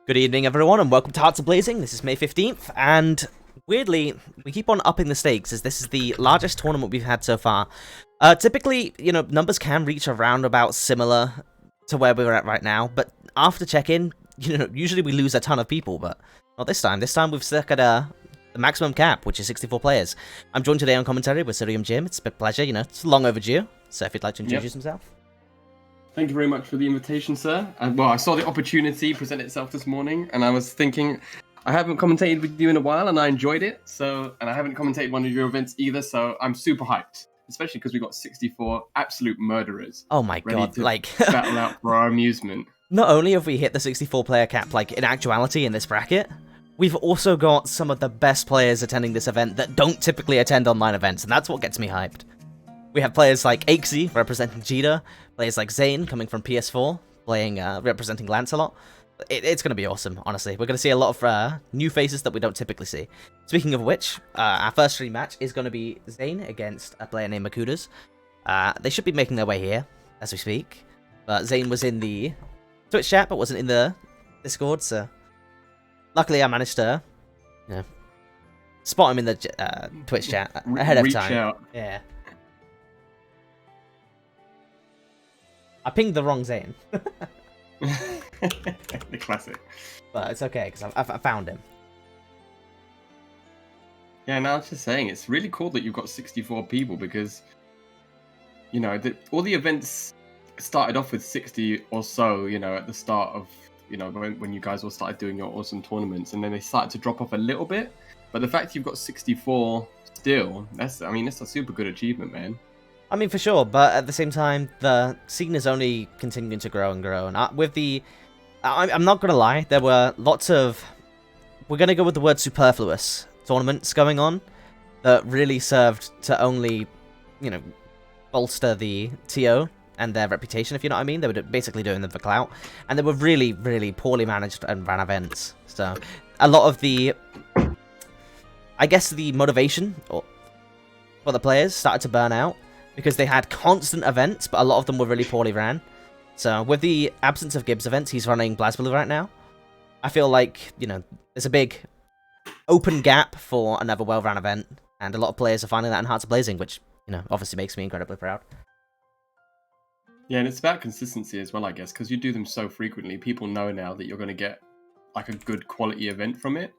Good evening, everyone, and welcome to Hearts of Blazing. This is May 15th, and weirdly, we keep on upping the stakes as this is the largest tournament we've had so far. Typically, numbers can reach around about similar to where we're at right now, but after check-in, usually we lose a ton of people, but not this time. This time we've stuck at the maximum cap, which is 64 players. I'm joined today on commentary with Sirium Jim. It's a big pleasure, it's long overdue, so if you'd like to introduce himself. Thank you very much for the invitation, sir. Well, I saw the opportunity present itself this morning, and I was thinking, I haven't commentated with you in a while, and I enjoyed it. And I haven't commentated one of your events either, so I'm super hyped. Especially because we got 64 absolute murderers. Oh my god, battle out for our amusement. Not only have we hit the 64-player cap, in actuality in this bracket, we've also got some of the best players attending this event that don't typically attend online events, and that's what gets me hyped. We have players like Aixie representing Djeeta, players like Zane coming from PS4, representing Lancelot. It's going to be awesome, honestly. We're going to see a lot of new faces that we don't typically see. Speaking of which, our first stream match is going to be Zane against a player named Makudas. They should be making their way here as we speak, but Zane was in the Twitch chat but wasn't in the Discord, so luckily I managed to spot him in the Twitch chat ahead of time. Out. Yeah. I pinged the wrong Zane. The classic. But it's okay, because I found him. Yeah, no, I was just saying, it's really cool that you've got 64 people, because, all the events started off with 60 or so, at the start of, when you guys all started doing your awesome tournaments, and then they started to drop off a little bit. But the fact you've got 64 still, that's a super good achievement, man. I mean, for sure, but at the same time, the scene is only continuing to grow and grow. And I'm not going to lie, there were lots of, we're going to go with the word superfluous tournaments going on that really served to only, bolster the TO and their reputation, if you know what I mean. They were basically doing them for clout. And they were really, really poorly managed and ran events. So a lot of the, I guess the motivation for the players started to burn out, because they had constant events, but a lot of them were really poorly ran. So with the absence of Gibbs events, he's running Granblue right now. I feel like, there's a big open gap for another well-run event, and a lot of players are finding that in Hearts of Blazing, which, obviously makes me incredibly proud. Yeah, and it's about consistency as well, I guess, because you do them so frequently, people know now that you're going to get, a good quality event from it.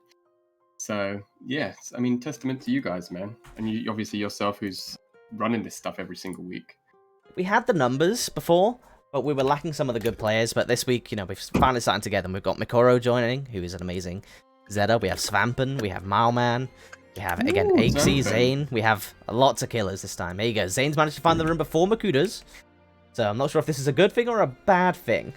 So, yes, testament to you guys, man. And you, obviously yourself, who's running this stuff every single week. We had the numbers before, but we were lacking some of the good players. But this week, we've finally started together. We've got Mikoro joining, who is an amazing Zeta. We have Svampen. We have Malman. We have, again, Aixie, Zane. We have lots of killers this time. There you go. Zane's managed to find the room before Makudas. So I'm not sure if this is a good thing or a bad thing.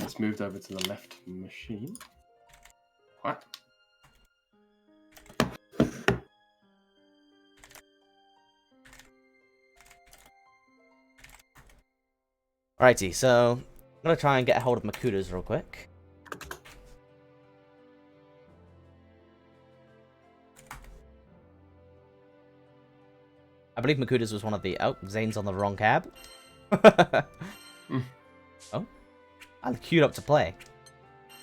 It's moved over to the left machine. What? Alrighty, so I'm going to try and get a hold of Makudas real quick. I believe Makudas was one of the... Oh, Zane's on the wrong cab. Oh. I queued up to play.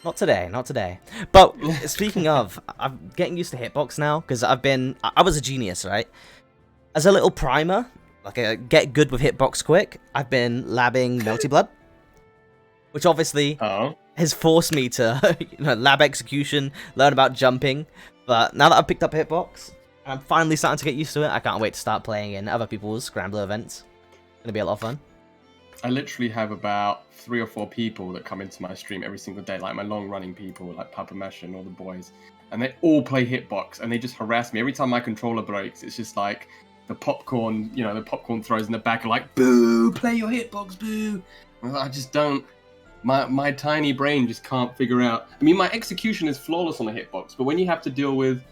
Not today, not today. But speaking of, I'm getting used to hitbox now, because I was a genius, right? As a little primer, a get good with hitbox quick, I've been labbing Melty Blood, which obviously has forced me to lab execution, learn about jumping. But now that I've picked up hitbox, I'm finally starting to get used to it. I can't wait to start playing in other people's Granblue events. It's gonna be a lot of fun. I literally have about 3 or 4 people that come into my stream every single day, like my long-running people, like Papa Masha and all the boys, and they all play hitbox, and they just harass me every time my controller breaks. It's just like the popcorn, the popcorn throws in the back are like, "Boo! Play your hitbox, boo!" I just don't. My tiny brain just can't figure out. My execution is flawless on the hitbox, but when you have to deal with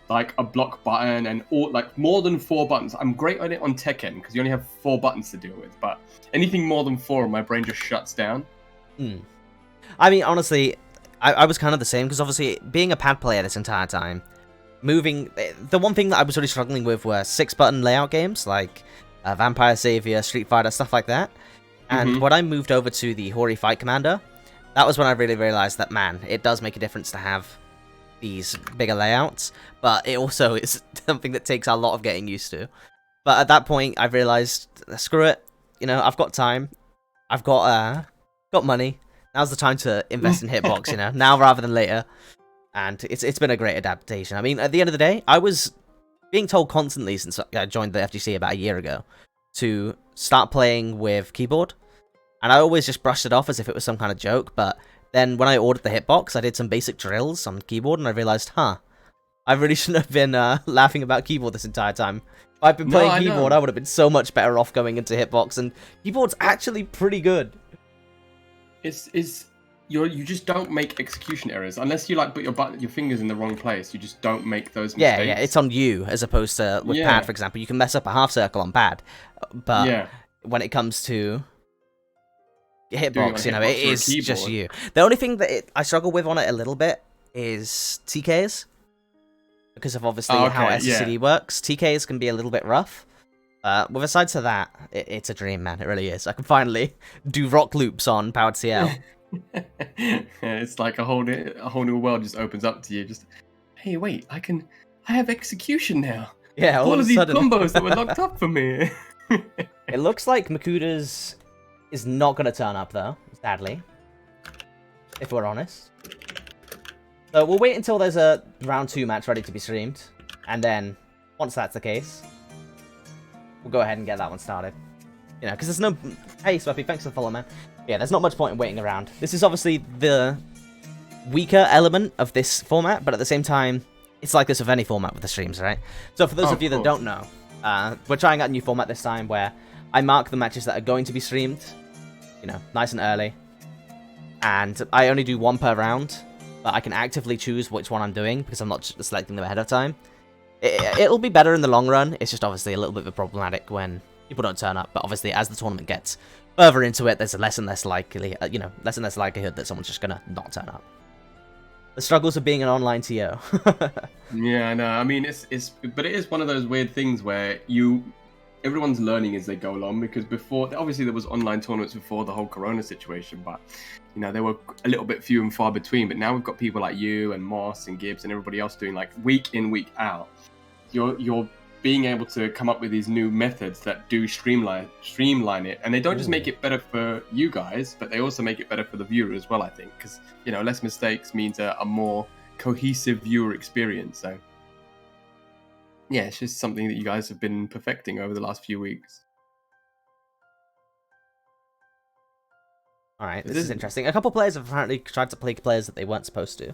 a block button and all more than 4 buttons. I'm great at it on Tekken because you only have 4 buttons to deal with, but anything more than 4, my brain just shuts down. Honestly, I was kind of the same, because obviously being a pad player this entire time moving... The one thing that I was really struggling with were 6-button layout games, like Vampire Savior, Street Fighter, stuff like that. And when I moved over to the Hori Fight Commander, that was when I really realized that, man, it does make a difference to have these bigger layouts, but it also is something that takes a lot of getting used to. But at that point, I realized, screw it, you know, I've got time, I've got money, now's the time to invest in Hitbox, you know, now rather than later. And it's been a great adaptation. I mean, at the end of the day, I was being told constantly since I joined the FGC about a year ago to start playing with keyboard, and I always just brushed it off as if it was some kind of joke. But then when I ordered the Hitbox, I did some basic drills on keyboard, and I realized, I really shouldn't have been laughing about keyboard this entire time. If I'd been playing keyboard, I would have been so much better off going into Hitbox, and keyboard's actually pretty good. You just don't make execution errors unless you like put your fingers in the wrong place. You just don't make those mistakes. Yeah, it's on you as opposed to with pad, for example. You can mess up a half circle on pad, but when it comes to Hitbox, you know, it is just you. The only thing that I struggle with on it a little bit is TKs, because of obviously how SCD works. TKs can be a little bit rough. With aside to that, it's a dream, man. It really is. I can finally do rock loops on powered CL. It's like a whole new world just opens up to you. Just, hey, wait, I have execution now. Yeah, all of these combos that were locked up for me. It looks like Makuda's is not going to turn up though, sadly, if we're honest. So we'll wait until there's a round 2 match ready to be streamed, and then once that's the case, we'll go ahead and get that one started. You know, because there's no... Hey, Sweppy, thanks for the follow, man. Yeah, there's not much point in waiting around. This is obviously the weaker element of this format, but at the same time, it's like this with any format with the streams, right? So for those of you that don't know, we're trying out a new format this time where I mark the matches that are going to be streamed, you know, nice and early. And I only do 1 per round, but I can actively choose which one I'm doing because I'm not selecting them ahead of time. It'll be better in the long run. It's just obviously a little bit problematic when people don't turn up, but obviously as the tournament gets further into it, there's a less and less likely, less and less likelihood that someone's just gonna not turn up. The struggles of being an online TO. Yeah, I know. I mean, but it is one of those weird things where everyone's learning as they go along, because before, obviously there was online tournaments before the whole Corona situation, but you know, they were a little bit few and far between. But now we've got people like you and Moss and Gibbs and everybody else doing like week in, week out. You're being able to come up with these new methods that do streamline it, and they don't just make it better for you guys, but they also make it better for the viewer as well, I think, because you know, less mistakes means a more cohesive viewer experience. So yeah, it's just something that you guys have been perfecting over the last few weeks. All right, this is interesting. A couple players have apparently tried to play players that they weren't supposed to,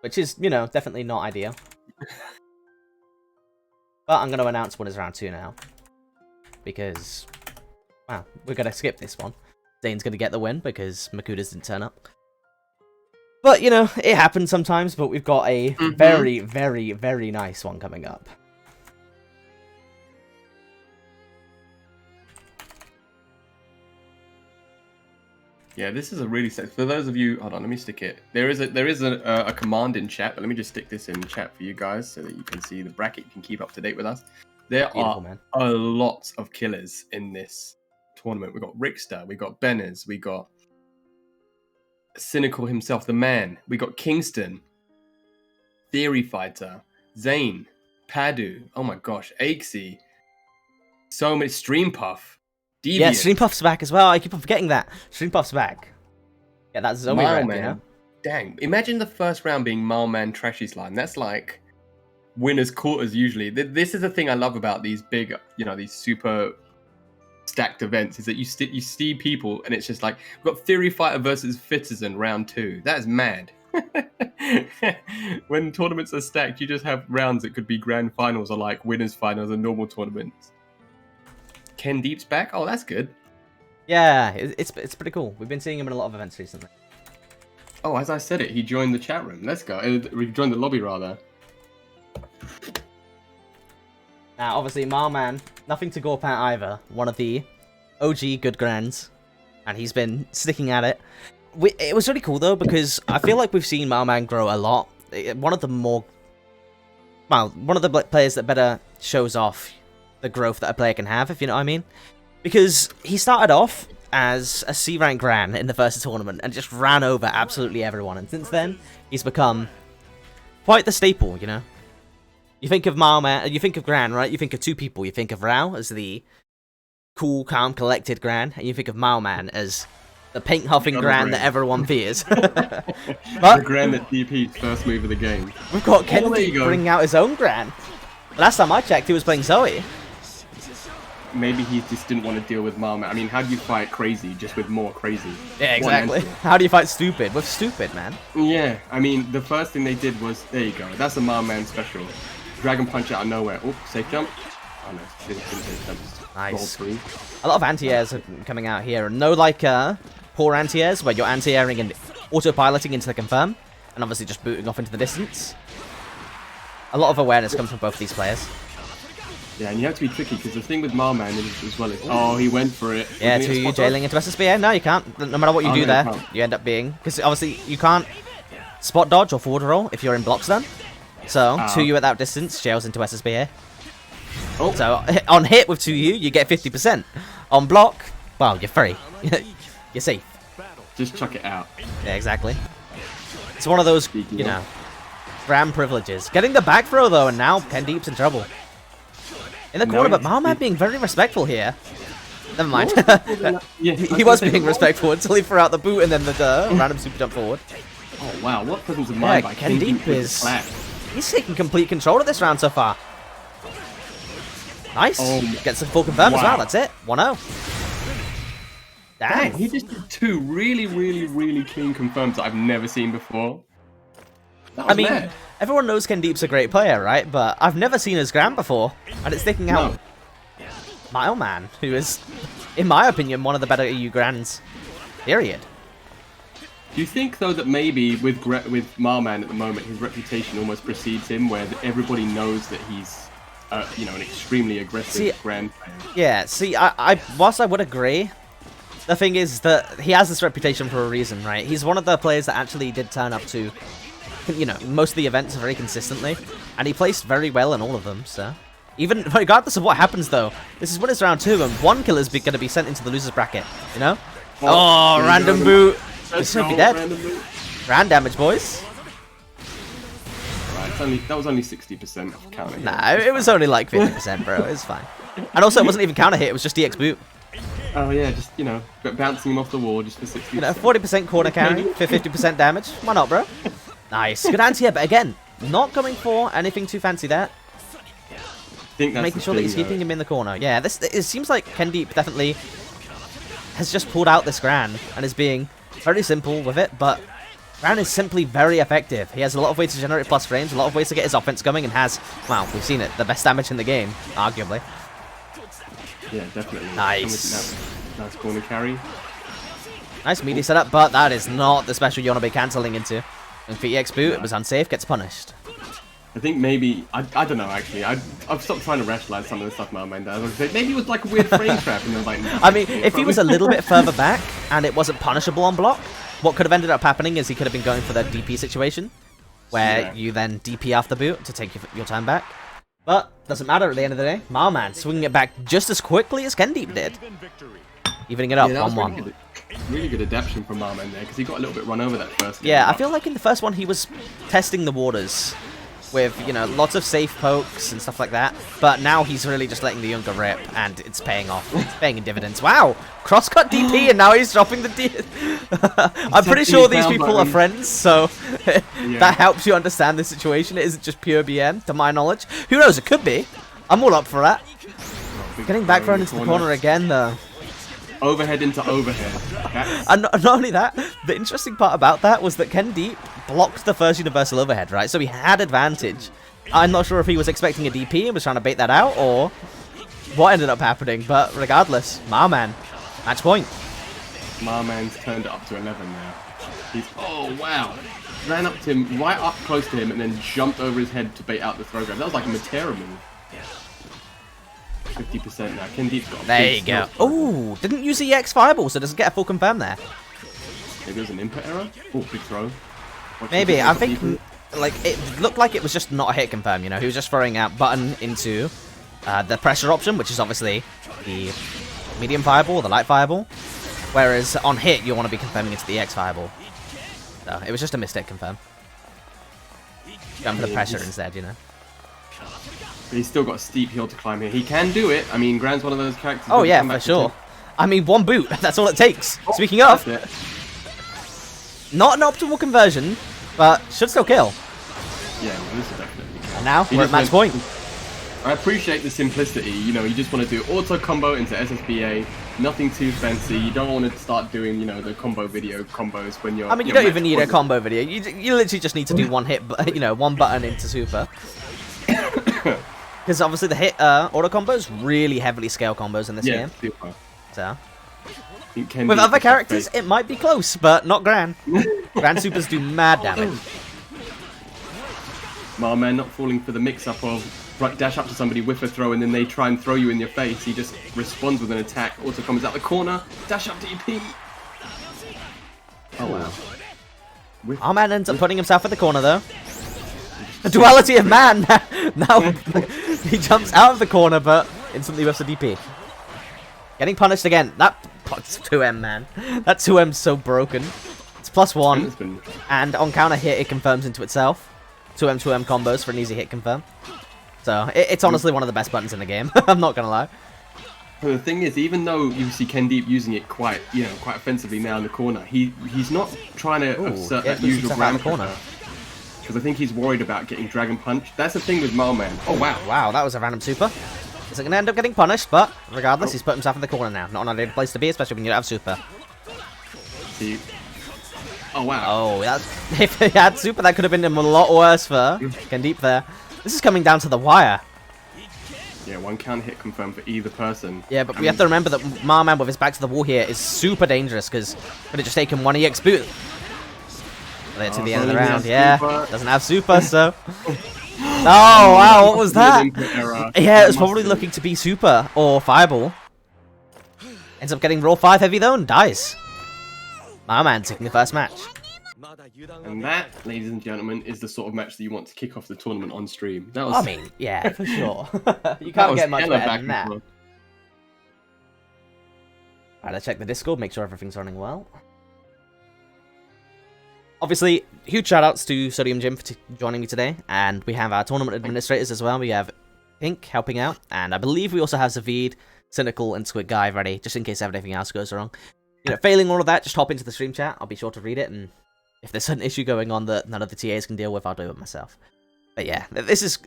which is, you know, definitely not ideal. But I'm going to announce what is round 2 now, because, wow, we're going to skip this one. Zane's going to get the win because Makuda's didn't turn up. But, you know, it happens sometimes, but we've got a very, very, very nice one coming up. Yeah, this is a really set. For those of you, hold on, let me stick it. There is a command in chat, but let me just stick this in chat for you guys so that you can see the bracket. You can keep up to date with us. There are a lot of killers in this tournament. We got Rixta, we got Benners, we got Cynical himself, the man. We got Kingston, TheoryFighter, Zane, Paddu. Oh my gosh, Aikesy. So many. Streampuff. Deviant. Yeah, Streampuff's back as well. I keep on forgetting that. Streampuff's back. Yeah, that's Zoe Red, you know? Dang. Imagine the first round being Mileman Trashy Slime. That's like winners quarters usually. This is the thing I love about these big, you know, these super stacked events, is that you see people and it's just like, we've got TheoryFighter versus Fittizen round 2. That is mad. When tournaments are stacked, you just have rounds that could be grand finals or like winners finals and normal tournaments. Kendeep's back? Oh, that's good. Yeah, it's pretty cool. We've been seeing him in a lot of events recently. Oh, as I said it, he joined the chat room. Let's go. He joined the lobby, rather. Now, obviously, Marman, nothing to go at either. One of the OG good Grans. And he's been sticking at it. It was really cool, though, because I feel like we've seen Marman grow a lot one of the more... Well, one of the players that better shows off the growth that a player can have, if you know what I mean. Because he started off as a C-rank Gran in the first tournament and just ran over absolutely everyone. And since then, he's become quite the staple, you know? You think of Marma, you think of Gran, right? You think of two people. You think of Rao as the cool, calm, collected Gran, and you think of Maoman as the paint-huffing Gran that everyone fears. But the Gran that DP'd first move of the game. We've got Kendeep bringing out his own Gran. Last time I checked, he was playing Zoe. Maybe he just didn't want to deal with Marma. I mean, how do you fight crazy just with more crazy? Yeah, exactly. How do you fight stupid with stupid, man? Yeah, I mean, the first thing they did was, there you go, that's a Marman special. Dragon Punch out of nowhere. Oh, safe jump. Oh no, didn't safe jump. Nice. A lot of anti-airs are coming out here. No, like, poor anti-airs, where you're anti-airing and autopiloting into the confirm, and obviously just booting off into the distance. A lot of awareness comes from both these players. Yeah, and you have to be tricky, because the thing with Marman is, as well is... Oh, he went for it. Yeah, to you jailing into SSBA? No, you can't. No matter what you do there, you end up being... Because obviously, you can't spot dodge or forward roll if you're in block stun. So, 2U at that distance jails into SSBA. Oh. So, on hit with 2U, you get 50%. On block, well, you're free. You're safe. Just chuck it out. Yeah, exactly. It's one of those, you know, Gran privileges. Getting the back throw, though, and now Kendeep's in trouble. In the corner, but Marman being very respectful here. Never mind. He was being respectful until he threw out the boot and then the random super jump forward. Oh, wow. What presence of mind by Kendeep is... He's taking complete control of this round so far. Nice. Gets a full confirm as well. That's it. 1-0. Dang. He just did two really, really, really clean confirms that I've never seen before. I mean, everyone knows Kendeep's a great player, right? But I've never seen his Gran before. And it's taking out Mileman, who is, in my opinion, one of the better EU Grans. Period. Do you think, though, that maybe with Marman at the moment, his reputation almost precedes him, where everybody knows that he's, you know, an extremely aggressive Gran player? Yeah, see, whilst I would agree, the thing is that he has this reputation for a reason, right? He's one of the players that actually did turn up to, you know, most of the events very consistently, and he placed very well in all of them, so... Even regardless of what happens, though, this is when it's round 2, and one killer's going to be sent into the loser's bracket, you know? Oh, random boot! He's going to be dead. Grand damage, boys. Right, that was only 60% of counter hit. Nah, it was only like 50%, bro. It was fine. And also, it wasn't even counter hit, it was just DX boot. Oh, yeah, just, you know, bouncing him off the wall just for 60%. You know, 40% corner carry for 50% damage. Why not, bro? Nice. Good anti-air, but again, not going for anything too fancy there. Making sure that he's keeping him in the corner. Yeah, it seems like Kendeep definitely has just pulled out this Gran and is being very simple with it, but Gran is simply very effective. He has a lot of ways to generate plus frames, a lot of ways to get his offense going, and has, well, we've seen it, the best damage in the game, arguably. Yeah, definitely. Nice. Nice corner carry. Nice meaty setup, but that is not the special you want to be cancelling into. And for EX boot, it was unsafe, gets punished. I think maybe, I don't know actually, I've stopped trying to rationalize some of the stuff my mind does. Maybe it was like a weird frame trap and then like... I mean, if he was a little bit further back and it wasn't punishable on block, what could have ended up happening is he could have been going for the DP situation, where you then DP after boot to take your time back. But, doesn't matter at the end of the day. Marman swinging it back just as quickly as Kendeep did. Evening it up, 1-1. Really good adaptation from Marman there, because he got a little bit run over that first game. Yeah, I feel like in the first one he was testing the waters with, you know, lots of safe pokes and stuff like that. But now he's really just letting the younger rip, and it's paying off. It's paying in dividends. Wow! Crosscut DP, and now he's dropping the D. I'm pretty sure these people are friends, so that helps you understand the situation. It isn't just pure BM, to my knowledge. Who knows? It could be. I'm all up for that. Getting back thrown into the corner again, though. Overhead into overhead. And not only that, the interesting part about that was that Kendeep blocked the first universal overhead, right? So he had advantage. I'm not sure if he was expecting a DP and was trying to bait that out, or what ended up happening, but regardless, Marman, match point. Marman's turned it up to 11 now. He's, oh wow, ran up to him, right up close to him, and then jumped over his head to bait out the throw grab. That was like a Metera move. 50% now. Kendeep's got a there you go. Oh, didn't use the EX fireball, so doesn't get a full confirm there. Maybe it was an input error? Oh, big throw. Maybe. I think like, it looked like it was just not a hit confirm, you know? He was just throwing out button into the pressure option, which is obviously the medium fireball, the light fireball. Whereas on hit, you want to be confirming into the X fireball. So, it was just a mistake confirm. Going for the pressure instead, you know? But he's still got a steep hill to climb here. He can do it. I mean, Gran's one of those characters. Oh yeah, for sure. I mean, one boot. That's all it takes. Oh, speaking of, not an optimal conversion, but should still kill. Yeah, this is definitely. And now we're at match point. I appreciate the simplicity. You know, you just want to do auto combo into SSBA. Nothing too fancy. You don't want to start doing, you know, the combo video combos when you're. I mean, you don't even need a combo video. You literally just need to do one hit, you know, one button into super. Because obviously the hit auto combos really heavily scale combos in this game. Super. So with other characters, it might be close, but not Gran. Gran supers do mad damage. Marman not falling for the mix-up of dash up to somebody, whiff a throw, and then they try and throw you in your face. He just responds with an attack. Also comes out the corner, dash up DP. Oh wow. Marman ends up putting himself at the corner though. The duality of man! Now he jumps out of the corner, but instantly whiffs a DP. Getting punished again. That 2M, man. That 2M's so broken. It's +1, and on counter hit, it confirms into itself. 2M combos for an easy hit confirm. So, it's honestly one of the best buttons in the game. I'm not gonna lie. But the thing is, even though you see Kendeep using it quite offensively now in the corner, he's not trying to assert that usual Gran corner. Because I think he's worried about getting Dragon Punch. That's the thing with Malman. Oh, wow. Wow, that was a random super. Is it going to end up getting punished? But regardless, he's put himself in the corner now. Not an ideal place to be, especially when you don't have super. See. Oh, wow. Oh, if he had super, that could have been a lot worse for Kendeep there. This is coming down to the wire. Yeah, one counter hit confirmed for either person. Yeah, but we have to remember that Marman with his back to the wall here is super dangerous because could have just taken one EX boot. To the end of the round, yeah. Doesn't have super, so. Oh, wow, what was that? Yeah, it was probably looking to be super or fireball. Ends up getting raw 5 heavy though and dies. Marman taking the first match. And that, ladies and gentlemen, is the sort of match that you want to kick off the tournament on stream. That was. I mean, yeah, for sure. You can't get much better than that. Alright, let's check the Discord, make sure everything's running well. Obviously, huge shoutouts to Sodium Jim for joining me today, and we have our tournament administrators as well. We have Pink helping out, and I believe we also have Zavid, Cynical, and Squid Guy ready, just in case anything else goes wrong. You know, failing all of that, just hop into the stream chat. I'll be sure to read it, and if there's an issue going on that none of the TAs can deal with, I'll do it myself. But yeah, this is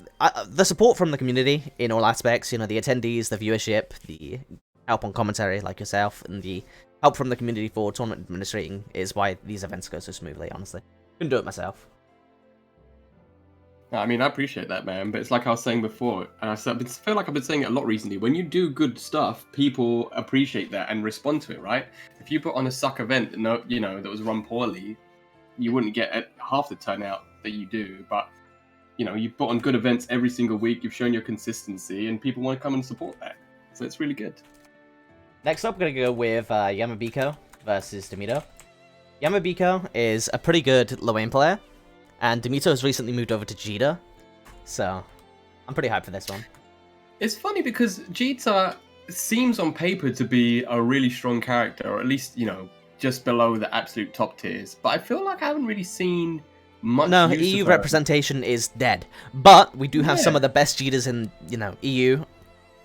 the support from the community in all aspects. You know, the attendees, the viewership, the help on commentary like yourself, and the help from the community for tournament administrating is why these events go so smoothly, honestly. Couldn't do it myself. I mean, I appreciate that, man, but it's like I was saying before, and I feel like I've been saying it a lot recently, when you do good stuff, people appreciate that and respond to it, right? If you put on a suck event that was run poorly, you wouldn't get half the turnout that you do, but, you know, you put on good events every single week, you've shown your consistency, and people want to come and support that. So it's really good. Next up, we're going to go with Yamabiko versus Domitto. Yamabiko is a pretty good Lowain player, and Domitto has recently moved over to Zeta, so I'm pretty hyped for this one. It's funny because Zeta seems on paper to be a really strong character, or at least, you know, just below the absolute top tiers, but I feel like I haven't really seen much use EU of her. Representation is dead, but we do have some of the best Jetas in, you know, EU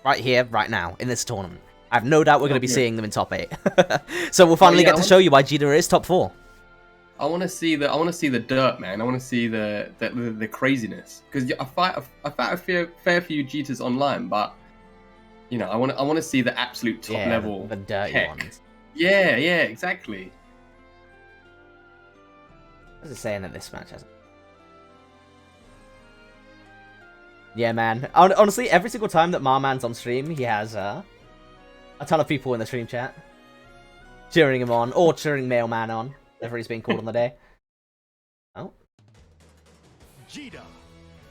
right here, right now, in this tournament. I have no doubt we're going to be seeing them in top 8. So we'll finally get to show you why Zeta is top 4. I want to see the dirt, man. I want to see the craziness, because I fight a fair few Jetas online, but you know, I want to see the absolute top level, the dirty tech. ones. Yeah, exactly. What's it saying that this match has? Yeah, man. Honestly, every single time that Marman's on stream, he has a ton of people in the stream chat cheering him on, or cheering Mailman on, whatever he's being called on the day. Oh. Zeta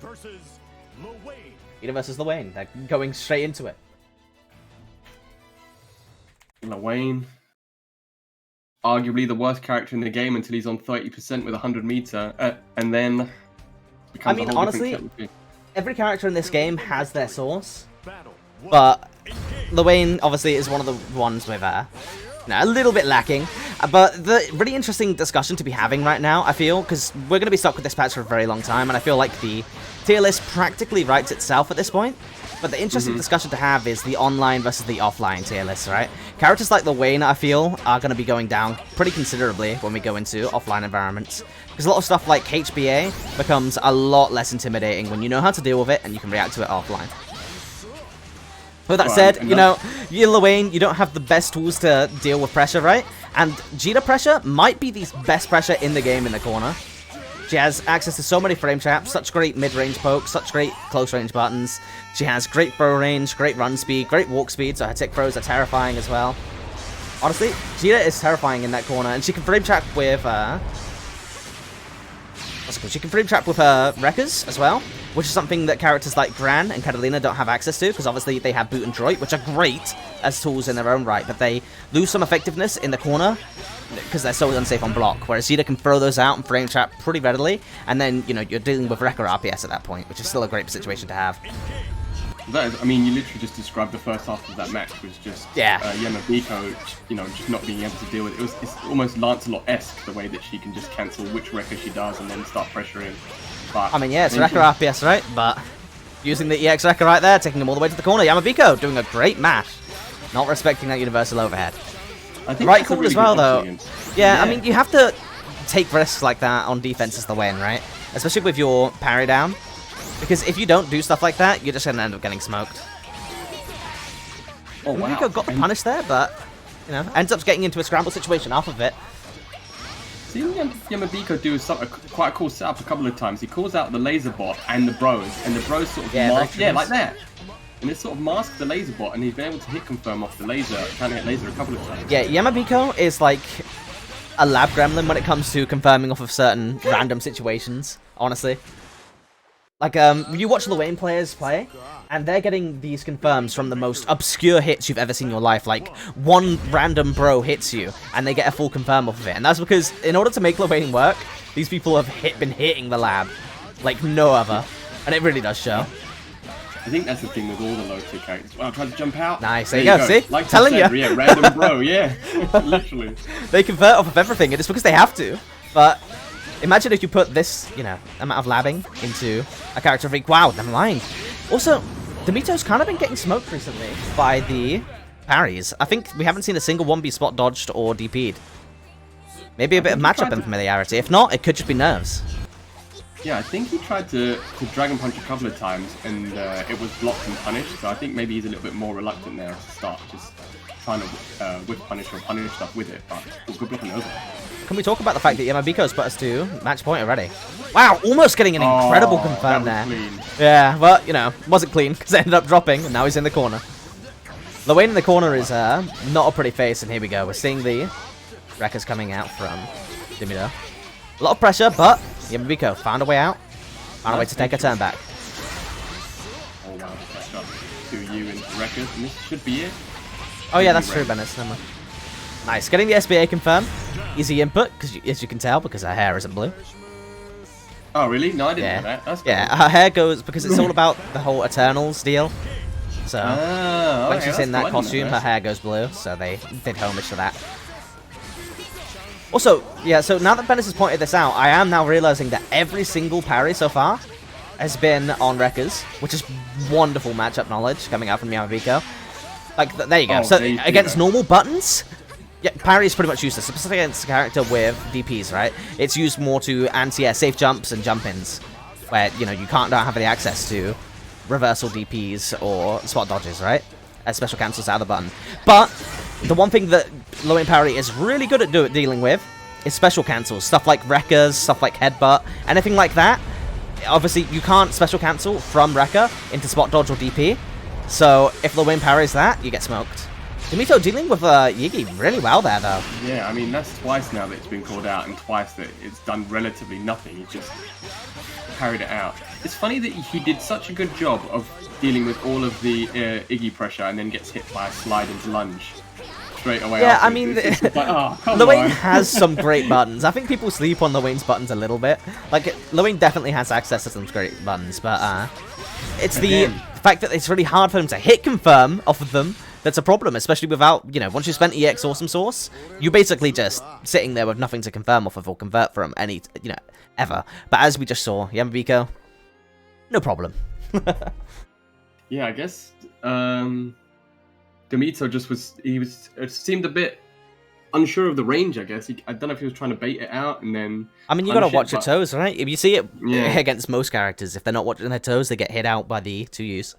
versus Lowain. Zeta versus Lowain. They're going straight into it. Lowain, arguably the worst character in the game until he's on 30% with 100 meter, and then becomes mean, a whole honestly, different kettle of fish. every character in this game has their source, but Lowain obviously is one of the ones with a little bit lacking. But the really interesting discussion to be having right now, I feel, because we're going to be stuck with this patch for a very long time, and I feel like the tier list practically writes itself at this point. But the interesting discussion to have is the online versus the offline tier list, right? Characters like Lowain, I feel, are going to be going down pretty considerably when we go into offline environments. Because a lot of stuff like HBA becomes a lot less intimidating when you know how to deal with it and you can react to it offline. With that said, you know, you Lowain, you don't have the best tools to deal with pressure, right? And Djeeta pressure might be the best pressure in the game in the corner. She has access to so many frame traps, such great mid-range pokes, such great close-range buttons. She has great throw range, great run speed, great walk speed, so her tick throws are terrifying as well. Honestly, Djeeta is terrifying in that corner, and she can frame trap with, she can frame trap with her wreckers as well, which is something that characters like Gran and Katalina don't have access to, because obviously they have Boot and Droid, which are great as tools in their own right, but they lose some effectiveness in the corner because they're so unsafe on block, whereas Zeta can throw those out and frame trap pretty readily, and then, you know, you're dealing with Wrecker RPS at that point, which is still a great situation to have. That is, I mean, you literally just described the first half of that match was just Yamabiko, you know, just not being able to deal with it. It's almost Lancelot-esque the way that she can just cancel which Wrecker she does and then start pressuring. But I mean, yeah, it's Wrecker RPS, right? But using the EX Wrecker right there, taking him all the way to the corner. Yamabiko doing a great mash, not respecting that universal overhead. I think right call as well, though. Yeah, Yeah, I mean, you have to take risks like that on defense as the win, right? Especially with your parry down. Because if you don't do stuff like that, you're just going to end up getting smoked. Oh, wow. Yamabiko got the punish there, but, you know, ends up getting into a scramble situation off of it. Seeing Yamabiko do quite a cool setup a couple of times. He calls out the laser bot and the bros sort of mask, like that. And it sort of masks the laser bot, and he's been able to hit confirm off the laser, trying to hit laser a couple of times. Yeah, Yamabiko is like a lab gremlin when it comes to confirming off of certain random situations, honestly. Like, you watch Lowain players play, and they're getting these confirms from the most obscure hits you've ever seen in your life. Like, one random bro hits you, and they get a full confirm off of it. And that's because, in order to make Lowain work, these people have been hitting the lab like no other. And it really does show. I think that's the thing with all the low-tier characters. Well, I tried to jump out. Nice, there you go. See? Like Telling you. Yeah, random bro, yeah. Literally. They convert off of everything, and it's because they have to. But imagine if you put this, you know, amount of labbing into a character of wow, never mind. Also, Domitto's kind of been getting smoked recently by the parries. I think we haven't seen a single 1B spot dodged or DP'd. Maybe a bit of matchup unfamiliarity. If not, it could just be nerves. Yeah, I think he tried to Dragon Punch a couple of times, and it was blocked and punished, so I think maybe he's a little bit more reluctant there to start just trying to whip punish or punish stuff with it, but good blocking over. Can we talk about the fact that Yamabiko's put us to match point already? Wow, almost getting an incredible confirm there. Clean. Yeah, well, you know, wasn't clean because it ended up dropping, and now he's in the corner. Lowain in the corner is not a pretty face, and here we go. We're seeing the wreckers coming out from Domitto. A lot of pressure, but Yamabiko found a way out. Found a way to take a turn back. Oh wow, catch up to you and Wreckers, and this should be it. Oh yeah, that's true, Bennis. Never mind. Nice, getting the SBA confirmed. Easy input, because as you can tell, because her hair isn't blue. Oh really? No, I didn't know that. That's cool. Yeah, her hair goes, because it's all about the whole Eternals deal. So, when she's in that costume, her hair goes blue, so they did homage to that. Also, yeah, so now that Bennis has pointed this out, I am now realizing that every single parry so far has been on Wreckers, which is wonderful matchup knowledge coming out from Yamabiko. Like, there you go. Oh, so, against normal buttons, yeah, parry is pretty much useless, especially against a character with DPs, right? It's used more to safe jumps and jump-ins, where, you know, you don't have any access to reversal DPs or spot dodges, right? As special cancels out of the button. But the one thing that Lowain parry is really good at dealing with is special cancels. Stuff like Wreckers, stuff like Headbutt, anything like that. Obviously, you can't special cancel from Wrecker into spot dodge or DP. So if Lowain parries that, you get smoked. Domitto dealing with Yigi really well there, though. Yeah, I mean, that's twice now that it's been called out, and twice that it's done relatively nothing. He just carried it out. It's funny that he did such a good job of dealing with all of the Iggy pressure and then gets hit by a slide into lunge. straight away. Yeah, I afterwards. mean, It's just like, oh, come Lowain on. has some great buttons. I think people sleep on Lowain's buttons a little bit. Like, Lowain definitely has access to some great buttons, but it's the fact that it's really hard for him to hit confirm off of them that's a problem, especially without, you know, once you spent EX Awesome Source, you're basically just sitting there with nothing to confirm off of or convert from any, you know, ever. But as we just saw, Yamabiko, no problem. Yeah, I guess Domitto it seemed a bit unsure of the range, I guess. I don't know if he was trying to bait it out and then... I mean, you gotta watch your toes, right? If you see it against most characters, if they're not watching their toes, they get hit out by the 2Us.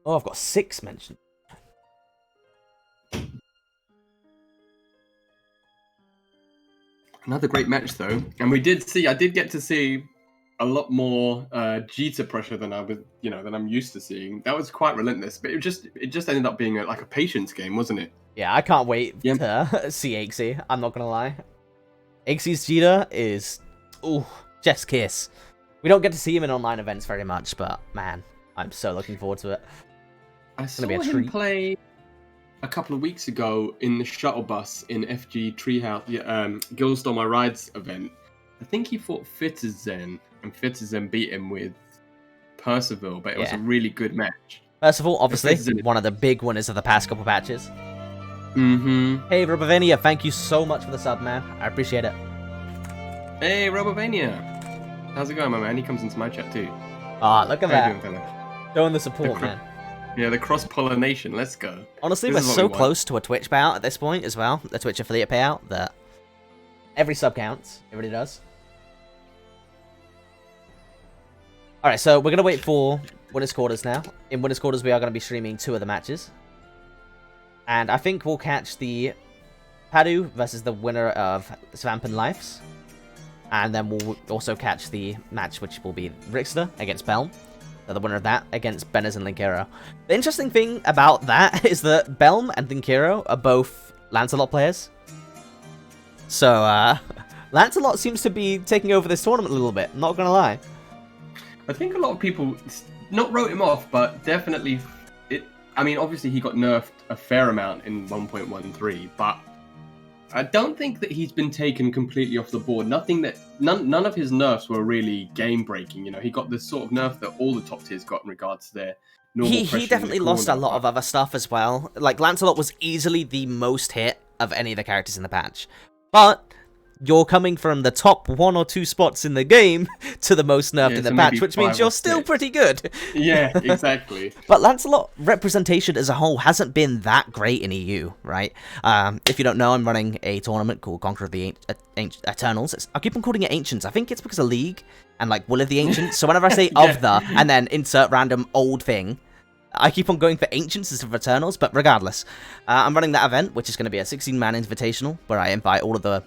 Oh, I've got 6 mentioned. Another great match, though. And I did get to see a lot more Djeeta pressure than than I'm used to seeing. That was quite relentless, but it just ended up being like a patience game, wasn't it? Yeah, I can't wait to see Aixie. I'm not gonna lie. Aixie's Zeta is, ooh, chef's kiss. We don't get to see him in online events very much, but man, I'm so looking forward to it. I saw him play a couple of weeks ago in the shuttle bus in FG Treehouse, Guild Stole My Rides event. I think he fought Fitterzen, and Fitterzen beat him with Percival, but it was a really good match. Percival, obviously, one of the big winners of the past couple patches. Mm-hmm. Hey, Robovania, thank you so much for the sub, man. I appreciate it. Hey, Robovania. How's it going, my man? He comes into my chat, too. Ah, look at How that. you doing, fella? Showing the support, man. Yeah, the cross-pollination. Let's go. Honestly, we're so close to a Twitch payout at this point as well. The Twitch affiliate payout that every sub counts. It really does. Alright, so we're going to wait for Winners Quarters now. In Winners Quarters, we are going to be streaming 2 of the matches. And I think we'll catch the Paddu versus the winner of Svampen Lives. And then we'll also catch the match, which will be Rixta against Belm. So the winner of that against Benners and Linkero. The interesting thing about that is that Belm and Linkero are both Lancelot players. So, Lancelot seems to be taking over this tournament a little bit, not gonna lie. I think a lot of people not wrote him off, but definitely I mean, obviously he got nerfed a fair amount in 1.13, but I don't think that he's been taken completely off the board. None of his nerfs were really game breaking. You know, he got the sort of nerf that all the top tiers got in regards to their normal pressure. He definitely lost a lot of other stuff as well. Like Lancelot was easily the most hit of any of the characters in the patch, but you're coming from the top 1 or 2 spots in the game to the most nerfed in the patch, which means you're still pretty good. Yeah, exactly. But Lancelot representation as a whole hasn't been that great in EU, right? If you don't know, I'm running a tournament called Conquer of the Eternals. I keep on calling it Ancients. I think it's because of League and like Will of the Ancients. So whenever I say of the and then insert random old thing, I keep on going for Ancients instead of Eternals. But regardless, I'm running that event, which is going to be a 16-man invitational where I invite all of the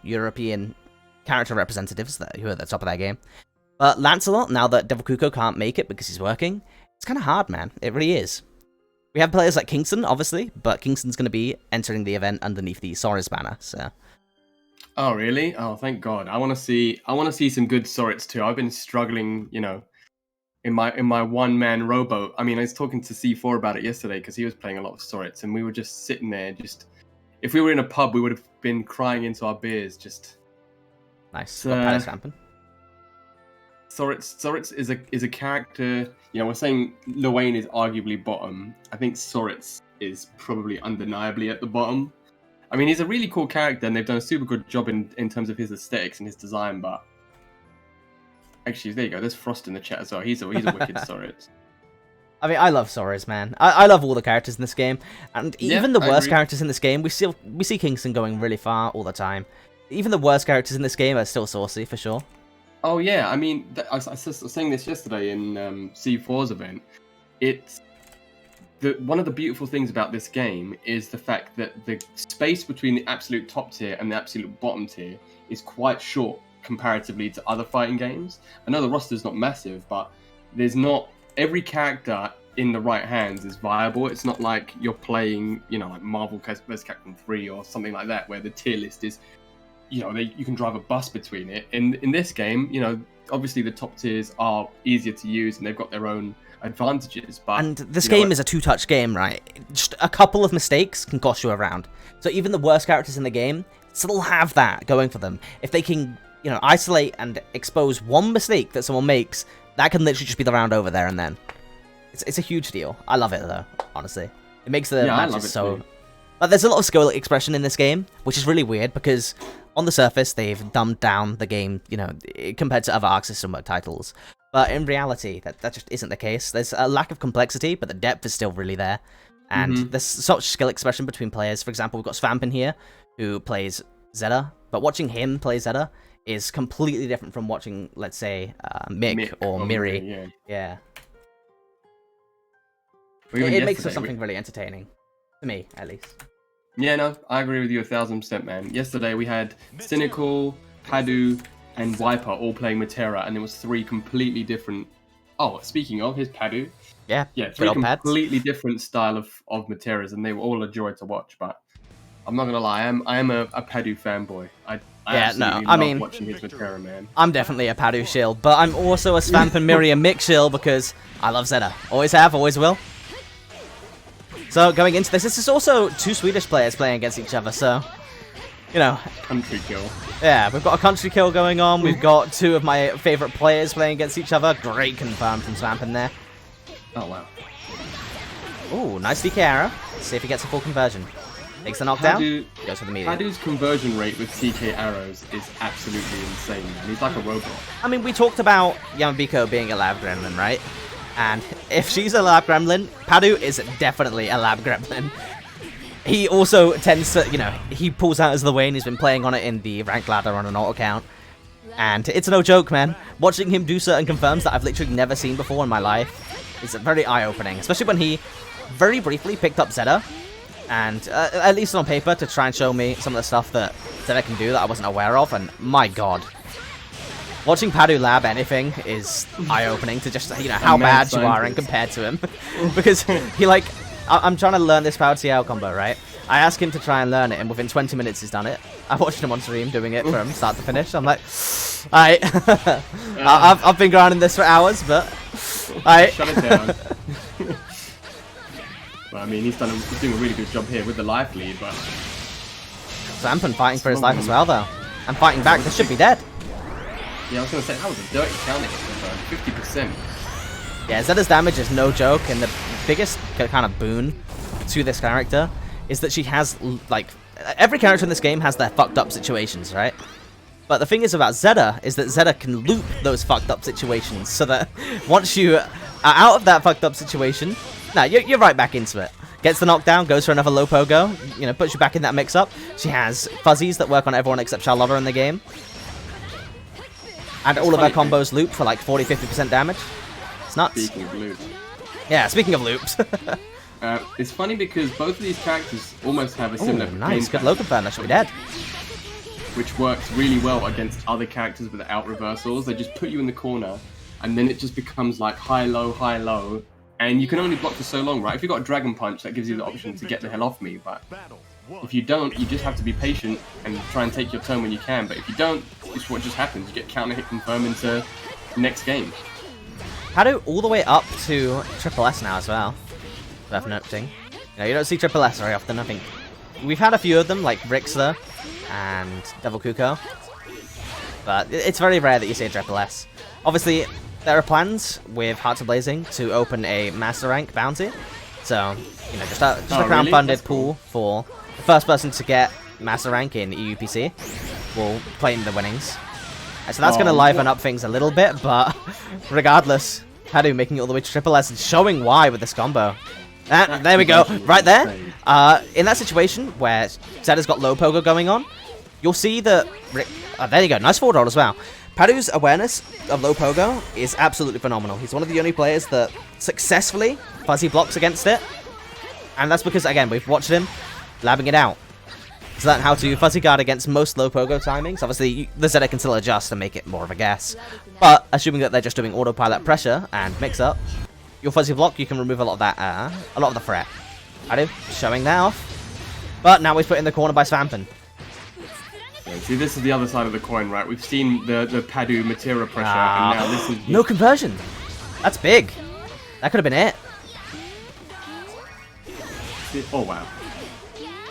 European character representatives who are at the top of their game. But Lancelot, now that Devil Kuko can't make it because he's working, it's kind of hard, man. It really is. We have players like Kingston, obviously, but Kingston's going to be entering the event underneath the Soris banner, so... Oh, really? Oh, thank God. I want to see some good Sorits, too. I've been struggling, in my one-man rowboat. I mean, I was talking to C4 about it yesterday because he was playing a lot of Sorits, and we were just sitting there, if we were in a pub, we would have been crying into our beers, Nice. Svampen. Sorits is a character, we're saying Lowain is arguably bottom. I think Sorits is probably undeniably at the bottom. I mean, he's a really cool character, and they've done a super good job in terms of his aesthetics and his design, but... Actually, there you go, there's Frost in the chat as well. He's a wicked Sorits. I mean, I love Soris, man. I love all the characters in this game, and even the worst characters in this game, we see Kingston going really far all the time. Even the worst characters in this game are still saucy, for sure. Oh yeah, I mean, I was saying this yesterday in C4's event. One of the beautiful things about this game is the fact that the space between the absolute top tier and the absolute bottom tier is quite short comparatively to other fighting games. I know the roster's not massive, but there's not... Every character in the right hands is viable. It's not like you're playing, like Marvel vs. Capcom 3 or something like that, where the tier list is, you can drive a bus between it. In this game, obviously the top tiers are easier to use and they've got their own advantages. But and this game is a two-touch game, right? Just a couple of mistakes can cost you a round. So even the worst characters in the game still have that going for them. If they can, isolate and expose one mistake that someone makes, that can literally just be the round over there and then. It's a huge deal. I love it though, honestly. It makes the matches so. But there's a lot of skill expression in this game, which is really weird because on the surface they've dumbed down the game, compared to other Arc System Work titles. But in reality, that just isn't the case. There's a lack of complexity, but the depth is still really there. And there's such skill expression between players. For example, we've got Svampen here, who plays Zeta. But watching him play Zeta is completely different from watching, let's say, Mick or Miri. Yeah. It makes for something really entertaining. To me, at least. Yeah, no, I agree with you 1000%, man. Yesterday we had Cynical, Paddu, and Viper all playing Metera, and it was 3 completely different... Oh, speaking of, here's Paddu. Yeah, 3 completely different style of Meteras, and they were all a joy to watch, but I'm not gonna lie, I am a Paddu fanboy. I love watching his Metera, man. I'm definitely a Paddu shield, but I'm also a Svampen, Miri, and Mick shield because I love Zeta. Always have, always will. So going into this is also 2 Swedish players playing against each other, so, Country kill. Yeah, we've got a country kill going on, we've got 2 of my favourite players playing against each other. Great confirm from Svampen there. Oh, wow. Ooh, nice DK arrow. Let's see if he gets a full conversion. Takes the knockdown, goes for the medium. Paddu's conversion rate with TK arrows is absolutely insane, man. He's like a robot. I mean, we talked about Yamabiko being a lab gremlin, right? And if she's a lab gremlin, Paddu is definitely a lab gremlin. He also tends to, he pulls out his Lowain. He's been playing on it in the ranked ladder on an alt account. And it's no joke, man. Watching him do certain confirms that I've literally never seen before in my life is very eye-opening. Especially when he very briefly picked up Zeta. And at least on paper, to try and show me some of the stuff that Zeta can do that I wasn't aware of. And my god. Watching Paddu lab anything is eye-opening to just, how bad you are and compared to him. Because he, I'm trying to learn this power TL combo, right? I asked him to try and learn it, and within 20 minutes he's done it. I watched him on stream doing it from start to finish. I'm like, alright. I've been grinding this for hours, but... Alright. Shut it down. Well, I mean, he's doing a really good job here with the life lead, but... Svampen fighting for his life as well, though. And fighting back, this should be dead. Yeah, I was going to say, that was a dirty counter hit, 50%. Yeah, Zeta's damage is no joke, and the biggest kind of boon to this character is that she has, every character in this game has their fucked up situations, right? But the thing is about Zeta is that Zeta can loop those fucked up situations, so that once you are out of that fucked up situation, you're right back into it. Gets the knockdown, goes for another low pogo, puts you back in that mix-up. She has fuzzies that work on everyone except Charlotta in the game. And all of her combos loop for 40-50% damage. It's nuts. Speaking of loops. Yeah, speaking of loops. It's funny because both of these characters almost have a similar nice, good low confirm, that should be dead. Which works really well against other characters without reversals. They just put you in the corner, and then it just becomes high, low, and you can only block for so long, right? If you've got a Dragon Punch, that gives you the option to get the hell off me, but if you don't, you just have to be patient and try and take your turn when you can. But if you don't, it's what just happens. You get counter hit confirm into the next game. Paddu all the way up to Triple S now as well. Worth noting. You don't see Triple S very often, I think. We've had a few of them, like Rixta and Devil Kuko. But it's very rare that you see a Triple S. Obviously, there are plans with Hearts of Blazing to open a Master Rank bounty. So, just a crowdfunded pool for the first person to get Master Rank in EUPC will claim the winnings. So that's going to liven up things a little bit, but regardless, Paddu making it all the way to Triple S and showing why with this combo. And there we go, right there. In that situation where Zeta's got low pogo going on, you'll see that... there you go, nice forward roll as well. Paddu's awareness of low pogo is absolutely phenomenal. He's one of the only players that successfully fuzzy blocks against it. And that's because, again, we've watched him labbing it out. He's learned how to fuzzy guard against most low pogo timings. Obviously, the Zeta can still adjust and make it more of a guess. But assuming that they're just doing autopilot pressure and mix-up, your fuzzy block, you can remove a lot of that, a lot of the threat. Paddu showing that off. But now he's put in the corner by Svampen. Yeah, see, this is the other side of the coin, right? We've seen the Paddu Metera pressure, and now this is... No conversion! That's big! That could have been it. Oh, wow.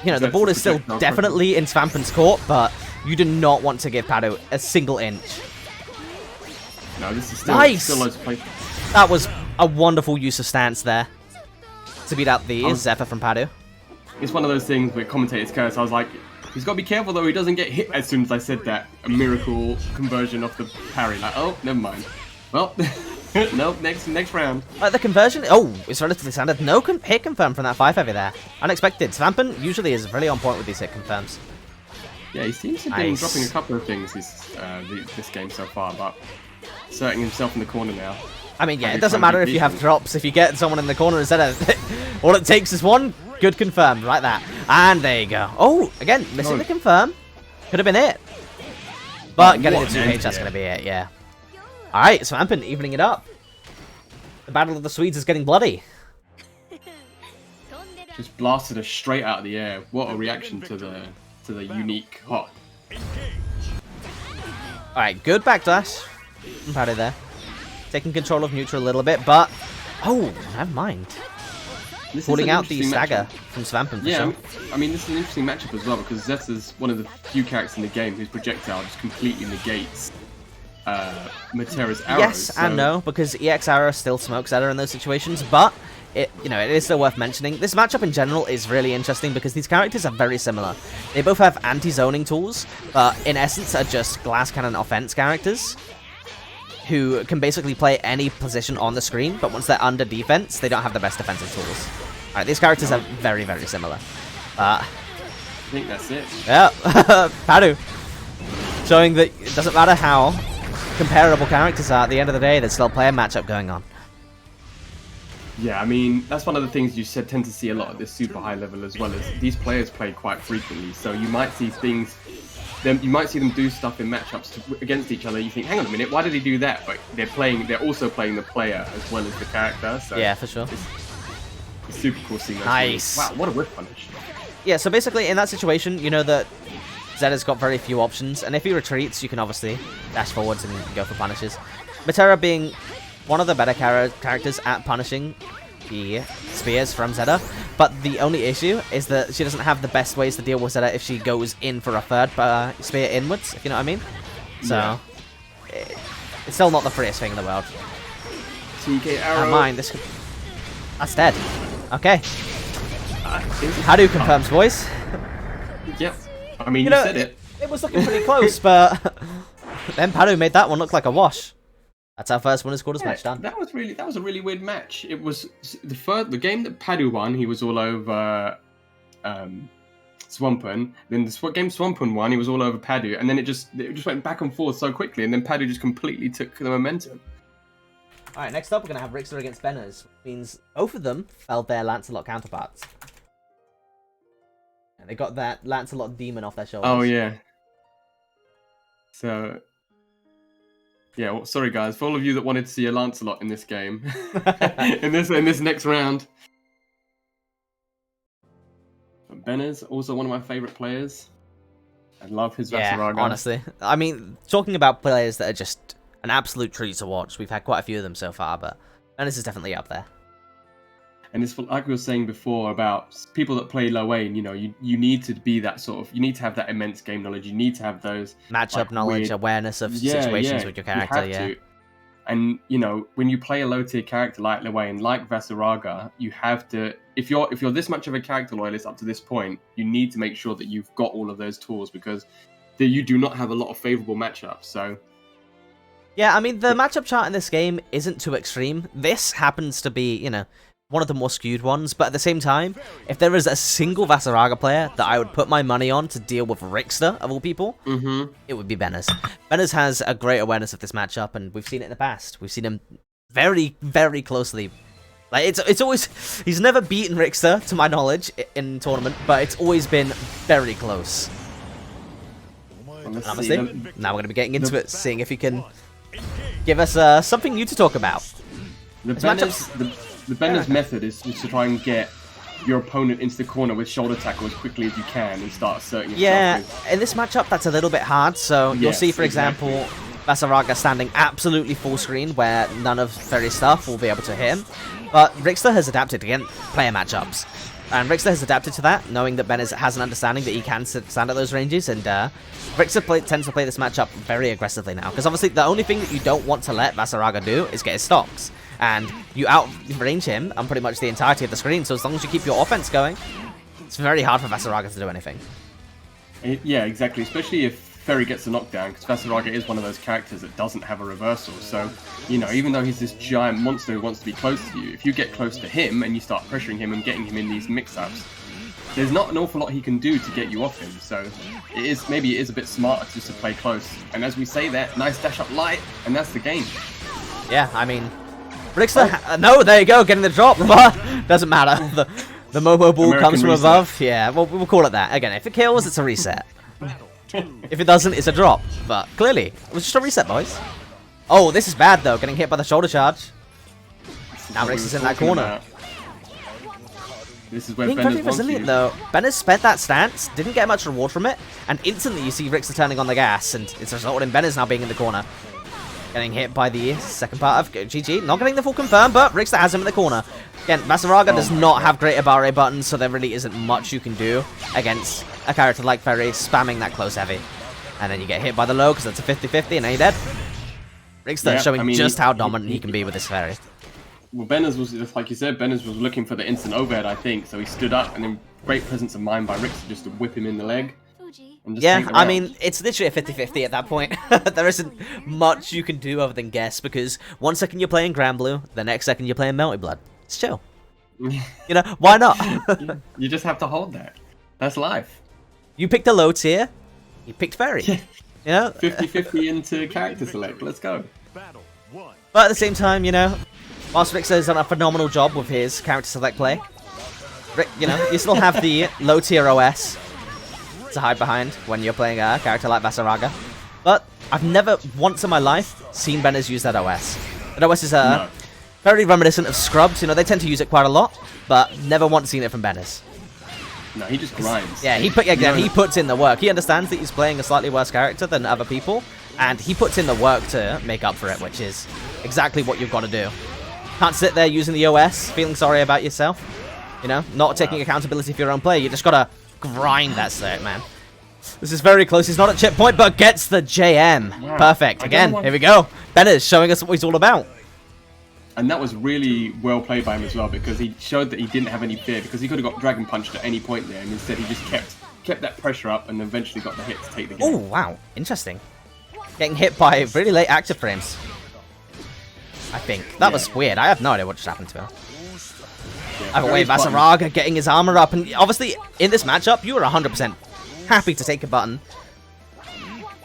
You know, the ball is still definitely in Svampen's court, but you do not want to give Paddu a single inch. No, this is still, nice! Still loads of play. That was a wonderful use of stance there to beat out the Zeta from Paddu. It's one of those things with commentators curse. I was like, he's got to be careful though, he doesn't get hit as soon as I said that. A miracle conversion of the parry. Like, oh, never mind. Well, nope, next round. The conversion, oh, it's relatively standard. No hit confirm from that 5-heavy there. Unexpected. Svampen usually is really on point with these hit confirms. Yeah, he seems to have been dropping a couple of things this game so far, but inserting himself in the corner now. I mean, yeah, it doesn't matter if you have drops. If you get someone in the corner instead of... all it takes is one good confirm, like that. And there you go. Oh, again, missing the confirm. Could have been it. But getting the 2H, that's going to be it, yeah. Alright, Svampen evening it up. The Battle of the Swedes is getting bloody. Just blasted us straight out of the air. What a reaction to the unique hop. Alright, good backdash from Paddu there. Taking control of neutral a little bit, but... oh, never mind. Pulling out the stagger from Svampen for sure. I mean, this is an interesting matchup as well, because Zeta's one of the few characters in the game whose projectile just completely negates Metera's arrows. Yes and no, because EX arrow still smokes Zeta in those situations, but it is still worth mentioning. This matchup in general is really interesting because these characters are very similar. They both have anti-zoning tools, but in essence are just glass cannon offense characters who can basically play any position on the screen, but once they're under defense, they don't have the best defensive tools. Alright, these characters are very, very similar. I think that's it. Yeah, Paddu showing that it doesn't matter how comparable characters are, at the end of the day, there's still a player matchup going on. Yeah, I mean, that's one of the things you tend to see a lot at this super high level as well, as these players play quite frequently, so you might see things, you might see them do stuff in matchups against each other. You think, hang on a minute, why did he do that? But they're also playing the player as well as the character, so yeah, for sure. It's super cool seeing that. Nice. Wow, what a whip punish. Yeah, so basically in that situation, you know that Zeta's got very few options, and if he retreats, you can obviously dash forwards and go for punishes. Metera being one of the better characters at punishing the spears from Zeta, but the only issue is that she doesn't have the best ways to deal with Zeta if she goes in for a third spear inwards, if you know what I mean. So, it's still not the freest thing in the world. TK arrow. Never mind, this could... that's dead. Okay. Paddu confirms, boys. Yep. I mean, you said it. It was looking pretty close, but then Paddu made that one look like a wash. That's our first winner's quarters match done. That was a really weird match. It was the game that Paddu won. He was all over Svampen. Then the game Svampen won. He was all over Paddu, and then it just went back and forth so quickly, and then Paddu just completely took the momentum. All right, next up we're gonna have Rixta against Benners, which means both of them felled their Lancelot counterparts. And they got that Lancelot demon off their shoulders. Oh yeah. So. Yeah, well, sorry guys, for all of you that wanted to see a Lancelot in this game, in this next round. Benners, also one of my favourite players. I love his Vaseraga. Yeah, honestly. I mean, talking about players that are just an absolute treat to watch, we've had quite a few of them so far, but Benners is definitely up there. And it's like we were saying before about people that play Lowain, you know, you need to be that sort of, you need to have that immense game knowledge. You need to have those matchup knowledge, awareness of situations with your character. You have to. And you know, when you play a low tier character like Lowain, like Vaseraga, you have to. If you're this much of a character loyalist up to this point, you need to make sure that you've got all of those tools because you do not have a lot of favorable matchups. So. Yeah, I mean the matchup chart in this game isn't too extreme. This happens to be, you know, one of the more skewed ones, but at the same time, if there is a single Vaseraga player that I would put my money on to deal with Rixta, of all people, it would be Benners. Benners has a great awareness of this matchup, and we've seen it in the past. We've seen him very, very closely. Like, it's always... he's never beaten Rixta, to my knowledge, in tournament, but it's always been very close. Honestly, now we're going to be getting into it, seeing if he can give us something new to talk about. The Benners method is just to try and get your opponent into the corner with shoulder tackle as quickly as you can and start asserting yourself. Yeah, in this matchup, that's a little bit hard. So you'll see, for example, Vaseraga standing absolutely full screen where none of Ferry's stuff will be able to hit him. But Rixta has adapted against player matchups. And Rixta has adapted to that, knowing that Ben has an understanding that he can stand at those ranges, and Rixta tends to play this matchup very aggressively now. Because obviously the only thing that you don't want to let Vaseraga do is get his stocks. And you outrange him on pretty much the entirety of the screen, so as long as you keep your offense going, it's very hard for Vaseraga to do anything. Yeah, exactly, especially if Ferry gets a knockdown, because Vaseraga is one of those characters that doesn't have a reversal. So, you know, even though he's this giant monster who wants to be close to you, if you get close to him and you start pressuring him and getting him in these mix-ups, there's not an awful lot he can do to get you off him. So maybe it is a bit smarter just to play close. And as we say that, nice dash up light, and that's the game. Yeah, I mean, Rixta, no, there you go, getting the drop, but doesn't matter. The Momo Ball American comes from reset. above. Yeah, well, we'll call it that. Again, if it kills, it's a reset. If it doesn't, it's a drop. But clearly, it was just a reset, boys. Oh, this is bad, though. Getting hit by the shoulder charge. Now Rixta's in that corner. This is where Being Benner's very resilient, though. Benner's spent that stance, didn't get much reward from it, and instantly you see Rixta turning on the gas, and it's resulted in Benner's now being in the corner. Getting hit by the second part of GG. Not getting the full confirm, but Rixta has him in the corner. Again, Vaseraga does not have great barre buttons, so there really isn't much you can do against a character like Ferry spamming that close heavy. And then you get hit by the low, because that's a 50-50, and now you're dead. Rixta showing just how dominant he can be with this Ferry. Well, Benner's was, just like you said, Benner's was looking for the instant overhead, I think, so he stood up, and then great presence of mind by Rixta just to whip him in the leg. And just take the I round. mean, it's literally a 50-50 at that point. There isn't much you can do other than guess, because one second you're playing Granblue, the next second you're playing Melty Blood. It's chill. You know, why not? You just have to hold that. That's life. You picked a low tier, you picked Ferry. You know? 50-50 into character select. Let's go. Battle 1. But at the same time, you know, whilst Rixta has done a phenomenal job with his character select play, you know, you still have the low tier OS to hide behind when you're playing a character like Vaseraga. But I've never once in my life seen Benners use that OS. That OS is very reminiscent of Scrubs. You know, they tend to use it quite a lot, but never once seen it from Benners. No, he just grinds. Yeah, he puts in the work. He understands that he's playing a slightly worse character than other people, and he puts in the work to make up for it, which is exactly what you've got to do. Can't sit there using the OS, feeling sorry about yourself. You know, not taking accountability for your own play. You just gotta grind that slate, man. This is very close. He's not at chip point, but gets the JM. Wow. Perfect. Again, here we go. Benner's showing us what he's all about. And that was really well played by him as well, because he showed that he didn't have any fear, because he could have got Dragon Punched at any point there, and instead he just kept that pressure up and eventually got the hit to take the game. Oh, wow. Interesting. Getting hit by really late active frames. I think. That was weird. I have no idea what just happened to him. Yeah, Either way, Ferry's Vaseraga getting his armor up, and obviously in this matchup you were 100% happy to take a button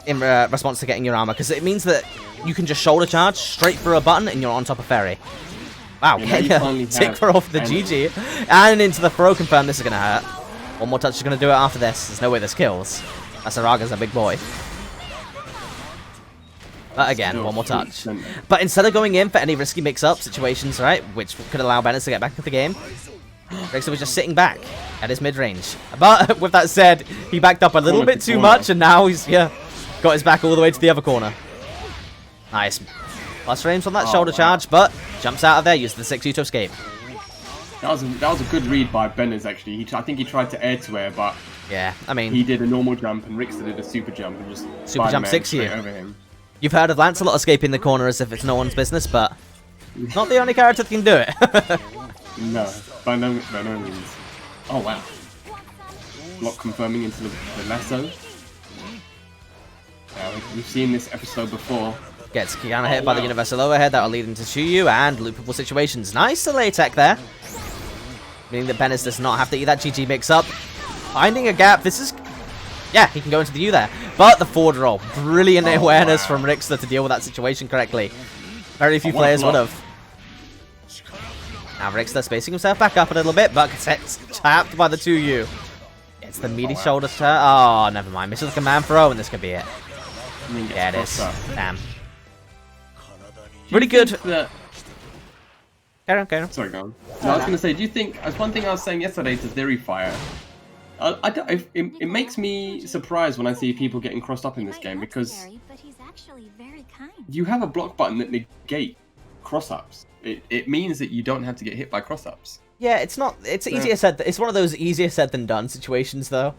in response to getting your armor, because it means that you can just shoulder charge straight through a button and you're on top of Ferry. Wow, take her off the GG and into the throw confirm. This is gonna hurt. One more touch is gonna do it after this. There's no way this kills. Vaseraga's a big boy. But again, one more touch. But instead of going in for any risky mix-up situations, right, which could allow Bennett to get back into the game, Rixta was just sitting back at his mid-range. But with that said, he backed up a little bit too much, and now he's got his back all the way to the other corner. Nice. Plus frames on that shoulder charge, but jumps out of there, uses the 6U to escape. That was a good read by Benners, actually. I think he tried to air-to-air, but yeah, I mean, he did a normal jump, and Rixta did a super jump, and just super jump 6U over him. You've heard of Lancelot escaping the corner as if it's no one's business, but not the only character that can do it. No, by no means. Oh, wow. Block confirming into the lasso. Yeah, we've seen this episode before. Gets kind of hit by the universal overhead. That'll lead into Chuyu and loopable situations. Nice delay tech there. Meaning that Bennis does not have to eat that GG mix-up. Finding a gap. This is... yeah, he can go into the U there. But the forward roll. Brilliant awareness from Rixta to deal with that situation correctly. Very few players would have. Now Rixta spacing himself back up a little bit, but gets tapped by the 2U. It's the meaty shoulder turn. Oh, never mind. Misses the command throw, and this could be it. Yeah, it is. Damn. Really good. Carry on. Sorry, go on. No, I was going to say, do you think, as one thing I was saying yesterday to TheoryFighter, it makes me surprised when I see people getting crossed up in this game, because actually very kind. You have a block button that negates cross-ups. It means that you don't have to get hit by cross-ups. Yeah, it's not. It's easier said. It's one of those easier said than done situations, though.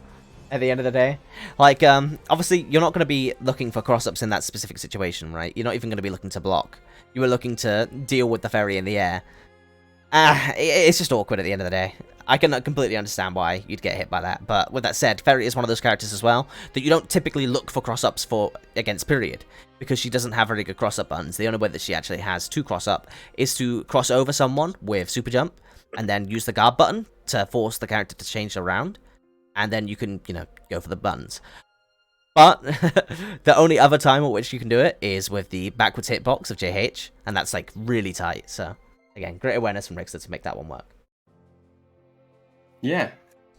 At the end of the day, like, obviously, you're not going to be looking for cross-ups in that specific situation, right? You're not even going to be looking to block. You were looking to deal with the Ferry in the air. It's just awkward at the end of the day. I can completely understand why you'd get hit by that, but with that said, Ferry is one of those characters as well that you don't typically look for cross-ups for against period, because she doesn't have very good cross-up buttons. The only way that she actually has to cross-up is to cross over someone with super jump, and then use the guard button to force the character to change around, and then you can, you know, go for the buttons. But the only other time at which you can do it is with the backwards hitbox of JH, and that's like really tight, so... Again, great awareness from Rixta to make that one work. Yeah.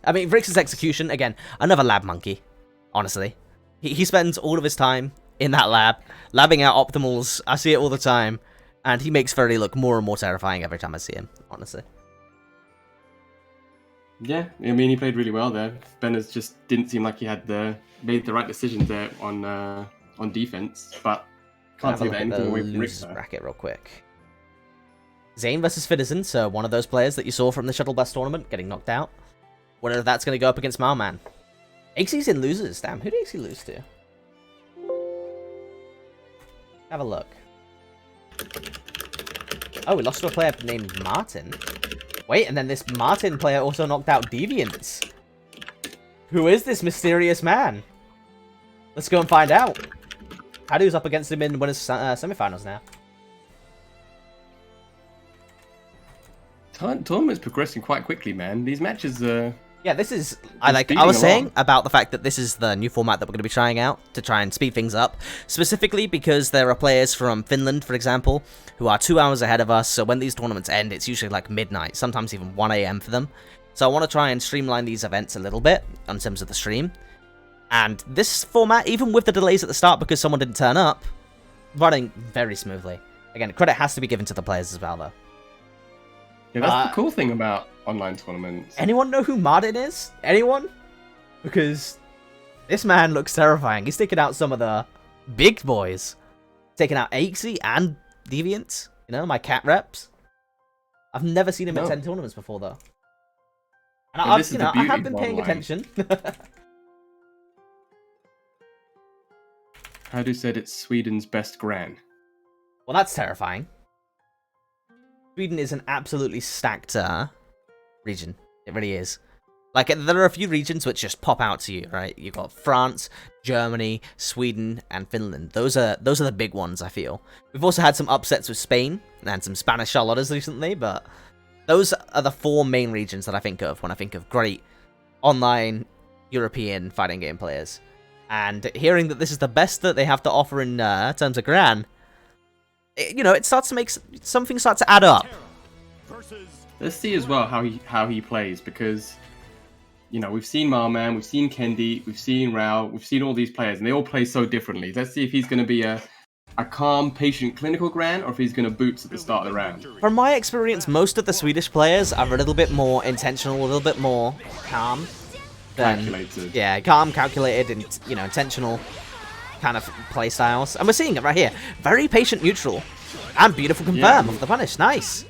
I mean, Rixta's execution, again, another lab monkey, honestly. He spends all of his time in that lab, labbing out optimals. I see it all the time. And he makes Ferry look more and more terrifying every time I see him, honestly. Yeah, I mean, he played really well there. Benners just didn't seem like he had made the right decisions there on defense, but can't take that anything away from Rixta. Bracket real quick. Zane versus Citizen, so one of those players that you saw from the Shuttle Bus tournament getting knocked out. Whether that's going to go up against Malman. AXE's in losers. Damn, who did AXE lose to? Have a look. Oh, we lost to a player named Martin. Wait, and then this Martin player also knocked out Deviants. Who is this mysterious man? Let's go and find out. Paddu's up against him in winners semifinals now. Tournament's progressing quite quickly, man. These matches are... Yeah, this is... I was saying about the fact that this is the new format that we're going to be trying out to try and speed things up. Specifically because there are players from Finland, for example, who are 2 hours ahead of us. So when these tournaments end, it's usually like midnight, sometimes even 1 AM for them. So I want to try and streamline these events a little bit in terms of the stream. And this format, even with the delays at the start because someone didn't turn up, running very smoothly. Again, credit has to be given to the players as well, though. Yeah, that's the cool thing about online tournaments. Anyone know who Martin is? Anyone? Because this man looks terrifying. He's taking out some of the big boys. Taking out AXE and Deviants. You know, my cat reps. I've never seen him in 10 tournaments before, though. And I have been paying attention. Paddu said it's Sweden's best Gran. Well, that's terrifying. Sweden is an absolutely stacked region. It really is. Like, there are a few regions which just pop out to you, right? You've got France, Germany, Sweden, and Finland. Those are the big ones, I feel. We've also had some upsets with Spain and some Spanish Charlottas recently, but those are the 4 main regions that I think of when I think of great online European fighting game players. And hearing that this is the best that they have to offer in terms of Gran, you know, it starts to make something start to add up. Let's see as well how he plays, because, you know, we've seen Marman, we've seen Kendeep, we've seen Rao, we've seen all these players, and they all play so differently. Let's see if he's going to be a calm, patient, clinical Gran, or if he's going to boots at the start of the round. From my experience, most of the Swedish players are a little bit more intentional, a little bit more calm. Calculated. Yeah, calm, calculated, and, you know, intentional kind of play styles. And we're seeing it right here. Very patient neutral. And beautiful confirm of the punish. Nice.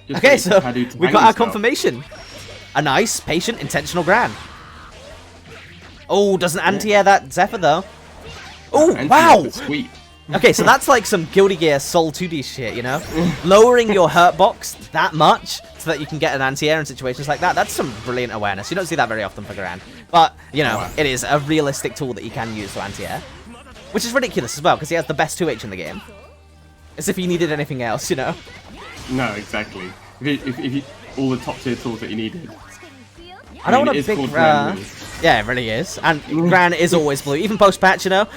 Just okay, so we've got our confirmation. A nice, patient, intentional Gran. Oh, doesn't anti-air that Zephyr, though. Oh, wow! Sweet. Okay, so that's like some Guilty Gear Soul 2D shit, you know? Lowering your hurt box that much so that you can get an anti-air in situations like that. That's some brilliant awareness. You don't see that very often for Gran. But, you know, it is a realistic tool that you can use to anti-air. Which is ridiculous as well, because he has the best 2H in the game. As if he needed anything else, you know? No, exactly. If all the top tier tools that you needed. I don't want a big... yeah, it really is. And Gran is always blue. Even post-patch, you know?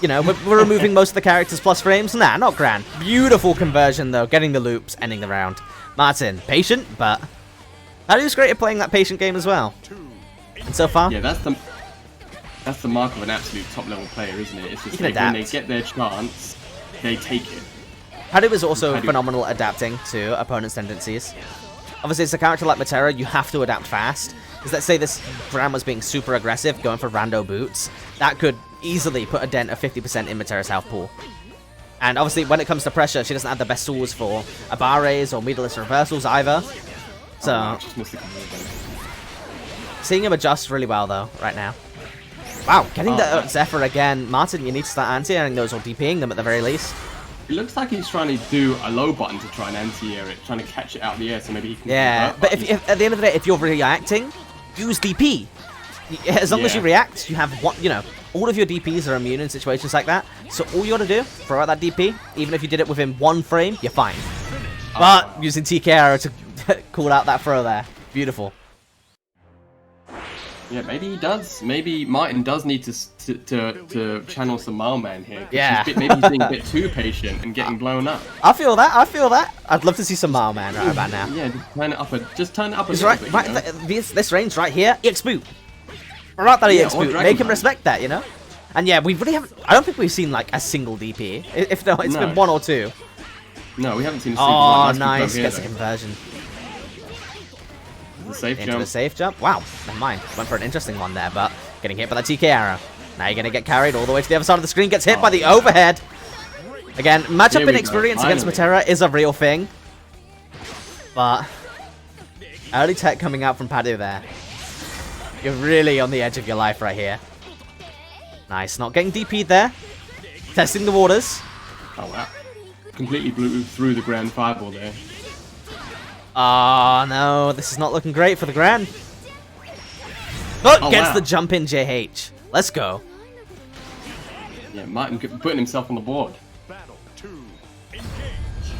You know, we're removing most of the characters plus frames. Nah, not Gran. Beautiful conversion, though. Getting the loops, ending the round. Martin, patient, but... Paddu's great at playing that patient game as well. And so far... Yeah, that's the mark of an absolute top-level player, isn't it? It's just like when they get their chance, they take it. Paddu is also phenomenal at adapting to opponents' tendencies. Obviously, it's a character like Metera, you have to adapt fast. Because let's say this Gran was being super aggressive, going for rando boots. That could easily put a dent of 50% in Metera's health pool. And obviously, when it comes to pressure, she doesn't have the best tools for abares or meterless reversals either. So, seeing him adjust really well, though, right now. Wow, getting the Zephyr again. Martin, you need to start anti-airing those or DPing them at the very least. It looks like he's trying to do a low button to try and anti-air it, trying to catch it out of the air so maybe he can... Yeah, but if at the end of the day, if you're reacting, use DP. As long as you react, you have what, you know, all of your DPs are immune in situations like that. So all you gotta do, throw out that DP. Even if you did it within 1 frame, you're fine. But using TK arrow to call out that throw there. Beautiful. Yeah, maybe he does. Maybe Martin does need to channel some Mileman here. Yeah. Maybe he's being a bit too patient and getting blown up. I feel that. I feel that. I'd love to see some Mileman right about now. Yeah, just turn it up a He's little right, bit. this range right here, EX boot. Right, that EX boot. Make him respect that, you know? And yeah, we really haven't... I don't think we've seen, like, a single DP. If no, it's been 1 or 2. No, we haven't seen a single one. Oh, nice. Gets a conversion. The safe Into jump. the safe jump. Wow, never mind. Went for an interesting one there, but getting hit by the TK arrow. Now you're going to get carried all the way to the other side of the screen. Gets hit by the overhead. Again, matchup inexperience against Metera is a real thing. But early tech coming out from Paddu there. You're really on the edge of your life right here. Nice. Not getting DP'd there. Testing the waters. Oh, wow. Completely blew through the Grand Fireball there. Oh, no. This is not looking great for the Gran. But gets the jump in JH. Let's go. Yeah, Martin putting himself on the board.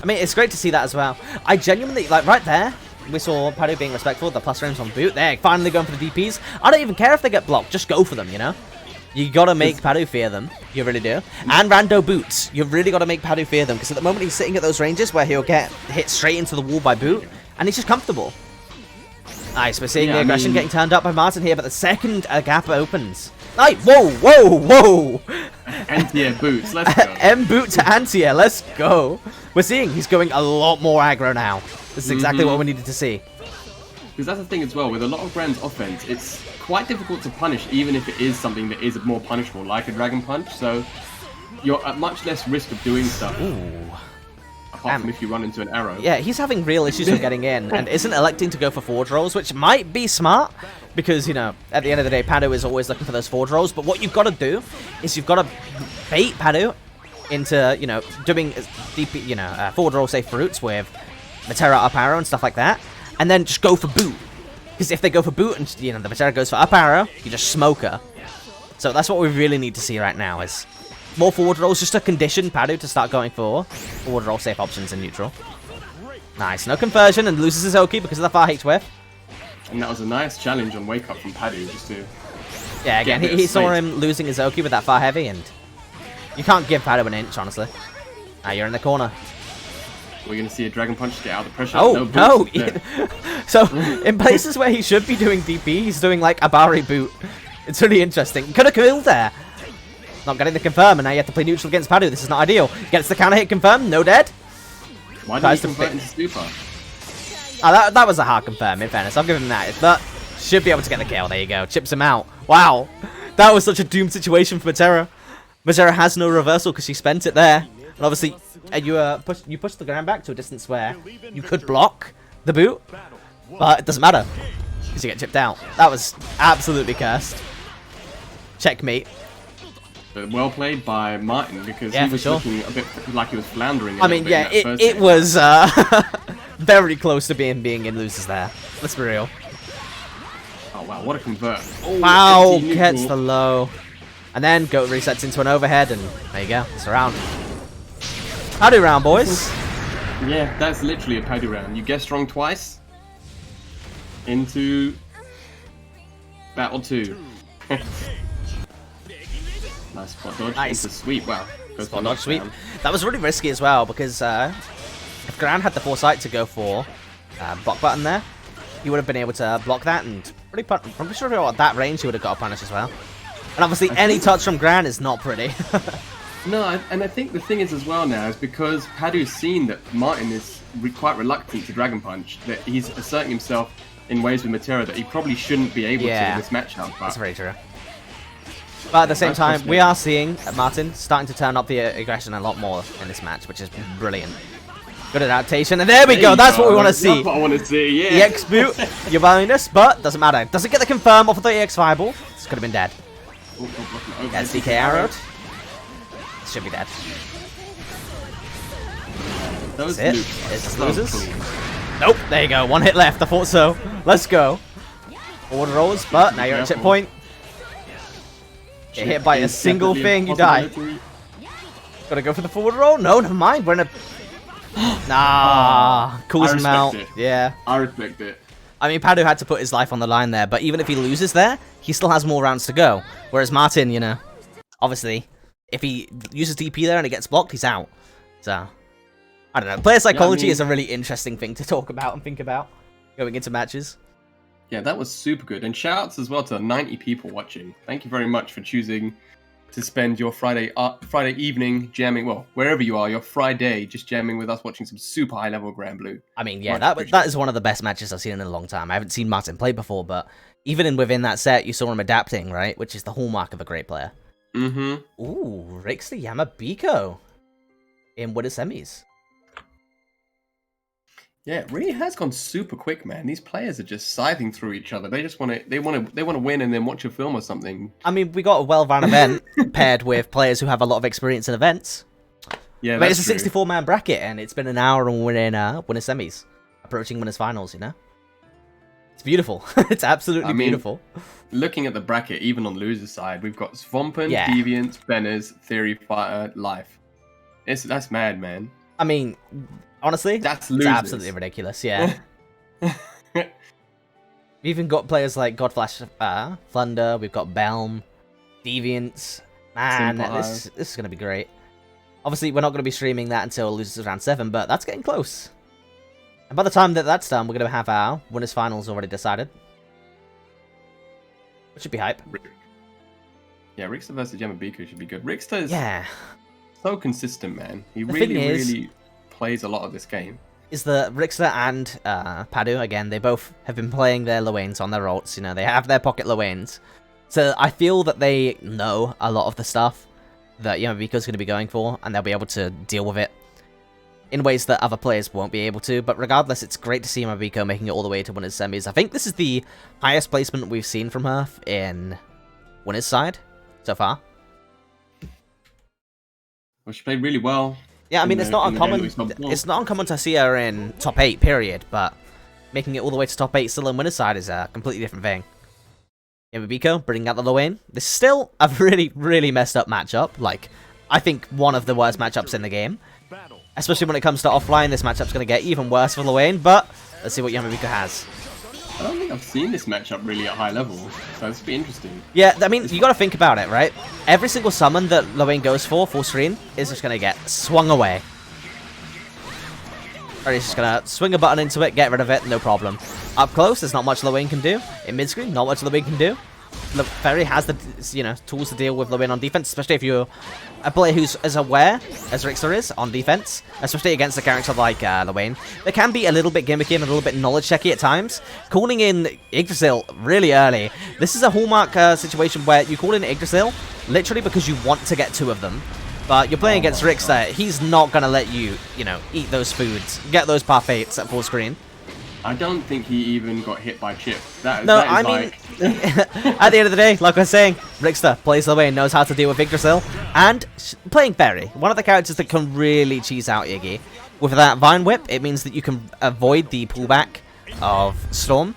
I mean, it's great to see that as well. I genuinely, like, right there, we saw Paddu being respectful, the plus frames on boot. They're finally going for the DPs. I don't even care if they get blocked. Just go for them, you know? You gotta make Paddu fear them. You really do. And rando boots. You've really gotta make Paddu fear them. Because at the moment, he's sitting at those ranges where he'll get hit straight into the wall by boot. And he's just comfortable. Nice. We're seeing the aggression getting turned up by Martin here. But the second a gap opens... Like, whoa, whoa, whoa! Anti-air boots, let's go. M-boot to anti-air, let's go. We're seeing he's going a lot more aggro now. This is exactly what we needed to see. Because that's the thing as well, with a lot of Gran's offense, it's quite difficult to punish, even if it is something that is more punishable, like a Dragon Punch, so you're at much less risk of doing stuff. Ooh. Apart from if you run into an arrow. Yeah, he's having real issues with getting in, and isn't electing to go for forward rolls, which might be smart, because, you know, at the end of the day, Paddu is always looking for those forward rolls, but what you've got to do is you've got to bait Paddu into, you know, doing deep, you know, forward roll safe routes with Metera up arrow and stuff like that, and then just go for boot. Because if they go for boot and, you know, the Metera goes for up arrow, you just smoke her. So that's what we really need to see right now, is more forward rolls, just to condition Paddu to start going for forward roll safe options in neutral. Nice, no conversion, and loses his Oki because of the far H whiff. And that was a nice challenge on Wake Up from Paddu, just to... Yeah, again, he saw him losing his Oki with that far heavy, and you can't give Paddu an inch, honestly. Now you're in the corner. We're going to see a Dragon Punch get out of the pressure. Oh, no! So, in places where he should be doing DP, he's doing, like, a Bari boot. It's really interesting. Could have killed there. Not getting the confirm, and now you have to play neutral against Paddu. This is not ideal. Gets the counter hit confirm, no dead. Why did he convert into super? Oh, that was a hard confirm, in fairness. I'll give him that. But should be able to get the kill. There you go. Chips him out. Wow. That was such a doomed situation for Metera. Metera has no reversal because she spent it there. And obviously, you push the Gran back to a distance where you could block the boot. But it doesn't matter because you get chipped out. That was absolutely cursed. Checkmate. But well played by Martin, because he was looking a bit like he was floundering. I mean, yeah, it was very close to being in losers there. Let's be real. Oh, wow, what a convert. Oh, wow, gets the low. And then Goat resets into an overhead, and there you go. It's a round. Paddu round, boys. Yeah, that's literally a Paddu round. You get strong twice into battle 2. Nice spot dodge. Nice. Into sweep. Wow. Spot dodge sweep. That was really risky as well, because if Gran had the foresight to go for block button there, he would have been able to block that, and I'm pretty sure at that range he would have got a punish as well. And obviously any touch from Gran is not pretty. No, and I think the thing is as well now is because Paddu's seen that Martin is quite reluctant to Dragon Punch, that he's asserting himself in ways with Metera that he probably shouldn't be able to in this matchup. But That's very true. But at the same time, we are seeing Martin starting to turn up the aggression a lot more in this match, which is brilliant. Good adaptation, and there we go. That's what we want to see. That's what I want to see, yeah. EX boot, you're behind us, but doesn't matter. Doesn't get the confirm off of the EX fireball. This could have been dead. That's DK arrowed. Should be dead. Those That's it. loops It's just so losers. clean. Nope, there you go. One hit left. I thought so. Let's go. Forward rolls, but now you're at chip point. Get hit by a single thing, you die. Gotta go for the forward roll? No, never mind. We're in a... Nah. Calls him out. Yeah. I respect it. I mean, Paddu had to put his life on the line there, but even if he loses there, he still has more rounds to go. Whereas Martin, you know, obviously, if he uses DP there and it gets blocked, he's out. So, I don't know. Player psychology is a really interesting thing to talk about and think about going into matches. Yeah, that was super good. And shout-outs as well to 90 people watching. Thank you very much for choosing to spend your Friday evening jamming, well, wherever you are, your Friday, just jamming with us, watching some super high-level Granblue. I mean, yeah, that is one of the best matches I've seen in a long time. I haven't seen Martin play before, but even within that set, you saw him adapting, right? Which is the hallmark of a great player. Mm-hmm. Ooh, Rixta Yamabiko in winter semis. Yeah, it really has gone super quick, man. These players are just scything through each other. They just want to win and then watch a film or something. I mean, we got a well-run event paired with players who have a lot of experience in events. Yeah, but it's a 64-man bracket, and it's been an hour and we're in winners semis, approaching winners finals. You know, it's beautiful. It's absolutely beautiful. Looking at the bracket, even on losers' side, we've got Svampen, Yeah. Deviants, Benners, TheoryFighter, Life. That's mad, man. I mean, honestly, That's it's losers. absolutely ridiculous. Yeah. We've even got players like Godflash, Thunder. We've got Belm, Deviants. Man, this is going to be great. Obviously, we're not going to be streaming that until losers round 7, but that's getting close. And by the time that that's done, we're going to have our winners finals already decided. Which should be hype. Yeah, Rixta versus Yamabiko should be good. Rixta is so consistent, man. He The really, thing is, really plays a lot of this game. Is the Rixta and Paddu, again, they both have been playing their Lowains on their ults, you know, they have their pocket Lowains. So I feel that they know a lot of the stuff that Yamabiko's going to be going for, and they'll be able to deal with it in ways that other players won't be able to. But regardless, it's great to see Yamabiko making it all the way to winners semis. I think this is the highest placement we've seen from her in winners side so far. Well, she played really well. Yeah, I mean, it's not uncommon. It's not uncommon to see her in top 8, period. But making it all the way to top 8 still in winner's side is a completely different thing. Yamabiko bringing out the Lowain. This is still a really, really messed up matchup. Like, I think one of the worst matchups in the game. Especially when it comes to offline, this matchup's going to get even worse for Lowain. But let's see what Yamabiko has. I don't think I've seen this matchup really at high level, so this will be interesting. Yeah, I mean, you got to think about it, right? Every single summon that Lowain goes for, full screen, is just going to get swung away. Or he's just going to swing a button into it, get rid of it, no problem. Up close, there's not much Lowain can do. In mid-screen, not much Lowain can do. Ferry has the tools to deal with Lowain on defense, especially if you're a player who's as aware as Rixta is on defense, especially against a character like Lowain. They can be a little bit gimmicky and a little bit knowledge checky at times. Calling in Yggdrasil really early. This is a hallmark situation where you call in Yggdrasil literally because you want to get 2 of them. But you're playing against Rixta, he's not going to let you, eat those foods, get those parfaits at full screen. I don't think he even got hit by Chip. I mean, at the end of the day, like I was saying, Rixta plays Lowain, knows how to deal with Yggdrasil, and playing Ferry, one of the characters that can really cheese out Iggy. With that Vine Whip, it means that you can avoid the pullback of Storm.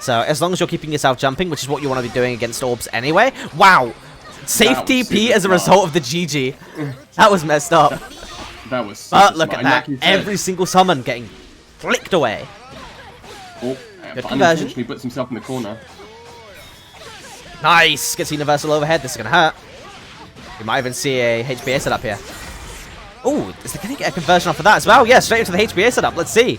So as long as you're keeping yourself jumping, which is what you want to be doing against Orbs anyway. Wow! Safe DP as a result of the GG. That was messed up. That was But look at that. Like every single summon getting flicked away. Oh, good but conversion. unfortunately puts himself in the corner. Nice! Gets Universal overhead. This is going to hurt. We might even see a HBA setup here. Oh, is they going to get a conversion off of that as well? Yeah, straight into the HBA setup. Let's see.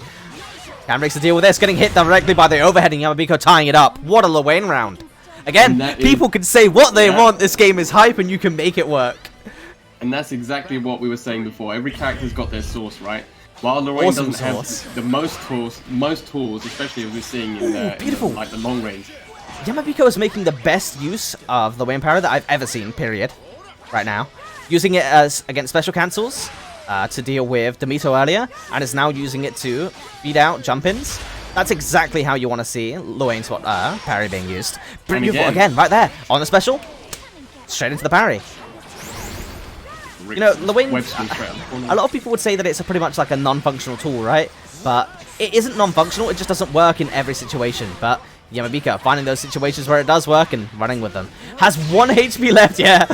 Can Rixta deal with this? Getting hit directly by the overhead and Yamabiko tying it up. What a Lowain round. Again, people can say what they want. This game is hype and you can make it work. And that's exactly what we were saying before. Every character's got their source, right? While Lowain Awesome doesn't source. have the most tools, especially as we're seeing in the, beautiful. like the long range. Yamabiko is making the best use of the Lowain power that I've ever seen, period, right now. Using it as against special cancels to deal with Domitto earlier, and is now using it to beat out jump-ins. That's exactly how you want to see Lowain's parry being used. Beautiful, again, right there, on the special, straight into the parry. You know, Lowain, a lot of people would say that it's pretty much like a non-functional tool, right? But it isn't non-functional, it just doesn't work in every situation. But Yamabiko finding those situations where it does work and running with them. Has 1 HP left, yeah.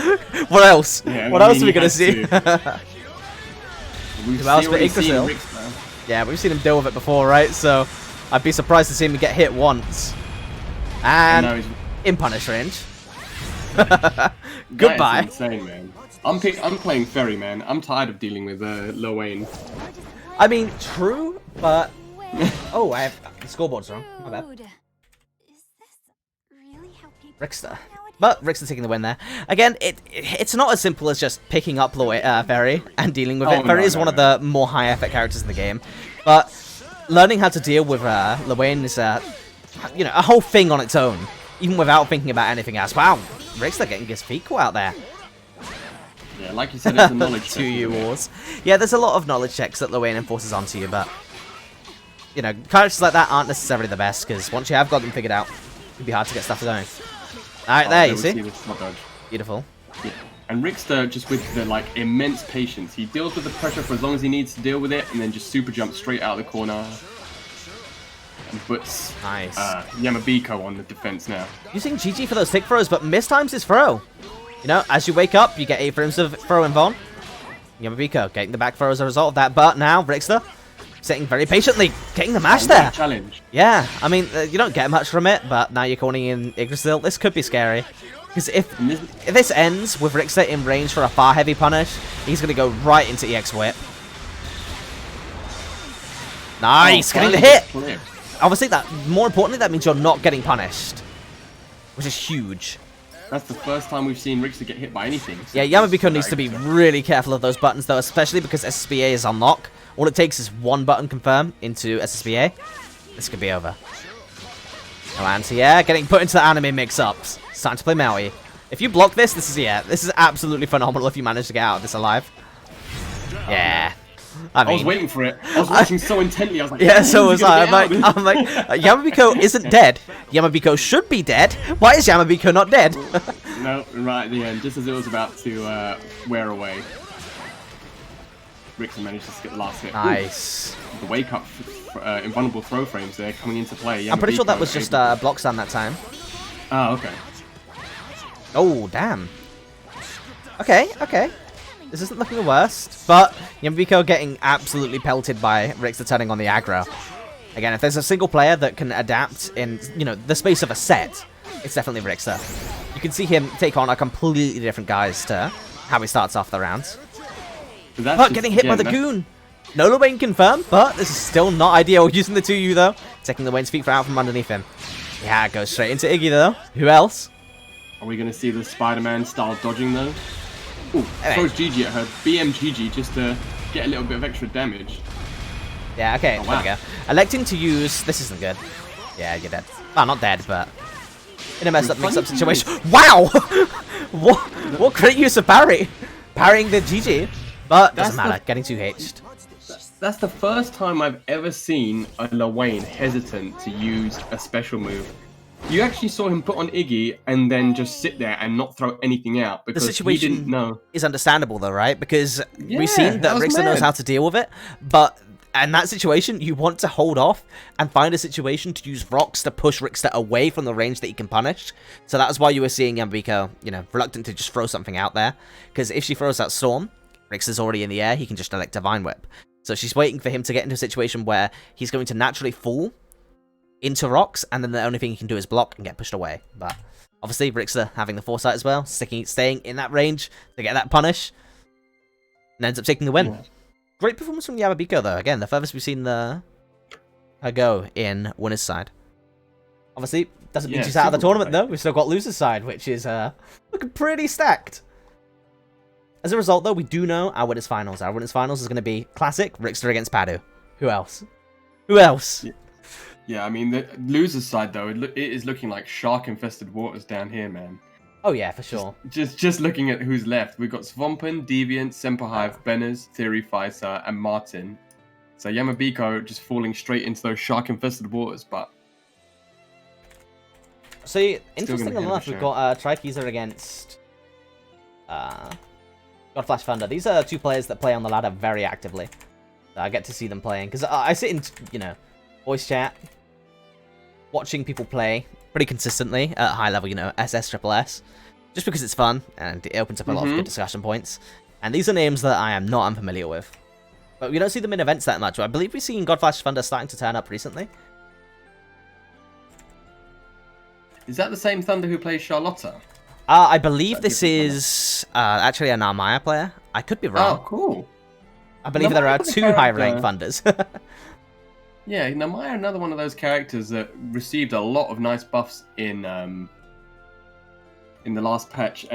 What else? Yeah, what else are we going to see? We've else but already seen Yggdrasil? Rixta. Yeah, we've seen him deal with it before, right? So I'd be surprised to see him get hit once. And now he's... in punish range. That Goodbye. is insane, man. I'm playing Ferry, man. I'm tired of dealing with Lowain. I mean, true, but... Oh, I have... The scoreboard's wrong. My bad. Rixta. But Rixta taking the win there. Again, it's not as simple as just picking up Ferry and dealing with it. Ferry is one of the more high-effort characters in the game. But learning how to deal with Lowain is you know, a whole thing on its own, even without thinking about anything else. Wow, Rixta getting his feet caught out there. Yeah, like you said, it's a knowledge check. 2U wars. Yeah, there's a lot of knowledge checks that Lowain enforces onto you, but you know, characters like that aren't necessarily the best, because once you have got them figured out, it'd be hard to get stuff going. Alright, there, you see? Beautiful. Yeah. And Rixta, just with the like immense patience, he deals with the pressure for as long as he needs to deal with it, and then just super jumps straight out of the corner. And puts Nice. Yamabiko on the defense now. Using GG for those tick throws, but mistimes his throw. You know, as you wake up, you get 8 frames of throw and Von. Yamabiko getting the back throw as a result of that, but now Rixta sitting very patiently, getting the mash there. Challenge. Yeah, I mean, you don't get much from it, but now you're calling in Yggdrasil. This could be scary. Because if this ends with Rixta in range for a far heavy punish, he's going to go right into EX Whip. Nice, getting the hit. Obviously, more importantly, that means you're not getting punished, which is huge. That's the first time we've seen Rixta get hit by anything. So yeah, Yamabiko needs to be really careful of those buttons, though, especially because SSBA is on lock. All it takes is one button confirm into SSBA. This could be over. No anti-air, getting put into the anime mix-ups. It's time to play Maui. If you block this, this is absolutely phenomenal if you manage to get out of this alive. Yeah. I mean, was waiting for it. I was watching so intently. I was like, yeah, so was I. I'm like, Yamabiko isn't dead. Yamabiko should be dead. Why is Yamabiko not dead? No, right at the end, just as it was about to wear away, Rixta managed to get the last hit. Nice. Ooh, the wake up, invulnerable throw frames there coming into play. I'm pretty sure that was just a block stun that time. Oh, okay. Oh, damn. Okay, okay. This isn't looking the worst, but Yamabiko getting absolutely pelted by Rixta turning on the aggro. Again, if there's a single player that can adapt in, you know, the space of a set, it's definitely Rixta. You can see him take on a completely different guise to how he starts off the rounds. But getting hit by the goon. No Lowain confirmed, but this is still not ideal. Using the 2U though, taking Lowain's feet out from underneath him. Yeah, goes straight into Iggy though. Who else? Are we going to see the Spider-Man style dodging though? Ooh, throws GG at her. BMGG just to get a little bit of extra damage. Yeah, okay, oh, wow. There we go. Electing to use... This isn't good. Yeah, you're dead. Well, not dead, but... In a messed up mix-up situation. Wow! what great use of parry! Parrying the GG. But doesn't matter, getting 2H'd. That's the first time I've ever seen a Lowain hesitant to use a special move. You actually saw him put on Iggy and then just sit there and not throw anything out because the situation he didn't know. Is understandable though, right? Because we've seen that Rixta knows how to deal with it, but in that situation, you want to hold off and find a situation to use rocks to push Rixta away from the range that he can punish. So that's why you were seeing Yamabiko, you know, reluctant to just throw something out there. Because if she throws that Storm, Rixta's already in the air, he can just elect Divine Whip. So she's waiting for him to get into a situation where he's going to naturally fall into rocks, and then the only thing he can do is block and get pushed away. But obviously, Rixta having the foresight as well, staying in that range to get that punish, and ends up taking the win. Yeah. Great performance from Yamabiko, though. Again, the furthest we've seen her go in winner's side. Obviously, doesn't mean she's out of the tournament, though. We've still got loser's side, which is looking pretty stacked. As a result, though, we do know our winners finals. Our winners finals is going to be classic Rixta against Paddu. Who else? Who else? Yeah, I mean, the loser's side, though, it is looking like shark-infested waters down here, man. Oh, yeah, for sure. Just looking at who's left. We've got Svampen, Deviant, Semperhive, Benners, TheoryFighter, and Martin. So Yamabiko just falling straight into those shark-infested waters, but... So, interestingly enough, we've got TryKeazer against Godflash Thunder. These are two players that play on the ladder very actively. I get to see them playing, because I sit in, you know, voice chat, watching people play pretty consistently at high level, you know, SSSS, just because it's fun, and it opens up a lot of good discussion points. And these are names that I am not unfamiliar with. But we don't see them in events that much. I believe we've seen Godflash Thunder starting to turn up recently. Is that the same Thunder who plays Charlotta? I believe this is actually a Narmaya player. I could be wrong. Oh, cool. I believe there are two high-ranked Thunders. Yeah, Narmaya, another one of those characters that received a lot of nice buffs in the last patch,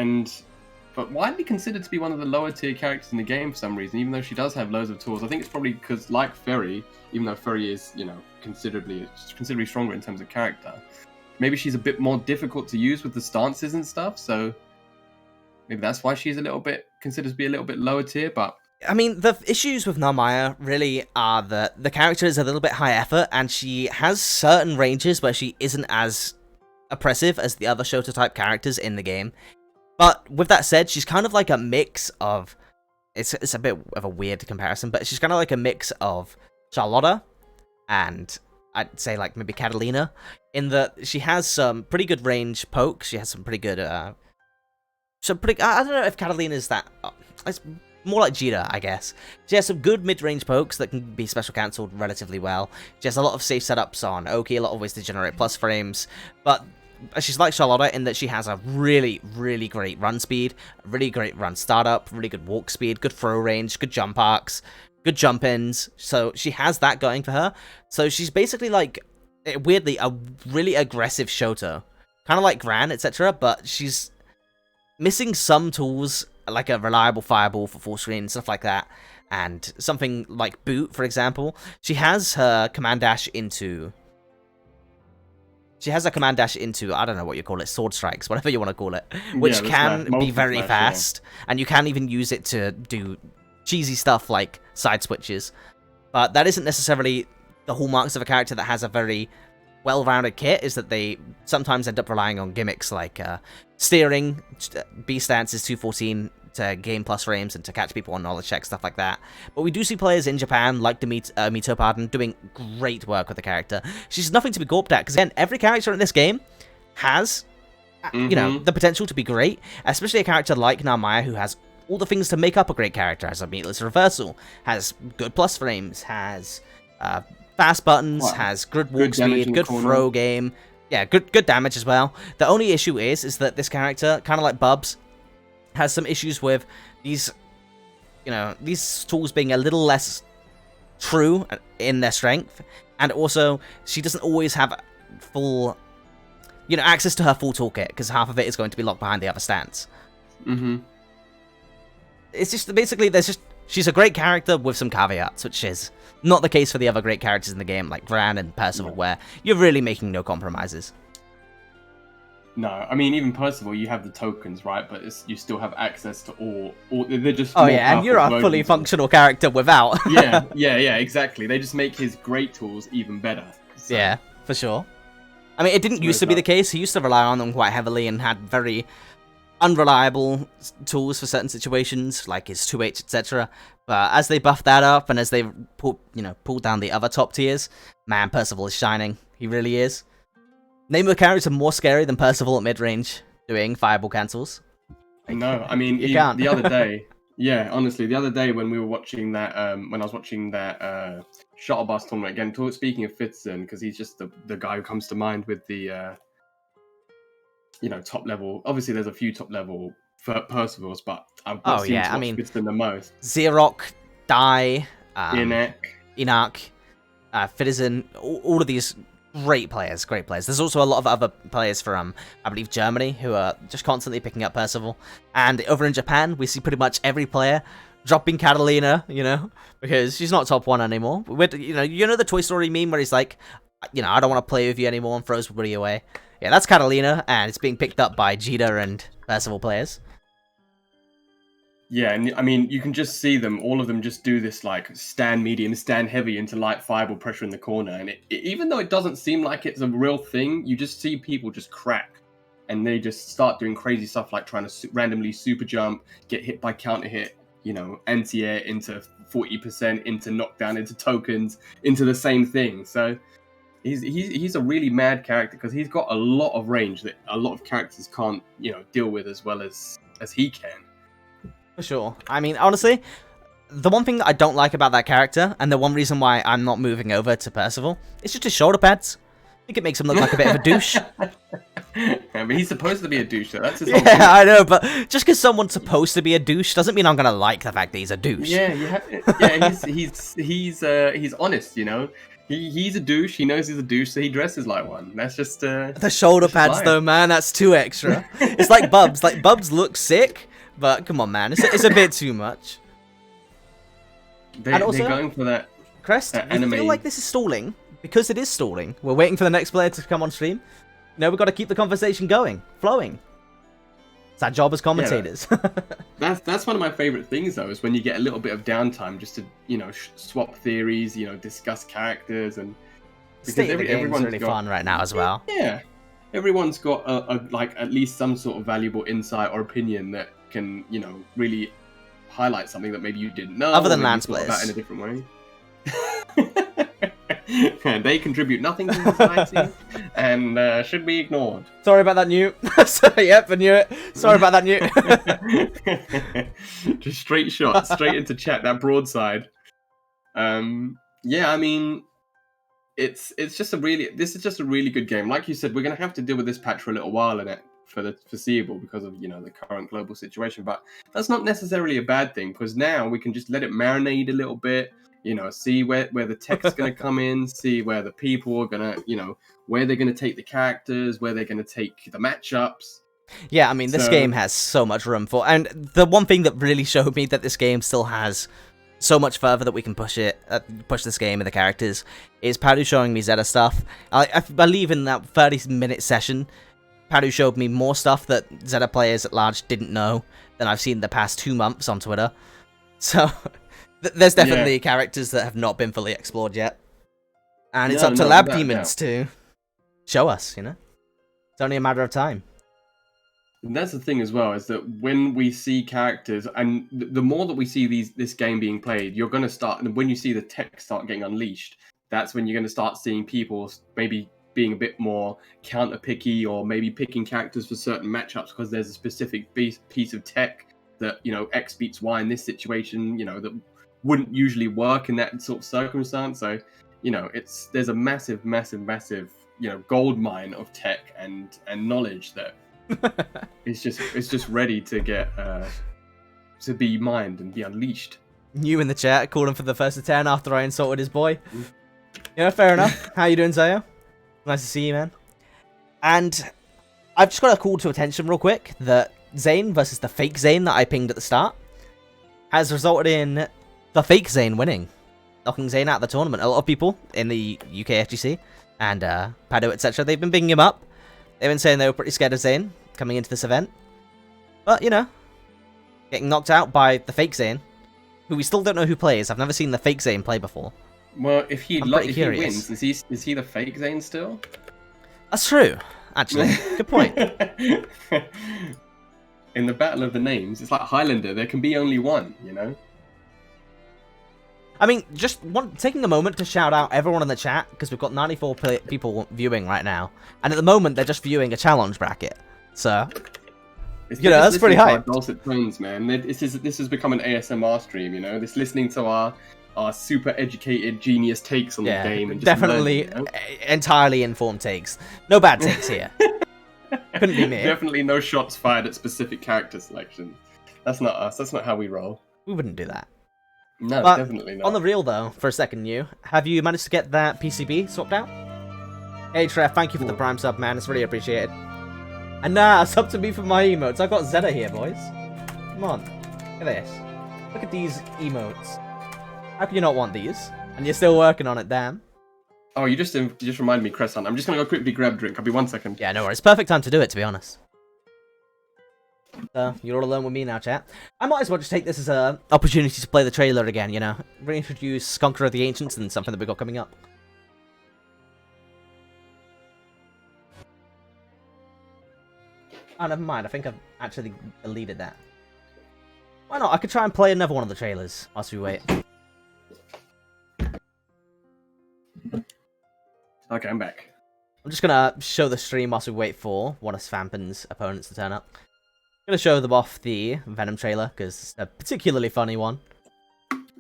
but widely considered to be one of the lower tier characters in the game for some reason, even though she does have loads of tools. I think it's probably because, like Ferry, even though Ferry is, you know, considerably stronger in terms of character, maybe she's a bit more difficult to use with the stances and stuff, so maybe that's why she's considered to be a little bit lower tier, but... I mean, the issues with Narmaya really are that the character is a little bit high effort, and she has certain ranges where she isn't as oppressive as the other Shota-type characters in the game. But with that said, she's kind of like a mix of... It's a bit of a weird comparison, but she's kind of like a mix of Charlotta and I'd say like maybe Katalina, in that she has some pretty good range pokes. She has some pretty good... I don't know if Katalina is that... it's more like Djeeta, I guess. She has some good mid-range pokes that can be special cancelled relatively well. She has a lot of safe setups on Oki, a lot of ways to generate plus frames, but she's like Charlotta in that she has a really, really great run speed, a really great run startup, really good walk speed, good throw range, good jump arcs, good jump ins, so she has that going for her. So she's basically like, weirdly, a really aggressive Shoto. Kind of like Gran, etc., but she's missing some tools, like a reliable fireball for full screen, stuff like that, and something like Boot, for example. She has her command dash into... I don't know what you call it, sword strikes, whatever you want to call it, which can be very fast, and you can even use it to do cheesy stuff like side switches. But that isn't necessarily the hallmarks of a character that has a very well-rounded kit, is that they sometimes end up relying on gimmicks like steering, B stances 214 to gain plus frames and to catch people on knowledge checks, stuff like that. But we do see players in Japan, like Domitto, doing great work with the character. She's nothing to be gawped at, because again, every character in this game has, you know, the potential to be great, especially a character like Narmaya, who has all the things to make up a great character, has a meatless reversal, has good plus frames, has fast buttons, has good walk speed, good throw game, yeah, good damage as well. The only issue is that this character, kind of like Bubs, has some issues with these, you know, these tools being a little less true in their strength, and also she doesn't always have full, you know, access to her full toolkit, because half of it is going to be locked behind the other stance. It's just basically she's a great character with some caveats, which is not the case for the other great characters in the game, like Gran and Percival, where you're really making no compromises. No, I mean, even Percival, you have the tokens, right? But you still have access to all they're just... Oh yeah, and you're a fully functional character without. yeah, exactly. They just make his great tools even better. So. Yeah, for sure. I mean, it didn't used to be the case. He used to rely on them quite heavily and had very unreliable tools for certain situations, like his 2H, etc. But as they buffed that up, and as they pulled down the other top tiers, man, Percival is shining. He really is. Name a character more scary than Percival at mid-range doing fireball cancels. No, I mean, you can't. The other day, yeah, honestly, the other day when we were watching that, when I was watching that Shuttle Bus tournament, again, speaking of Fitzen, because he's just the guy who comes to mind with the, you know, top level. Obviously, there's a few top level Percivals, but I've seen Fitzen the most. Xerox, Dai, Enoch, Fitizen, all of these Great players, great players. There's also a lot of other players from, I believe, Germany who are just constantly picking up Percival. And over in Japan, we see pretty much every player dropping Katalina, you know, because she's not top 1 anymore. You know the Toy Story meme where he's like, you know, I don't want to play with you anymore and throws everybody away. Yeah, that's Katalina, and it's being picked up by Djeeta and Percival players. Yeah, and I mean, you can just see them, all of them just do this, like, stand medium, stand heavy into light fireball pressure in the corner. And even though it doesn't seem like it's a real thing, you just see people just crack. And they just start doing crazy stuff like trying to randomly super jump, get hit by counter hit, you know, anti-air into 40%, into knockdown, into tokens, into the same thing. So he's a really mad character because he's got a lot of range that a lot of characters can't, you know, deal with as well as he can. For sure. I mean, honestly, the one thing that I don't like about that character, and the one reason why I'm not moving over to Percival, is just his shoulder pads. I think it makes him look like a bit of a douche. Yeah, but he's supposed to be a douche, so that's his whole Yeah, I know, but just because someone's supposed to be a douche doesn't mean I'm gonna like the fact that he's a douche. Yeah, he's honest, you know. He's a douche. He knows he's a douche, so he dresses like one. That's just the shoulder pads, though, man. That's too extra. It's like Bubs. Like Bubs looks sick. But come on, man, it's a bit too much. They're going for that Crest, I feel like this is stalling. Because it is stalling. We're waiting for the next player to come on stream. You know, we've got to keep the conversation going, flowing. It's our job as commentators. Yeah, that's one of my favorite things, though, is when you get a little bit of downtime just to, you know, swap theories, you know, discuss characters, and because everyone's really fun right now as well. Yeah, everyone's got a like at least some sort of valuable insight or opinion that can, you know, really highlight something that maybe you didn't know. Other than Lance players. About in a different way. And they contribute nothing to society and should be ignored. Sorry about that, Newt. Yep, I knew it. Sorry about that, Newt. Just straight shot, straight into chat, that broadside. Yeah, I mean, this is just a really good game. Like you said, we're going to have to deal with this patch for a little while in it, for the foreseeable, because of, you know, the current global situation. But that's not necessarily a bad thing, because now we can just let it marinate a little bit, you know, see where the tech's going to come in, see where the people are going to, you know, where they're going to take the characters, where they're going to take the matchups. Yeah, I mean, this game has so much room for, and the one thing that really showed me that this game still has so much further that we can push this game and the characters is Paddu showing me Zeta stuff. I believe in that 30-minute session, Paddu showed me more stuff that Zeta players at large didn't know than I've seen the past 2 months on Twitter. So there's definitely characters that have not been fully explored yet. And it's up to Lab Demons to show us, you know? It's only a matter of time. And that's the thing as well, is that when we see characters, and the more that we see this game being played, you're going to start, and when you see the tech start getting unleashed, that's when you're going to start seeing people maybe being a bit more counter-picky, or maybe picking characters for certain matchups because there's a specific piece of tech that, you know, X beats Y in this situation, you know, that wouldn't usually work in that sort of circumstance. So, you know, there's a massive, you know, gold mine of tech and knowledge that it's just ready to get to be mined and be unleashed. You in the chat calling for the first of 10 after I insulted his boy. Yeah, fair enough. How you doing, Zaya? Nice to see you, man. And I've just got to call to attention real quick that Zane versus the fake Zane that I pinged at the start has resulted in the fake Zane winning, knocking Zane out of the tournament. A lot of people in the UK FGC and Paddu, etc., they've been picking him up. They've been saying they were pretty scared of Zane coming into this event. But, you know, getting knocked out by the fake Zane, who we still don't know who plays. I've never seen the fake Zane play before. Well, if he wins, is he the fake Zane still? That's true, actually. Good point. In the battle of the names, it's like Highlander. There can be only one, you know? I mean, just taking a moment to shout out everyone in the chat, because we've got 94 people viewing right now. And at the moment, they're just viewing a challenge bracket. So, you know, that's pretty high. Dulcet tones, man. This has become an ASMR stream, you know? This listening to our super educated genius takes on the game. And just definitely learning, you know? Entirely informed takes. No bad takes here. Couldn't be me. Definitely no shots fired at specific character selection. That's not us. That's not how we roll. We wouldn't do that. No, but definitely not. On the real, though, for a second, have you managed to get that PCB swapped out? Hey Trev, thank you for the Prime sub, man. It's really appreciated. And nah, it's up to me for my emotes. I've got Zeta here, boys. Come on. Look at this. Look at these emotes. How can you not want these? And you're still working on it, damn. Oh, you just reminded me, Crescent. I'm just gonna go quickly grab a drink. I'll be 1 second. Yeah, no worries. Perfect time to do it, to be honest. You're all alone with me now, chat. I might as well just take this as an opportunity to play the trailer again, you know? Reintroduce Conqueror of the Ancients and something that we got coming up. Oh, never mind. I think I've actually deleted that. Why not? I could try and play another one of the trailers whilst we wait. Okay, I'm back. I'm just gonna show the stream whilst we wait for one of Svampen's opponents to turn up. I'm gonna show them off the Venom trailer, because it's a particularly funny one.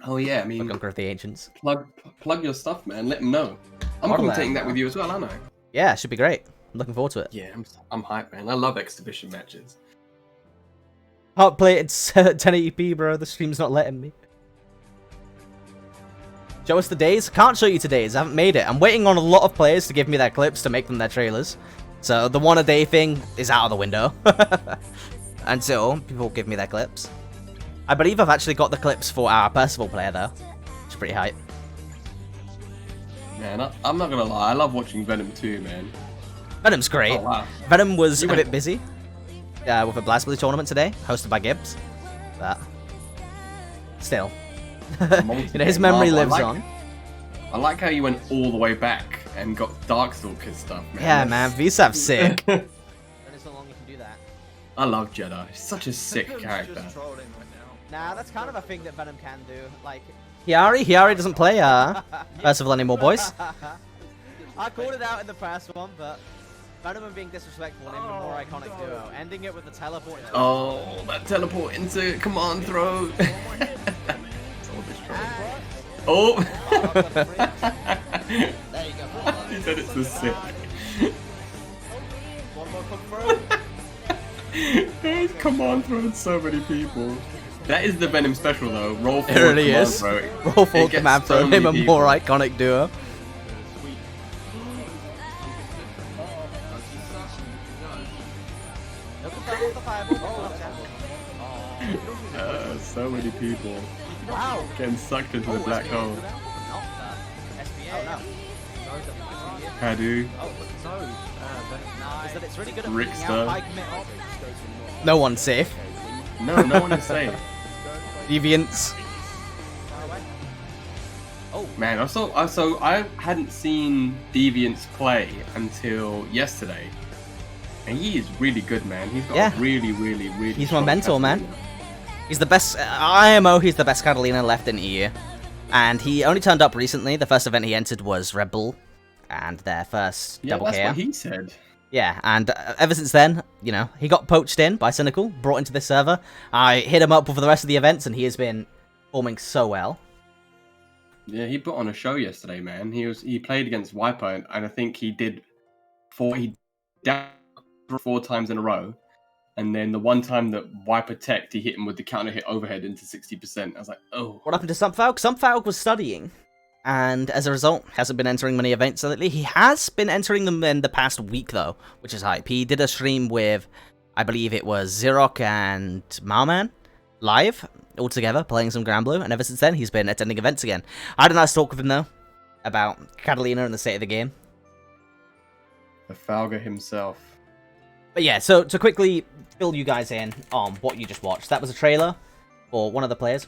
Oh yeah, I mean... Conqueror of the Ancients. Plug your stuff, man. Let them know. I'm commentating that with you as well, aren't I? Yeah, it should be great. I'm looking forward to it. Yeah, I'm hyped, man. I love exhibition matches. Can't play it at 1080p, bro. The stream's not letting me. Show us the days? Can't show you today's. I haven't made it. I'm waiting on a lot of players to give me their clips to make them their trailers. So the one a day thing is out of the window. Until people give me their clips. I believe I've actually got the clips for our Percival player though. Which is pretty hype. Man, I'm not gonna lie. I love watching Venom 2, man. Venom's great. Oh, wow. Venom was a bit busy. With a BlazBlue tournament today. Hosted by Gibbs. But still. You know, his memory lives on. I like how you went all the way back and got Darkstalker stuff, man. Yeah, man, VSAP's sick. There's so long you can do that. I love Jedi. He's such a sick character. Nah, that's kind of a thing that Venom can do. Like Hiari doesn't play Percival anymore, boys. I called it out in the past one, but Venom and being disrespectful and even a more iconic duo, ending it with a teleport. Oh, that teleport into command throw. Oh! He said it's so sick. One more come He's command thrown so many people. That is the Venom special though. Roll forward, it really command is. throw. Roll forward, command throw. Him a more iconic duo. So many people. Wow. Getting sucked into the black hole. Paddu. Rixta. No one's safe. No one is safe. Deviants. Man, I hadn't seen Deviants play until yesterday. And he is really good, man. He's got really He's my mentor, man. He's the best IMO, he's the best Katalina left in EU. And he only turned up recently. The first event he entered was Red Bull. And their first double KO. Yeah, that's what he said. Yeah, and ever since then, you know, he got poached in by Cynical, brought into this server. I hit him up for the rest of the events, and he has been performing so well. Yeah, he put on a show yesterday, man. He played against Wiper, and I think he did down 4 times in a row. And then the one time that Wiper teched, he hit him with the counter hit overhead into 60%. I was like, oh. What happened to Sumpfalk? Sumpfalk was studying. And as a result, hasn't been entering many events lately. He has been entering them in the past week, though, which is hype. He did a stream with, I believe it was Xerox and Marman, live, all together, playing some Granblue. And ever since then, he's been attending events again. I had a nice talk with him, though, about Katalina and the state of the game. The Falga himself. But yeah, so to quickly fill you guys in on what you just watched, that was a trailer for one of the players,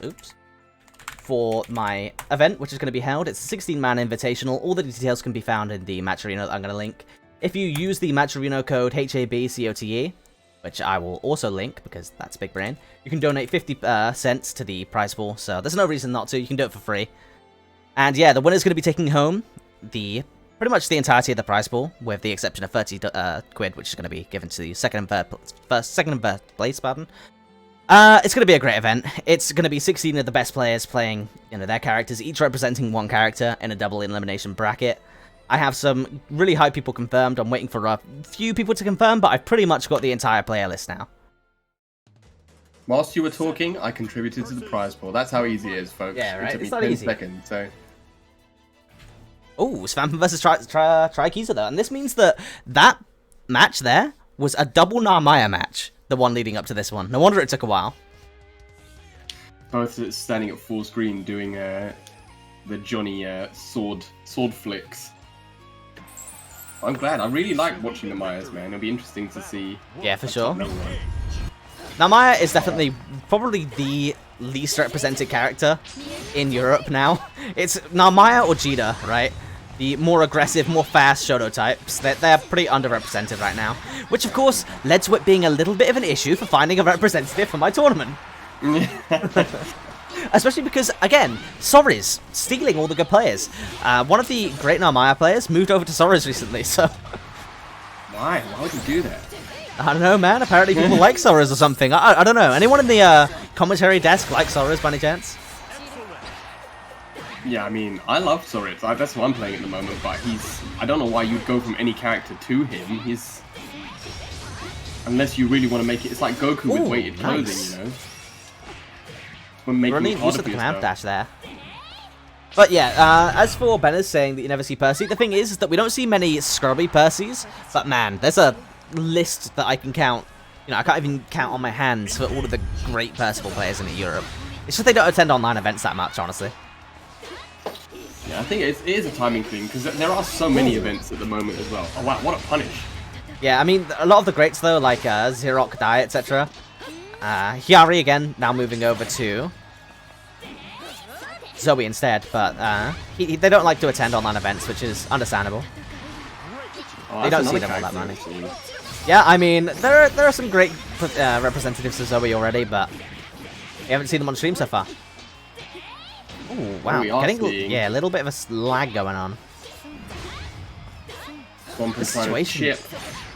for my event, which is going to be held. It's a 16-man invitational. All the details can be found in the match arena that I'm going to link. If you use the match arena code HABCOTE, which I will also link because that's big brain, you can donate 50 cents to the prize pool, so there's no reason not to. You can do it for free. And yeah, the winner's going to be taking home pretty much the entirety of the prize pool, with the exception of 30 quid, which is going to be given to the second and third place, pardon. It's going to be a great event. It's going to be 16 of the best players playing, their characters, each representing one character in a double elimination bracket. I have some really high people confirmed. I'm waiting for a few people to confirm, but I've pretty much got the entire player list now. Whilst you were talking, I contributed to the prize pool. That's how easy it is, folks. Yeah, right? It took me It's not 10 easy. seconds, so... Oh, Svampen versus TryKeazer though, and this means that match there was a double Narmaya match, the one leading up to this one. No wonder it took a while. Both standing at full screen doing the Johnny sword flicks. I'm glad. I really like watching the Mayas, man. It'll be interesting to see. Yeah, for sure. Narmaya is definitely probably the least represented character in Europe now. It's Narmaya or Djeeta, right? The more aggressive, more fast Shoto types. They're pretty underrepresented right now. Which, of course, led to it being a little bit of an issue for finding a representative for my tournament. Especially because, again, Sorry's stealing all the good players. One of the great Narmaya players moved over to Sorry's recently, so... Why? Why would you do that? I don't know, man. Apparently people like Sorry's or something. I don't know. Anyone in the commentary desk like Sorry's by any chance? Yeah, I mean, I love Sorry's. That's what I'm playing at the moment, but I don't know why you'd go from any character to him. Unless you really want to make it... It's like Goku with weighted clothing, you know? Running use of the command dash there. But yeah, as for Benner's saying that you never see Percy, the thing is that we don't see many scrubby Percys, but man, there's a list that I can count. You know, I can't even count on my hands for all of the great Percival players in Europe. It's just they don't attend online events that much, honestly. Yeah, I think it is a timing thing, because there are so many events at the moment as well. Oh wow, what a punish. Yeah, I mean, a lot of the greats though, like Xerox, Dai, etc. Hyari again, now moving over to Zoe instead, but they don't like to attend online events, which is understandable. Oh, they don't see them all that money. Yeah, I mean, there are some great representatives of Zoe already, but we haven't seen them on stream so far. Oh wow, getting a little bit of a lag going on. The situation.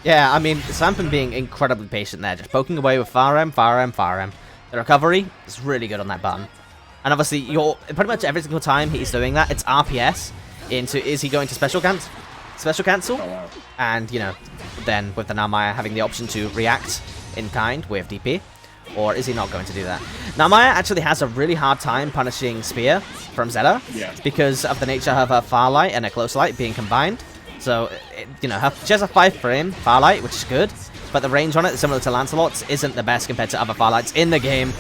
Yeah, I mean, Svampen being incredibly patient there, just poking away with far M. The recovery is really good on that button. And obviously, pretty much every single time he's doing that, it's RPS into, is he going to special cancel? Oh, wow. And, you know, then with the Narmaya having the option to react in kind with DP, or is he not going to do that? Narmaya actually has a really hard time punishing Spear from Zeta, because of the nature of her Farlight and her Close Light being combined. So, you know, she has a 5-frame Farlight, which is good, but the range on it, similar to Lancelot's, isn't the best compared to other Farlights in the game.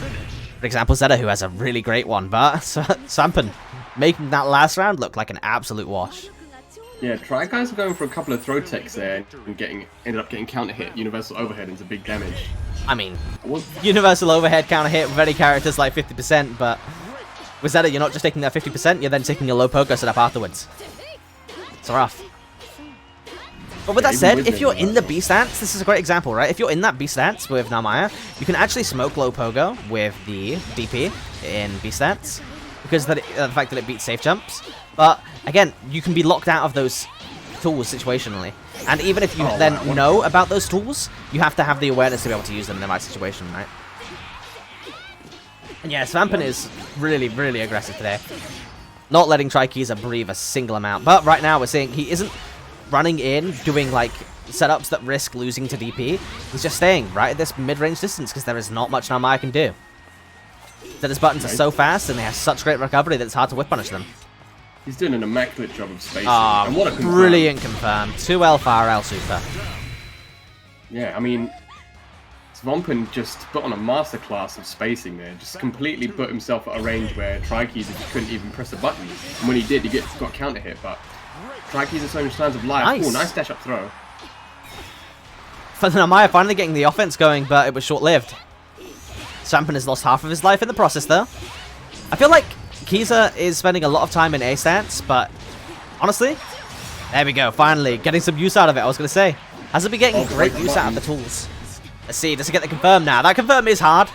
For example, Zeta, who has a really great one, but Svampen making that last round look like an absolute wash. Yeah, TryKeazer going for a couple of throw techs there and ended up getting counter hit, universal overhead into big damage. I mean, universal overhead counter hit with any characters like 50%, but with Zeta, you're not just taking that 50%, you're then taking a low poker setup afterwards. It's rough. But with that said, if you're in the B stance, this is a great example, right? If you're in that B stance with Narmaya, you can actually smoke low pogo with the DP in B stance, because of the fact that it beats safe jumps. But again, you can be locked out of those tools situationally. And even if you know about those tools, you have to have the awareness to be able to use them in the right situation, right? And yeah, Svampen is really, really aggressive today. Not letting TryKeazer breathe a single amount. But right now we're seeing he isn't running in, doing like setups that risk losing to DP. He's just staying right at this mid-range distance because there is not much Narmaya can do. Zeta's buttons are so fast and they have such great recovery that it's hard to whip punish them. He's doing an immaculate job of spacing. And what a brilliant confirm. 2L far L super. Yeah, I mean, Svampen just put on a masterclass of spacing there. Just completely put himself at a range where TryKeazer just couldn't even press a button. And when he did, he got counter hit, but TryKeazer so many signs of life. Nice. Ooh, nice dash up throw. Narmaya finally getting the offense going, but it was short-lived. Svampen has lost half of his life in the process, though. I feel like Keazer is spending a lot of time in A stance, but honestly, there we go. Finally, getting some use out of it, I was going to say. Hasn't been getting great use out of the tools. Let's see, does it get the confirm now? That confirm is hard.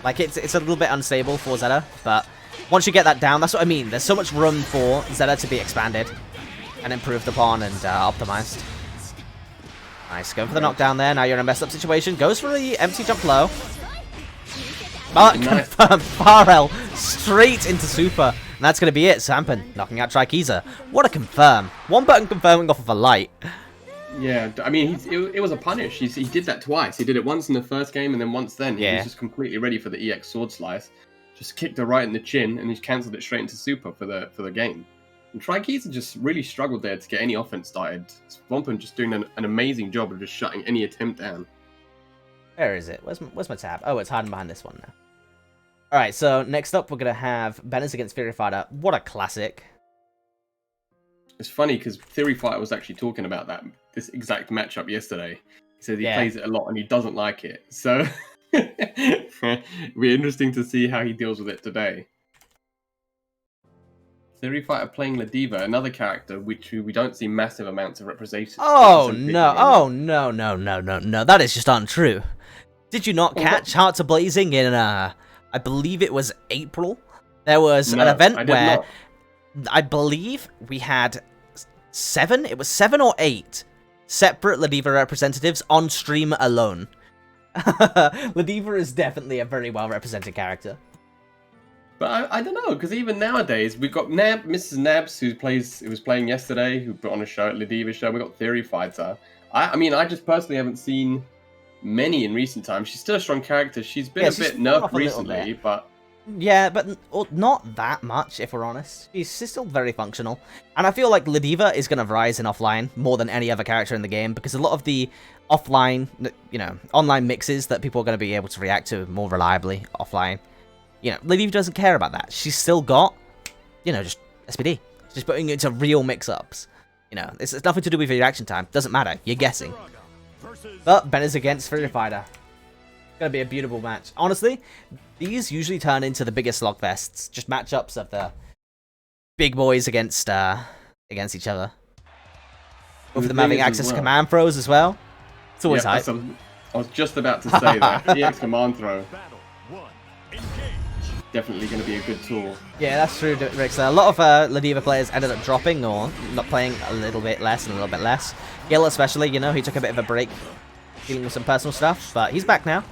Like, it's a little bit unstable for Zeta, but once you get that down, that's what I mean. There's so much room for Zeta to be expanded and improved upon and optimized. Nice, going for the knockdown there. Now you're in a messed up situation. Goes for the empty jump low. But confirmed Farrell straight into super. And that's going to be it. Svampen knocking out TryKeazer. What a confirm. One button confirming off of a light. Yeah, I mean, it was a punish. He did that twice. He did it once in the first game and then once then. He was just completely ready for the EX sword slice. Just kicked her right in the chin and he cancelled it straight into super for the game. And TryKeazer just really struggled there to get any offense started. Svampen just doing an amazing job of just shutting any attempt down. Where is it? Where's my tab? Oh, it's hiding behind this one now. Alright, so next up we're going to have Benners against TheoryFighter. What a classic. It's funny because TheoryFighter was actually talking about this exact matchup yesterday. He said he plays it a lot and he doesn't like it. So it'll be interesting to see how he deals with it today. TheoryFighter playing Ladiva, another character which we don't see massive amounts of representation. Oh no! Oh no! No! No! No! No! That is just untrue. Did you not catch Hearts of Blazing in I believe it was April? There was an event where I believe we had 7. It was 7 or 8 separate Ladiva representatives on stream alone. Ladiva is definitely a very well represented character. But I don't know, because even nowadays we've got Mrs. Nabs who was playing yesterday, who put on a show at Ladiva's show. We got TheoryFighter. I mean, I just personally haven't seen many in recent times. She's still a strong character. She's been a bit nerfed recently, but yeah, but not that much if we're honest. She's still very functional, and I feel like Ladiva is going to rise in offline more than any other character in the game because a lot of the offline, online mixes that people are going to be able to react to more reliably offline. Ladiva doesn't care about that. She's still got, just SPD. She's putting it into real mix-ups. It's nothing to do with your reaction time. Doesn't matter. You're guessing. But Benners against TheoryFighter. Gonna be a beautiful match. Honestly, these usually turn into the biggest slogfests. Just matchups of the big boys against each other. Both of them having access to command throws as well. It's always hype. I was just about to say that. EX command throw. Definitely going to be a good tool. Yeah, that's true, Rixta. A lot of Ladiva players ended up dropping or not playing a little bit less and a little bit less. Gil especially, he took a bit of a break dealing with some personal stuff, but he's back now.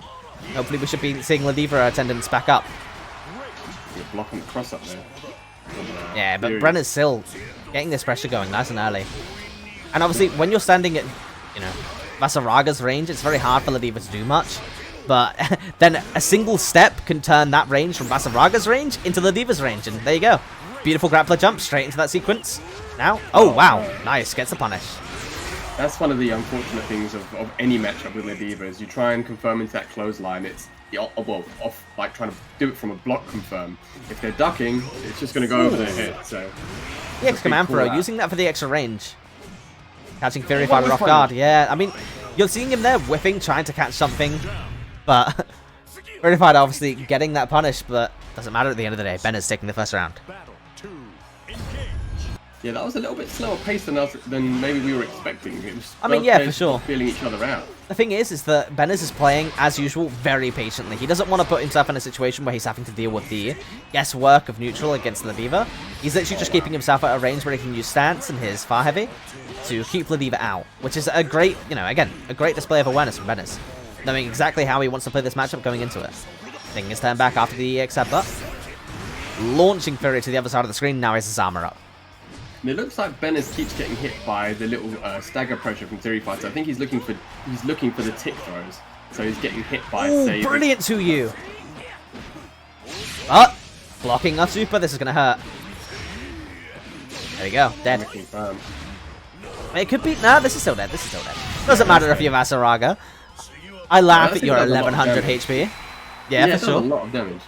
Hopefully we should be seeing Ladiva attendance back up. You're blocking the cross up there. Yeah, but Brenner's still getting this pressure going nice and early. And obviously, when you're standing at, Vaseraga's range, it's very hard for Ladiva to do much. But then a single step can turn that range from Vaseraga's range into Ladiva's range, and there you go. Beautiful grappler jump straight into that sequence. Now, oh wow, nice, gets the punish. That's one of the unfortunate things of any matchup with Ladiva is you try and confirm into that clothesline. It's like trying to do it from a block confirm. If they're ducking, it's just going to go over their head. So the X command throw, using that for the extra range, catching TheoryFighter off guard. Yeah, I mean, you're seeing him there whipping, trying to catch something. But TheoryFighter obviously getting that punish, but doesn't matter at the end of the day. Benner's taking the first round. Yeah, that was a little bit slower paced than maybe we were expecting. It was yeah, for sure. Feeling each other out. The thing is that Benners is playing, as usual, very patiently. He doesn't want to put himself in a situation where he's having to deal with the guesswork of neutral against Ladiva. He's literally just keeping himself at a range where he can use stance and his far heavy to keep Ladiva out, which is a great, again, a great display of awareness from Benners, knowing exactly how he wants to play this matchup going into it. Taking his turn back after the EX headbutt. Launching Ferry to the other side of the screen, now he has his armor up. And it looks like Benners keeps getting hit by the little stagger pressure from TheoryFighter. I think he's looking for the tick throws. So he's getting hit by, say... brilliant to you! But, blocking a super, this is going to hurt. There we go, dead. It could be... Nah, this is still dead, Doesn't matter if you're Vaseraga. I laugh at your 1100 HP. Yeah, for sure. A lot of damage.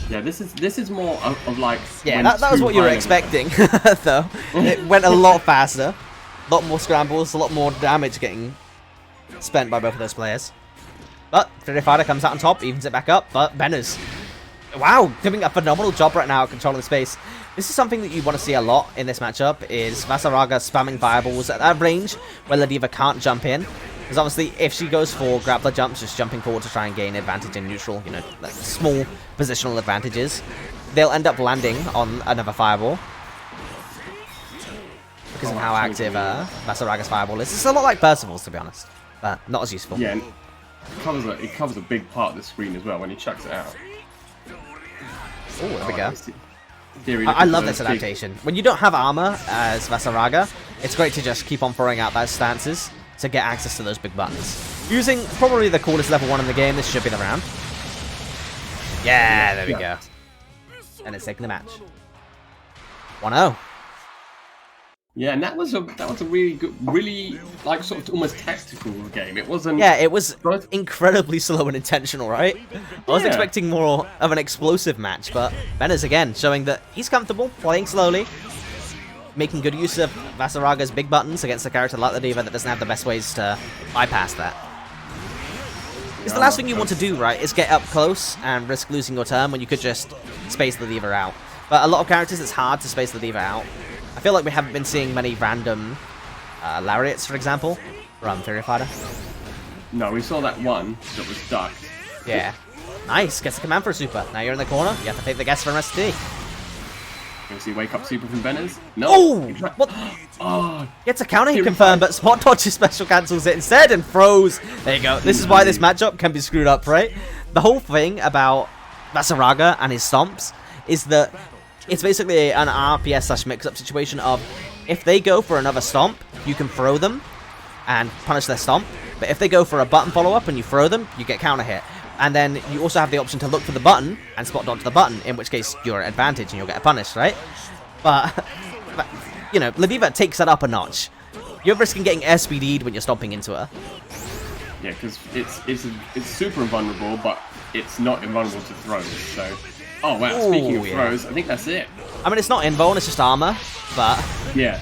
Yeah, this is more of like... Yeah, that was what you were expecting, though. It went a lot faster. A lot more scrambles, a lot more damage getting spent by both of those players. But TheoryFighter comes out on top, evens it back up, but Benners, wow, doing a phenomenal job right now controlling the space. This is something that you want to see a lot in this matchup, is Vaseraga spamming fireballs at that range where Ladiva can't jump in. Because obviously, if she goes for grappler jumps, just jumping forward to try and gain advantage in neutral, like small positional advantages, they'll end up landing on another fireball. Because of how active Vaseraga's fireball is. It's a lot like Percival's, to be honest, but not as useful. Yeah, and it covers a big part of the screen as well when he chucks it out. Oh, there we go. I love this adaptation. When you don't have armor as Vaseraga, it's great to just keep on throwing out those stances to get access to those big buttons. Using probably the coolest level 1 in the game, this should be the round. Yeah, there we go. and it's taking the match. 1-0. Yeah, and that was a really good, really like sort of almost tactical game. It wasn't. Yeah, it was incredibly slow and intentional, right? I was Yeah. expecting more of an explosive match, but Benner's again showing that he's comfortable playing slowly, making good use of Vaseraga's big buttons against a character like Ladiva that doesn't have the best ways to bypass that. It's the last thing you want to do, right? Is get up close and risk losing your turn when you could just space Ladiva out. But a lot of characters, it's hard to space Ladiva out. I feel like we haven't been seeing many random lariats, for example, from TheoryFighter. No, we saw that one that was ducked. Yeah. Nice. Gets the command for a super. Now you're in the corner. You have to take the guess from ST. You see wake up super from Benners? No. Oh! What? Oh, Gets a counter hit confirmed, but Spot Dodge special cancels it instead and throws. There you go. This is why this matchup can be screwed up, right? The whole thing about Vaseraga and his stomps is that it's basically an RPS / mix-up situation of if they go for another stomp, you can throw them and punish their stomp. But if they go for a button follow-up and you throw them, you get counter hit. And then you also have the option to look for the button and spot dodge the button, in which case you're at advantage and you'll get a punish, right? But you know, Ladiva takes that up a notch. You're risking getting SPD'd when you're stomping into her. yeah, because it's super invulnerable, but it's not invulnerable to throws. So, oh wow. Ooh, Speaking of yeah. throws, I think that's it. I mean, it's not invuln, it's just armor, but Yeah.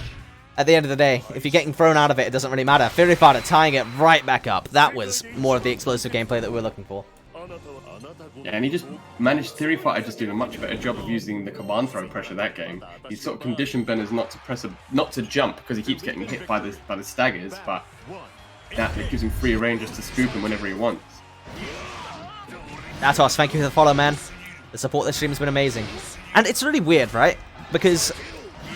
at the end of the day, if you're getting thrown out of it, it doesn't really matter. TheoryFighter tying it right back up. That was more of the explosive gameplay that we were looking for. Yeah, and he just managed. TheoryFighter just did a much better job of using the command throw pressure that game. He sort of conditioned Benners not to jump because he keeps getting hit by the staggers, but that gives him free range just to scoop him whenever he wants. Atos, thank you for the follow, man. The support this stream has been amazing. And it's really weird, right? Because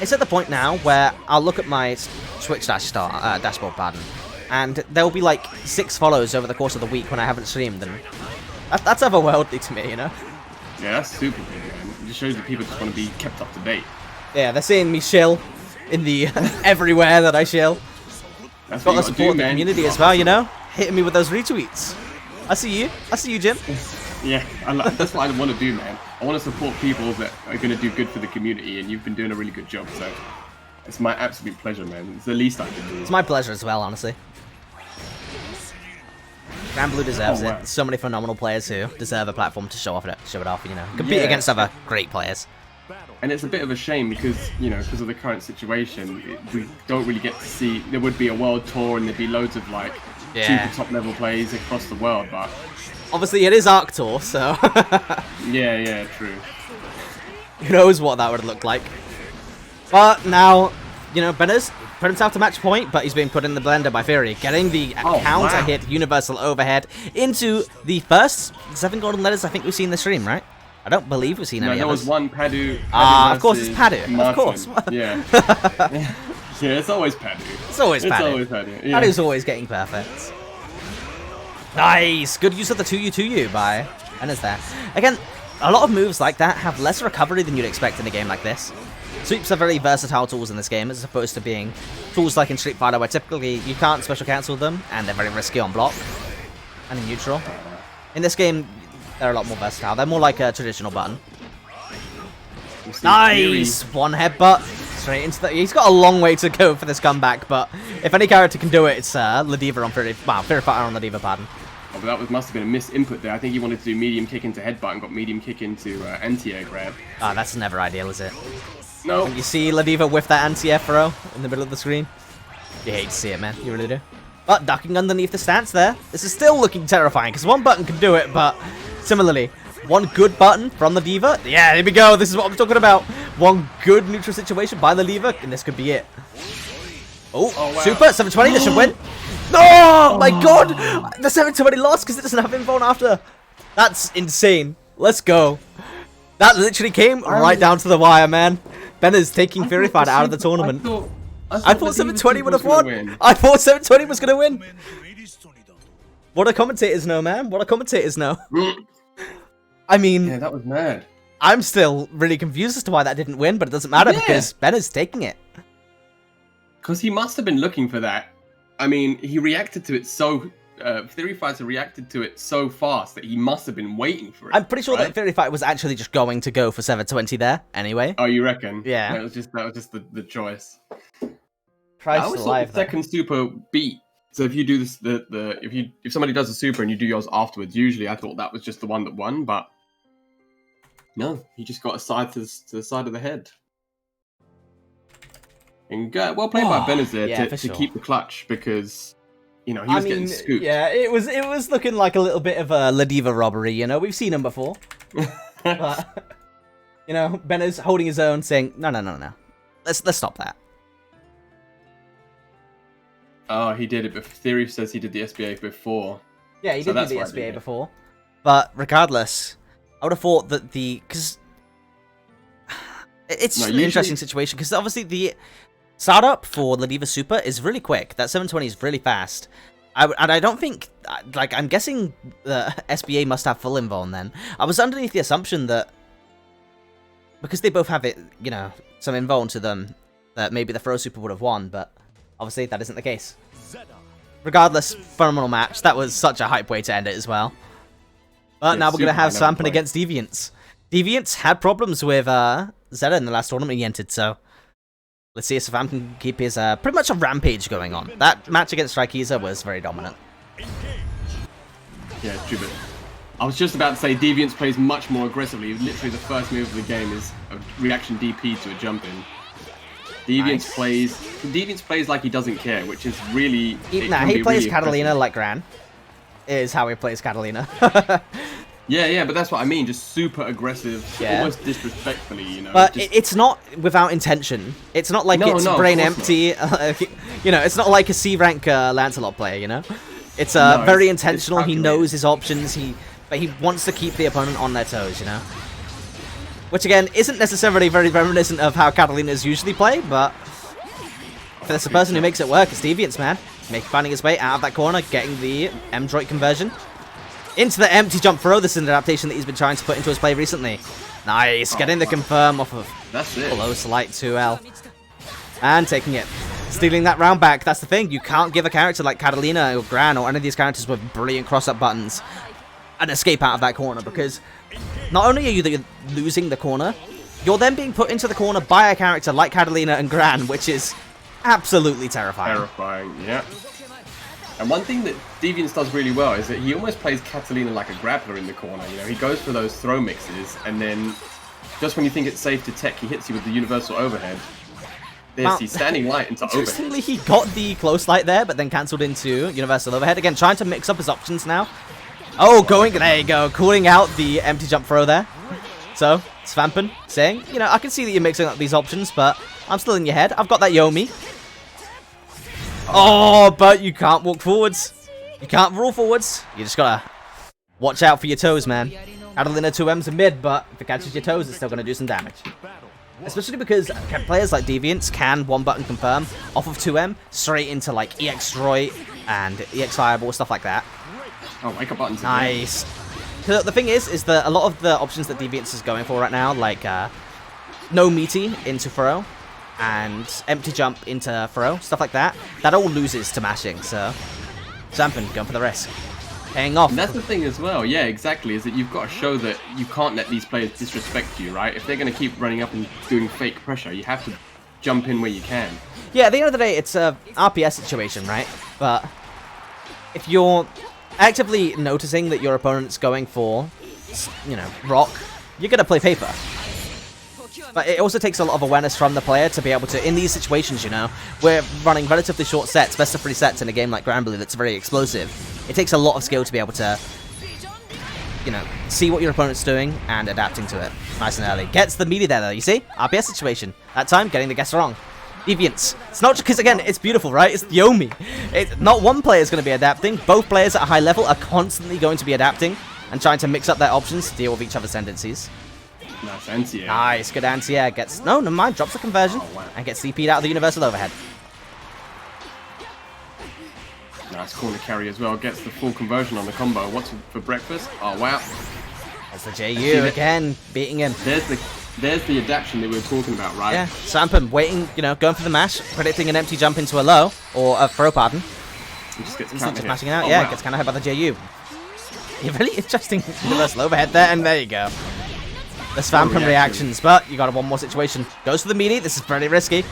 it's at the point now where I'll look at my Twitch dashboard, pardon, and there'll be like 6 follows over the course of the week when I haven't streamed, and that's otherworldly to me, you know? Yeah, that's super big, man. It just shows that people just want to be kept up to date. Yeah, they're seeing me shill in the everywhere that I shill. That's Got what the you gotta support do, of the man. community as well, you know? Hitting me with those retweets. I see you, Jim. Yeah, that's what I want to do, man. I want to support people that are going to do good for the community, and you've been doing a really good job, so it's my absolute pleasure, man. It's the least I can do. It's my pleasure as well, honestly. Granblue deserves Oh, wow. it. So many phenomenal players who deserve a platform to show it off, you know. Compete against other great players. And it's a bit of a shame because, you know, because of the current situation, we don't really get to see. There would be a world tour and there'd be loads of like super top level players across the world, but obviously it is Arc Tour, so yeah, true. who knows what that would look like. But now, you know, Benner's put himself to match point, but he's being put in the blender by Ferry, getting the counter hit universal overhead into the first 7 golden letters I think we've seen in the stream, right? I don't believe we've seen any there others. was one Paddu. Of course it's Paddu. Martin. Of course. Yeah. Yeah, it's always Paddu. It's always Paddu. It's always Paddu. Yeah. Paddu's always getting perfect. Nice! Good use of the 2U by Benner's there. Again, a lot of moves like that have less recovery than you'd expect in a game like this. Sweeps are very versatile tools in this game, as opposed to being tools like in Street Fighter, where typically you can't special cancel them, and they're very risky on block and in neutral. In this game, they're a lot more versatile. They're more like a traditional button. Nice! One headbutt. Straight into the... He's got a long way to go for this comeback, but if any character can do it, it's Ladiva on Ferry... Well, TheoryFighter on Ladiva, pardon. Oh, but that must have been a misinput there. I think he wanted to do medium kick into headbutt and got medium kick into anti-air grab. Ah, that's never ideal, is it? No. When you see Ladiva with that anti-air throw in the middle of the screen, you hate to see it, man. You really do. But ducking underneath the stance there. This is still looking terrifying, because one button can do it, but similarly, one good button from the Ladiva. Yeah, here we go. This is what I'm talking about. One good neutral situation by the Ladiva, and this could be it. Oh, wow. Super. 720. This should win. No! My God! The 720 lost because it doesn't have invuln after. That's insane. Let's go. That literally came right down to the wire, man. Ben is taking TheoryFighter out of the tournament. I thought 720 would have won. I thought 720 was going to win. What a commentators know, man. What a commentators know. I mean... Yeah, that was mad. I'm still really confused as to why that didn't win, but it doesn't matter because Ben is taking it. Because he must have been looking for that. I mean, he reacted to it so TheoryFighter reacted to it so fast that he must have been waiting for it. I'm pretty sure right? that TheoryFighter was actually just going to go for 720 there anyway. Oh, you reckon? Yeah. That was just the choice. Christ I always thought alive, the though. second super beat. So if you do this, if somebody does a super and you do yours afterwards, usually I thought that was just the one that won, but no, he just got a side to the side of the head. And well played by Benazir yeah, to sure. keep the clutch because he was getting scooped. Yeah, it was looking like a little bit of a Ladiva robbery. You know, we've seen him before. But Benaz holding his own, saying, "No, let's stop that." Oh, he did it. But Theory says he did the SBA before. Yeah, he So did do that's the why I SBA did it. before. But regardless, I would have thought that because it's an interesting situation because obviously the startup for Ladiva Super is really quick. That 720 is really fast. And I don't think, I'm guessing the SBA must have full invuln then. I was underneath the assumption that because they both have it, some invuln to them, that maybe the Throw Super would have won, but obviously that isn't the case. Zeta. Regardless, phenomenal match. That was such a hype way to end it as well. But Yeah, now we're going to have super Svampen against Deviants. Deviants had problems with Zeta in the last tournament he entered, so let's see if Svampen can keep his pretty much a rampage going on. That match against TryKeazer was very dominant. Yeah, it's true, but I was just about to say Deviants plays much more aggressively. Literally the first move of the game is a reaction DP to a jump in. Deviants plays like he doesn't care, which is really... He plays Katalina like Gran. Is how he plays Katalina. Yeah, but that's what I mean. Just super aggressive, Yeah. almost disrespectfully, But just- it's not without intention. It's not like it's No, of brain course empty. It's not like a C-rank Lancelot player, It's No, very it's intentional. He calculated. knows his options. But he wants to keep the opponent on their toes, Which, again, isn't necessarily very reminiscent of how Catalinas usually play, but if there's a person who makes it work, it's Deviants, man. Finding his way out of that corner, getting the M-Droid conversion. Into the empty jump throw. This is an adaptation that he's been trying to put into his play recently. Nice, getting the confirm off of That's it. below slight 2L. And taking it. Stealing that round back. That's the thing. You can't give a character like Katalina or Gran or any of these characters with brilliant cross-up buttons an escape out of that corner, because not only are you losing the corner, you're then being put into the corner by a character like Katalina and Gran, which is absolutely terrifying. Terrifying, yeah. And one thing that Deviants does really well is that he almost plays Katalina like a grappler in the corner. He goes for those throw mixes, and then just when you think it's safe to tech, he hits you with the universal overhead. He's standing light into overhead. Interestingly, he got the close light there, but then cancelled into universal overhead. Again, trying to mix up his options now. Oh, there you go, calling out the empty jump throw there. So, Svampen saying, I can see that you're mixing up these options, but I'm still in your head. I've got that Yomi. Oh, but you can't walk forwards. You can't roll forwards. You just gotta watch out for your toes, man. Katalina 2M's a mid, but if it catches your toes, it's still gonna do some damage. Especially because players like Deviants can one-button confirm off of 2M straight into like EX Roy and EX Fireball, stuff like that. Oh, wake up buttons. Nice. The thing is that a lot of the options that Deviants is going for right now, like no meaty into throw and empty jump into throw, stuff like that, that all loses to mashing. So Svampen going for the risk, paying off. And that's the thing as well, yeah, exactly, is that you've got to show that you can't let these players disrespect you, right? If they're going to keep running up and doing fake pressure, you have to jump in where you can. Yeah, at the end of the day, it's a RPS situation, right? But if you're actively noticing that your opponent's going for, rock, you're going to play paper. But it also takes a lot of awareness from the player to be able to, in these situations, we're running relatively short sets, best of 3 sets in a game like Granblue that's very explosive. It takes a lot of skill to be able to, see what your opponent's doing and adapting to it nice and early. Gets the meaty there, though, you see? RPS situation. That time, getting the guess wrong. Deviants. It's not just because, again, it's beautiful, right? It's Yomi. Not one player is going to be adapting. Both players at a high level are constantly going to be adapting and trying to mix up their options to deal with each other's tendencies. Nice anti-air. Nice, good anti-air. Gets... No, never mind. Drops the conversion and gets CP'd out of the universal overhead. Nice corner carry as well. Gets the full conversion on the combo. What's for breakfast? Oh, wow. There's the JU again, beating him. There's the adaptation that we were talking about, right? Yeah, Svampen waiting, going for the mash, predicting an empty jump into a low, or a throw, pardon. He just gets Instant counter just hit. mashing out. Oh, Yeah, wow. gets kind of hit by the JU. Yeah, really interesting universal overhead there, and there you go. The Svampen reactions, but you got one more situation. Goes for the melee. This is very risky.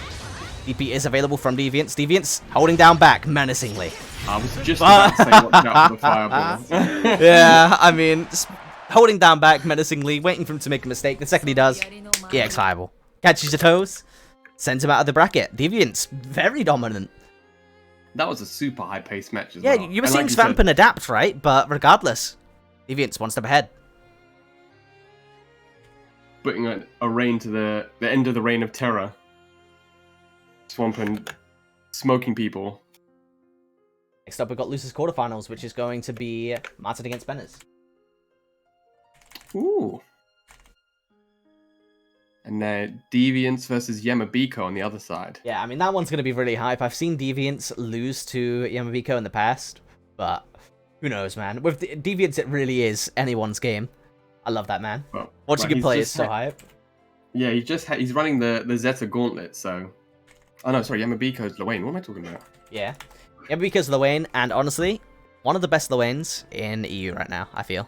DP is available from Deviants. Deviants holding down back menacingly. I was just about to say watch out for the fireball. Yeah, I mean, just holding down back menacingly, waiting for him to make a mistake. The second he does, EX fireball. Catches your toes, sends him out of the bracket. Deviants, very dominant. That was a super high-paced match as Yeah, well. you were And seeing like you said, Svampen adapt, right? But regardless, Deviants one step ahead. putting a reign to the end of the reign of terror. Svampen smoking people. Next up, we've got Luce's quarterfinals, which is going to be Martin against Benners. Ooh. And then Deviants versus Yamabiko on the other side. Yeah, I mean, that one's going to be really hype. I've seen Deviants lose to Yamabiko in the past, but who knows, man. With Deviants, it really is anyone's game. I love that, man. Well, Watching him he's play is just so hype. Yeah, he's running the Zeta gauntlet, so... Oh no, sorry, Yamabiko's Lowain. What am I talking about? Yeah. Yamabiko's Lowain, and honestly, one of the best Lowains in EU right now, I feel.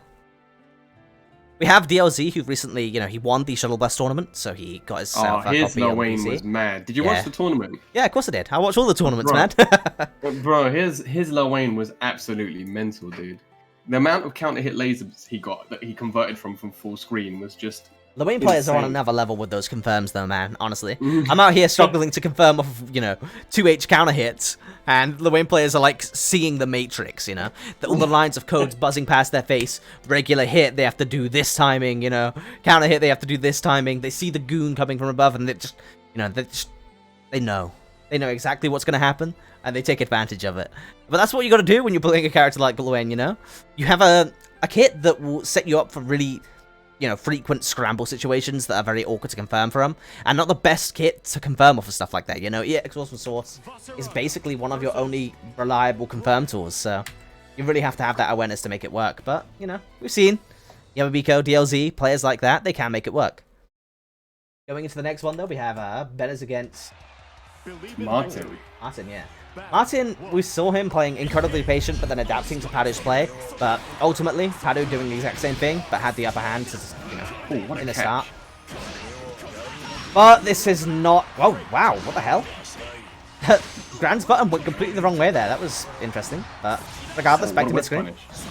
We have DLZ, who recently, you know, he won the Shuttle Bus tournament, so he got his Oh, his copy on Lowain PC. was mad. Did you Yeah. watch the tournament? Yeah, of course I did. I watch all the tournaments, Bro. man. Bro, his Lowain was absolutely mental, dude. The amount of counter hit lasers he got that he converted from full screen was just... Lowain players are on insane. another level with those confirms, though, man, honestly. Mhm. I'm out here struggling to confirm off of, you know, 2H counter hits, and Lowain players are, like, seeing the Matrix, you know? All the lines of codes buzzing past their face. Regular hit, they have to do this timing, you know? Counter hit, they have to do this timing. They see the goon coming from above, and they just, you know, they know. They know exactly what's going to happen, and they take advantage of it. But that's what you got to do when you're playing a character like Lowain, you know? You have a kit that will set you up for really... you know, frequent scramble situations that are very awkward to confirm from, and not the best kit to confirm off of stuff like that, you know? EX Awesome Source is basically one of your only reliable confirm tools, so you really have to have that awareness to make it work, but, you know, we've seen Yamabiko, DLZ, players like that, they can make it work. Going into the next one, though, we have Benners against Martin. Martin, yeah. Martin, we saw him playing incredibly patient, but then adapting to Paddu's play. But ultimately, Paddu doing the exact same thing, but had the upper hand to, you know, Ooh, what a in the catch. start. But this is not... Oh, wow, what the hell? Gran's button went completely the wrong way there. That was interesting. But regardless, back What to a mid-screen. whip punish.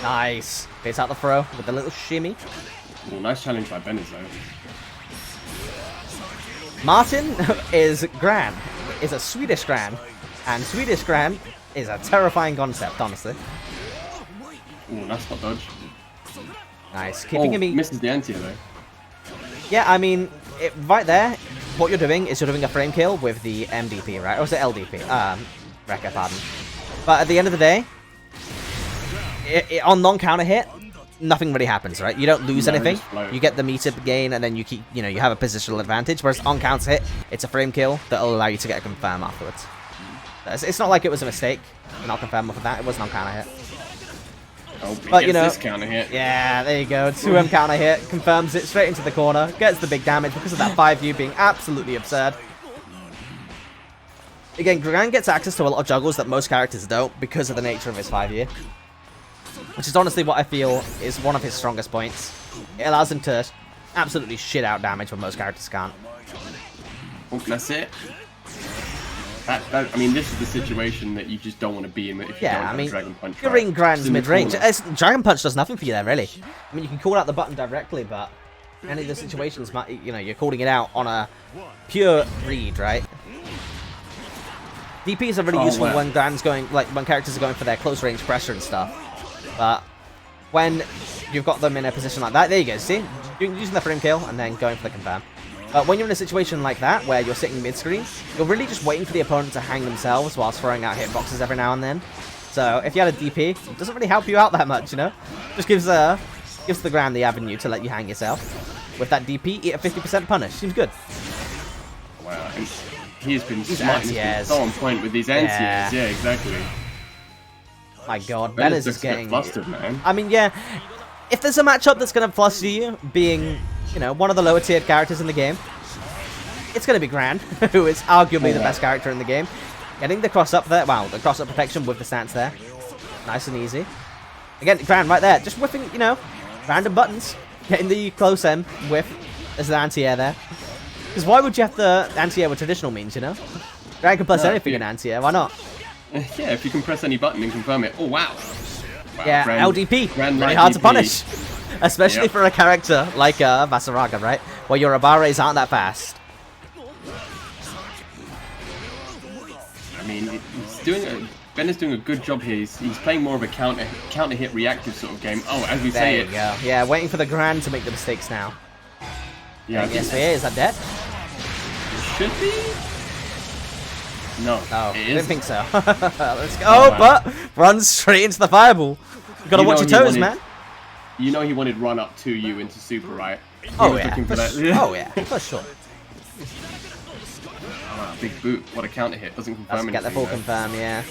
Nice. Baits out the throw with a little shimmy. Ooh, nice challenge by Benners, though. Martin is Gran. Is a Swedish Gran. And Swedish Gran is a terrifying concept, honestly. Ooh, nice spot dodge. Nice. Keeping him... misses the anti though. Yeah, I mean, right there, what you're doing is you're doing a frame kill with the MDP, right? Or is it LDP? Rekka, pardon. But at the end of the day, on non-counter hit, nothing really happens, right? You don't lose No, anything. just float. You get the meter gain, and then you keep, you know, you have a positional advantage. Whereas on counter hit, it's a frame kill that'll allow you to get a confirm afterwards. It's not like it was a mistake to not confirm off of that. It was non-counter hit. Oh, But, you know, this counter hit. Yeah, there you go. 2M counter hit, confirms it straight into the corner, gets the big damage because of that 5U being absolutely absurd. Again, Gran gets access to a lot of juggles that most characters don't because of the nature of his 5U. Which is honestly what I feel is one of his strongest points. It allows him to absolutely shit out damage when most characters can't. Oh, that's it. I mean, this is the situation that you just don't want to be in if you don't Yeah, I have mean, Dragon Punch. you're right? in Gran's Just in the mid-range. corner. Dragon Punch does nothing for you there, really. I mean, you can call out the button directly, but any of the situations, you know, you're calling it out on a pure read, right? DPs are really useful wow. when Gran's going, like, when characters are going for their close-range pressure and stuff. But when you've got them in a position like that, there you go, see? You're using the frame kill and then going for the confirm. But when you're in a situation like that, where you're sitting mid-screen, you're really just waiting for the opponent to hang themselves whilst throwing out hitboxes every now and then. So if you had a DP, it doesn't really help you out that much, you know? Just gives the Gran the avenue to let you hang yourself. With that DP, eat a 50% punish. Seems good. Wow, and he's been These smart. He's been anti-airs. so on point with these anti-airs. Yeah. Yeah, exactly. My god, Benners Benners is just get getting... flustered, man. I mean, yeah, if there's a matchup that's going to fluster you, being, you know, one of the lower tiered characters in the game, it's going to be Gran, who is arguably the best character in the game. Getting the cross up there. Wow, the cross up protection with the stance there. Nice and easy. Again, Gran right there. Just whipping, you know, random buttons. Getting the close M whiff as the anti-air there. Because why would you have the anti-air with traditional means, you know? Gran can press anything in anti-air. Why not? Yeah, if you can press any button and confirm it. Oh, wow. Yeah, Gran, LDP. Gran Really like hard to DP. punish. Especially for a character like Vaseraga, right? Where your Abares aren't that fast. I mean, Ben is doing a good job here. He's playing more of a counter hit reactive sort of game. Oh, as we say There you go. Yeah, waiting for the Gran to make the mistakes now. Yeah, Yes, is that dead? it should be. No, Oh, it I didn't is. think so. Let's go. Oh, but runs straight into the fireball. You gotta watch your toes, man. You know he wanted run up to you into super, right? He Oh was yeah. looking for that. Oh yeah, for sure. Oh, big boot. What a counter hit. Doesn't confirm Let's anything. get the full though. confirm, yeah.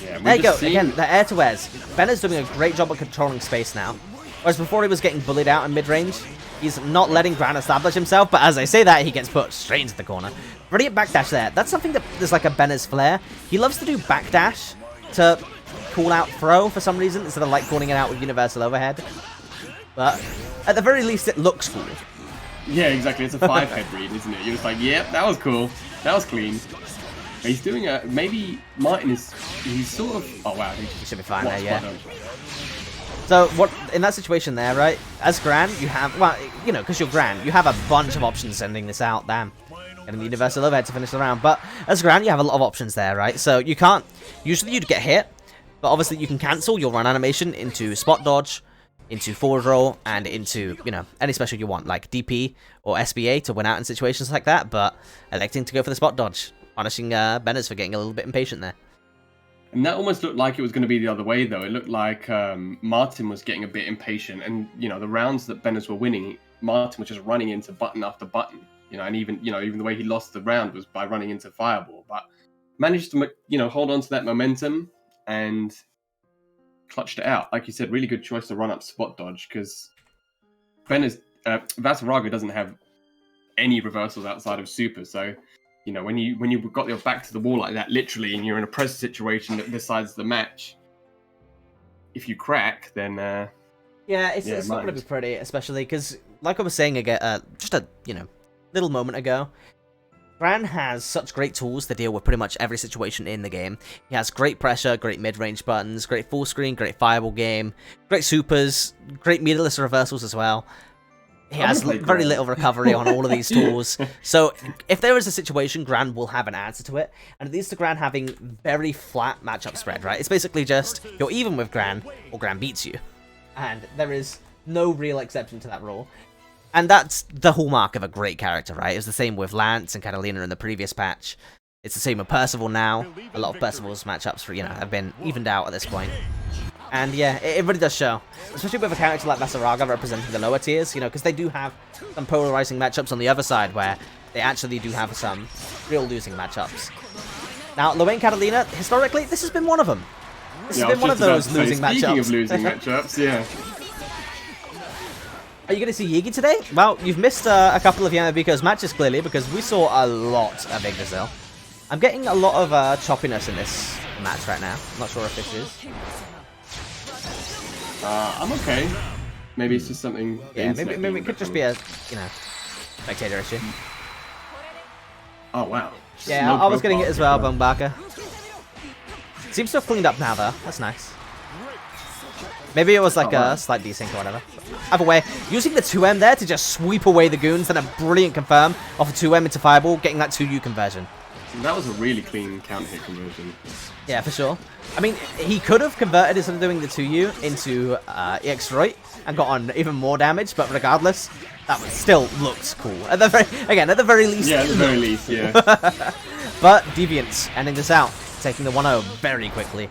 Yeah, There you go. Again, the air to airs. Ben is doing a great job at controlling space now. Whereas before he was getting bullied out in mid-range, he's not letting Gran establish himself, but as I say that, he gets put straight into the corner. Brilliant backdash there. That's something that is like a Benner's flair. He loves to do backdash to call out throw for some reason, instead of like calling it out with universal overhead. But at the very least, it looks cool. Yeah, exactly. It's a 5-head read, isn't it? You're just like, yep, that was cool. That was clean. He's doing a... Maybe Martin is... He's sort of... Oh, wow. He should be fine there, What's yeah. Paddu? So, what in that situation there, right? As Gran, you have... Well, you know, because you're Gran, you have a bunch of options sending this out. Damn. Getting the universal overhead to finish the round. But as Gran, you have a lot of options there, right? So, you can't... Usually, you'd get hit. But obviously, you can cancel your run animation into spot dodge, into forward roll, and into, you know, any special you want, like DP or SBA to win out in situations like that, but electing to go for the spot dodge, punishing Benners for getting a little bit impatient there. And that almost looked like it was going to be the other way, though. It looked like Martin was getting a bit impatient, and, you know, the rounds that Benners were winning, Martin was just running into button after button, you know, and even the way he lost the round was by running into Fireball, but managed to, you know, hold on to that momentum and clutched it out. Like you said, really good choice to run up spot dodge, because Vaseraga doesn't have any reversals outside of super. So, you know, when you've got your back to the wall like that, literally, and you're in a pressure situation that decides the match, if you crack, then yeah, it's not going to be pretty, especially because, like I was saying again, just a little moment ago, Gran has such great tools to deal with pretty much every situation in the game. He has great pressure, great mid-range buttons, great full screen, great fireball game, great supers, great meterless reversals as well. He has very little recovery on all of these tools. So if there is a situation, Gran will have an answer to it. And it leads to Gran having very flat matchup spread, right? It's basically just, you're even with Gran, or Gran beats you. And there is no real exception to that rule. And that's the hallmark of a great character, right? It's the same with Lance and Katalina in the previous patch. It's the same with Percival now. A lot of Percival's matchups have been evened out at this point. And yeah, it really does show. Especially with a character like Vaseraga representing the lower tiers, because they do have some polarizing matchups on the other side where they actually do have some real losing matchups. Now, Lowain Katalina, historically, this has been one of them. This has been one of those losing matchups. Speaking of losing matchups, yeah. Are you going to see Yigi today? Well, you've missed a couple of Yamabiko's matches, clearly, because we saw a lot of Yggdrasil. I'm getting a lot of choppiness in this match right now. I'm not sure if this is. I'm okay. Maybe it's just something... Yeah, maybe it could just be a, spectator issue. Oh, wow. Yeah, I was getting it as well, Bongbaka. Seems to have cleaned up now, though. That's nice. Maybe it was like a slight desync or whatever. Either way, using the 2M there to just sweep away the goons, then a brilliant confirm off a 2M into Fireball, getting that 2U conversion. That was a really clean counter hit conversion. Yeah, for sure. I mean, he could have converted instead of doing the 2U into EX Detroit and got on even more damage, but regardless, that still looks cool. At the very least. Yeah, at the very least, yeah. But Deviants ending this out, taking the 1-0 very quickly.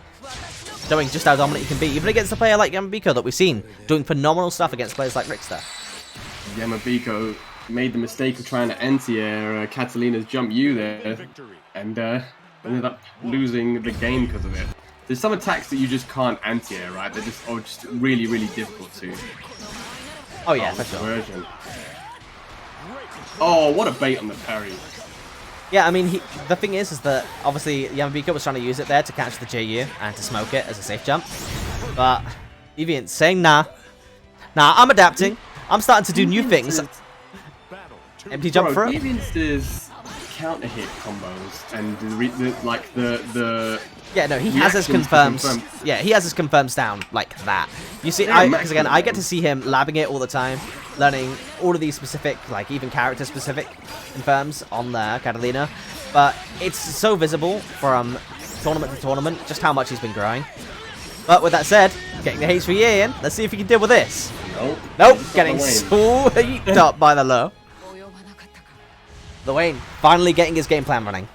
Showing just how dominant he can be, even against a player like Yamabiko that we've seen doing phenomenal stuff against players like Rixta. Yamabiko made the mistake of trying to anti-air Katalina's jump U there, and ended up losing the game because of it. There's some attacks that you just can't anti-air, right? They're just really, really difficult to. Oh yeah, for sure. Version. Oh, what a bait on the parry. Yeah, I mean, the thing is that obviously Yamabiko was trying to use it there to catch the JU and to smoke it as a safe jump. But Deviant's saying, nah, I'm adapting. I'm starting to do new things. Empty jump through. Deviant's counter hit combos and the yeah, no, he has his confirms. Yeah, he has his confirms down like that. You see, because again, I get to see him labbing it all the time, learning all of these specific, like even character specific confirms on Katalina. But it's so visible from tournament to tournament just how much he's been growing. But with that said, getting the HVA in, let's see if he can deal with this. Nope, getting swept up by the low. Lowain finally getting his game plan running.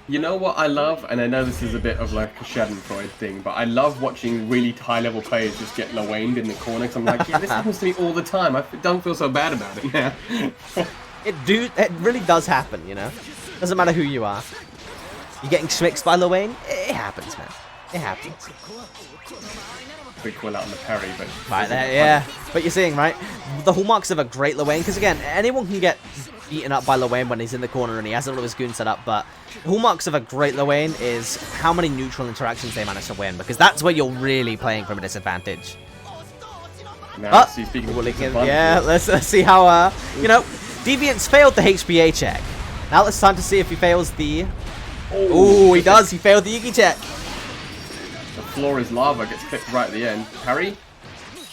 You know what I love, and I know this is a bit of like a Schadenfreude thing, but I love watching really high-level players just get Lowained in the corner, because I'm like, yeah, this happens to me all the time. I don't feel so bad about it now. It really does happen, you know? Doesn't matter who you are. You're getting schmixed by Lowain, it happens, man. It happens. Big call out on the parry, but... Right there, yeah. But you're seeing, right? The hallmarks of a great Lowain, because again, anyone can get beaten up by Lowain when he's in the corner and he has all of his goons set up, but the hallmarks of a great Lowain is how many neutral interactions they manage to win, because that's where you're really playing from a disadvantage. Now, yeah, let's see how, you know, Deviant's failed the HBA check. Now it's time to see if he fails the... Oh, he does. He failed the Yugi check. The floor is lava. Gets clipped right at the end. Parry.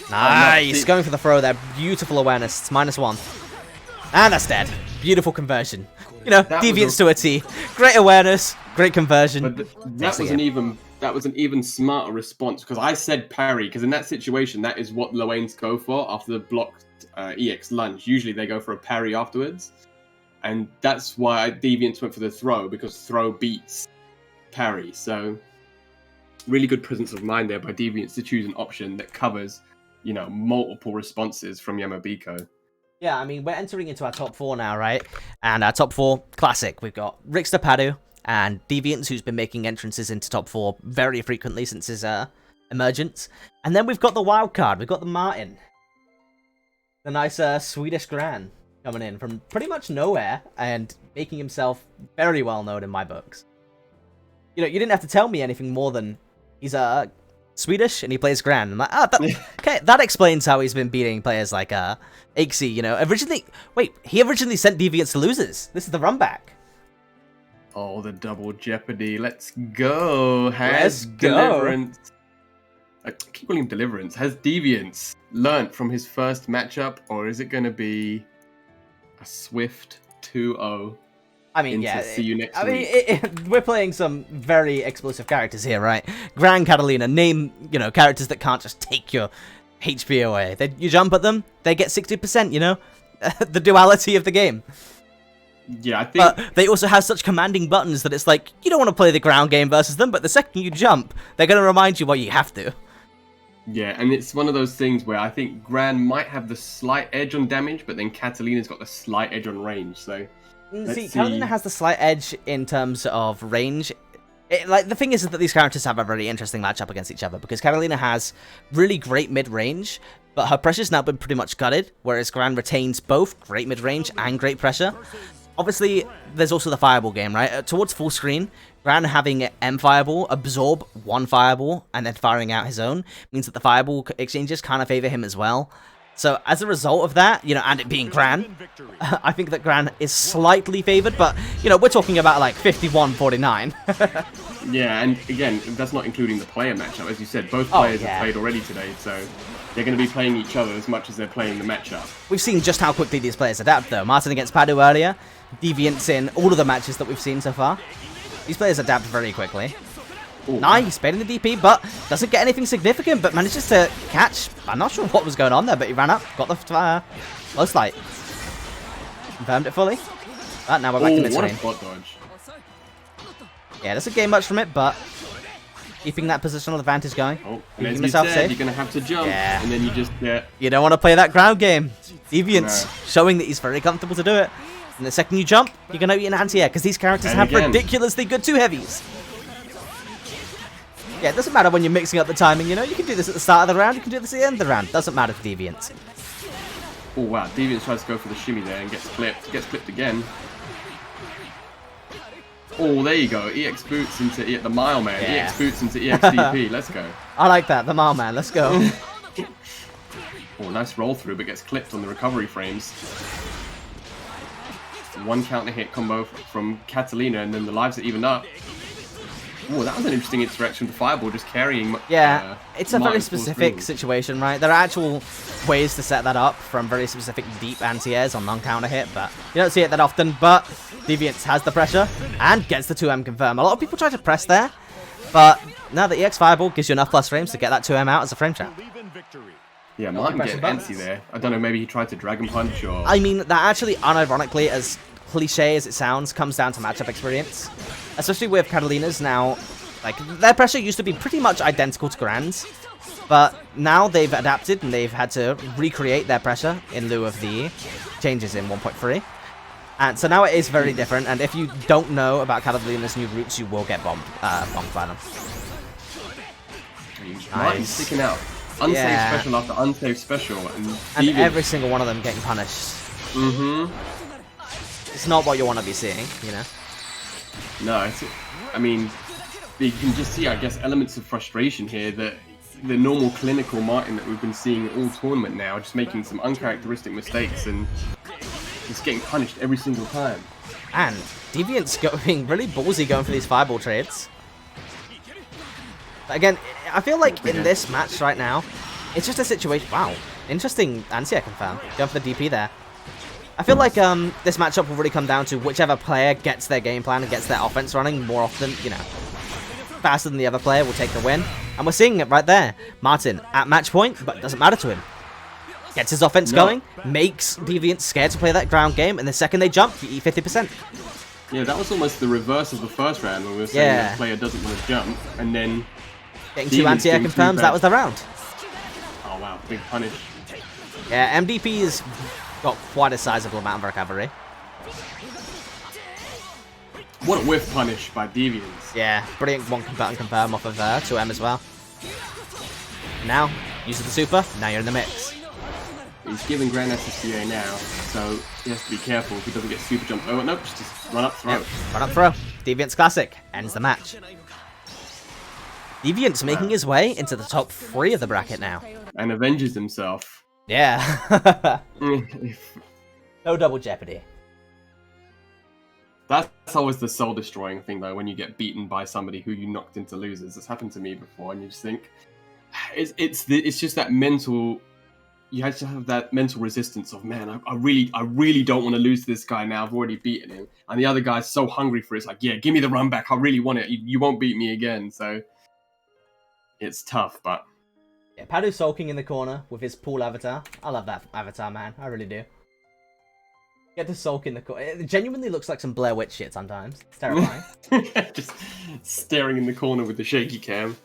Nice. Going for the throw there. Beautiful awareness. It's -1. And that's dead. Beautiful conversion. You know, Deviants to a T. Great awareness. Great conversion. But that was an even smarter response, because I said parry, because in that situation, that is what Lowains go for after the blocked EX lunge. Usually they go for a parry afterwards. And that's why Deviants went for the throw, because throw beats parry. So, really good presence of mind there by Deviants to choose an option that covers, you know, multiple responses from Yamabiko. Yeah, I mean, we're entering into our top 4 now, right? And our top 4, classic. We've got Rixta, Paddu, and Deviants, who's been making entrances into top 4 very frequently since his emergence. And then we've got the wild card. We've got the Martin. The nice Swedish Gran. Coming in from pretty much nowhere and making himself very well known in my books. You know, you didn't have to tell me anything more than he's Swedish and he plays Gran. I'm like, okay, that explains how he's been beating players like Ixi, you know. He originally sent Deviants to losers. This is the run back. Oh, the double jeopardy. Let's go. Deliverance. I keep calling him Deliverance. Has Deviants learnt from his first matchup, or is it going to be a swift 2-0? I mean, yeah. See you next week. We're playing some very explosive characters here, right? Gran, Katalina, name, you know, characters that can't just take your HP away. You jump at them, they get 60%, you know? The duality of the game. Yeah, I think... But they also have such commanding buttons that it's like, you don't want to play the ground game versus them, but the second you jump, they're going to remind you why you have to. Yeah, and it's one of those things where I think Gran might have the slight edge on damage, but then Catalina's got the slight edge on range, so... See, Katalina has the slight edge in terms of range. Like, the thing is that these characters have a very interesting matchup against each other, because Katalina has really great mid-range, but her pressure's now been pretty much gutted, whereas Gran retains both great mid-range and great pressure. Obviously, there's also the fireball game, right? Towards full screen, Gran having M fireball, absorb one fireball, and then firing out his own, means that the fireball exchanges kind of favor him as well. So, as a result of that, you know, and it being Gran, I think that Gran is slightly favored, but, you know, we're talking about, like, 51-49. Yeah, and again, that's not including the player matchup. As you said, both players have played already today, so they're going to be playing each other as much as they're playing the matchup. We've seen just how quickly these players adapt, though. Martin against Paddu earlier, Deviants in all of the matches that we've seen so far. These players adapt very quickly. Ooh. Nice, baiting the DP, but doesn't get anything significant, but manages to catch. I'm not sure what was going on there, but he ran up, got the low slight. Confirmed it fully. But now we're back to mid-screen. What a spot dodge. Yeah, doesn't gain much from it, but keeping that positional advantage going. Oh, and as you said, you're going to have to jump, and then you just get... You don't want to play that ground game. Deviants showing that he's very comfortable to do it. And the second you jump, you're going to eat an anti-air, because these characters have ridiculously good 2-heavies. Yeah, it doesn't matter when you're mixing up the timing, you know? You can do this at the start of the round, you can do this at the end of the round. Doesn't matter for Deviants. Oh, wow. Deviants tries to go for the shimmy there and gets clipped. Gets clipped again. Oh, there you go. EX boots into the mile man. Yeah. EX boots into EXDP. Let's go. I like that. The Mile Man. Let's go. Oh, nice roll through, but gets clipped on the recovery frames. One counter hit combo from Katalina, and then the lives are evened up. Oh, that was an interesting interaction with the Fireball, just carrying. Yeah, it's a very Martin's full specific screen. situation, right? There are actual ways to set that up from very specific deep anti-airs on non-counter hit, but you don't see it that often. But Deviants has the pressure and gets the 2M confirm. A lot of people try to press there, but now the EX Fireball gives you enough plus frames to get that 2M out as a frame trap. Yeah, Martin pressing getting buttons. antsy there. I don't know, maybe he tried to Dragon Punch or... I mean, that actually, unironically, as cliche as it sounds, comes down to matchup experience. Especially with Catalina's now, like, their pressure used to be pretty much identical to Gran's, but now they've adapted and they've had to recreate their pressure in lieu of the changes in 1.3. And so now it is very different, and if you don't know about Catalina's new routes, you will get bombed by them. Martin's sticking out. Unsafe Yeah. special after unsafe special. And And every single one of them getting punished. Mm-hmm. It's not what you want to be seeing, you know? No, I mean, you can just see, I guess, elements of frustration here that the normal clinical Martin that we've been seeing all tournament now, just making some uncharacteristic mistakes and just getting punished every single time. And Deviant's being really ballsy going for these fireball trades. But again, I feel like in this match right now, it's just a situation... Wow, interesting anti-air confirm. Going for the DP there. I feel like this matchup will really come down to whichever player gets their game plan and gets their offense running more often, you know, faster than the other player will take the win. And we're seeing it right there. Martin at match point, but it doesn't matter to him. Gets his offense going, makes Deviant scared to play that ground game, and the second they jump, you eat 50%. Yeah, that was almost the reverse of the first round when we were saying that the player doesn't want to jump, and then... Getting 2 anti-air confirms, that was the round. Oh wow, big punish. Yeah, MDP's got quite a sizable amount of recovery. What a whiff punish by Deviants. Yeah, brilliant one button confirm off of 2M as well. Now, uses the super, now you're in the mix. He's giving Gran SSBA now, so he has to be careful if he doesn't get super jumped. Oh, no, just run up throw. Yep, run up throw. Deviant's classic, ends the match. Deviant's making his way into the top 3 of the bracket now. And avenges himself. Yeah. No double jeopardy. That's always the soul-destroying thing, though, when you get beaten by somebody who you knocked into losers. It's happened to me before, and you just think... It's just that mental... You have to have that mental resistance of, man, I really don't want to lose to this guy now. I've already beaten him. And the other guy's so hungry for it. It's like, yeah, give me the run back. I really want it. You won't beat me again. So it's tough, but... Yeah, Paddu sulking in the corner with his pool avatar. I love that avatar, man. I really do. Get to sulk in the corner. It genuinely looks like some Blair Witch shit sometimes. It's terrifying. Just staring in the corner with the shaky cam.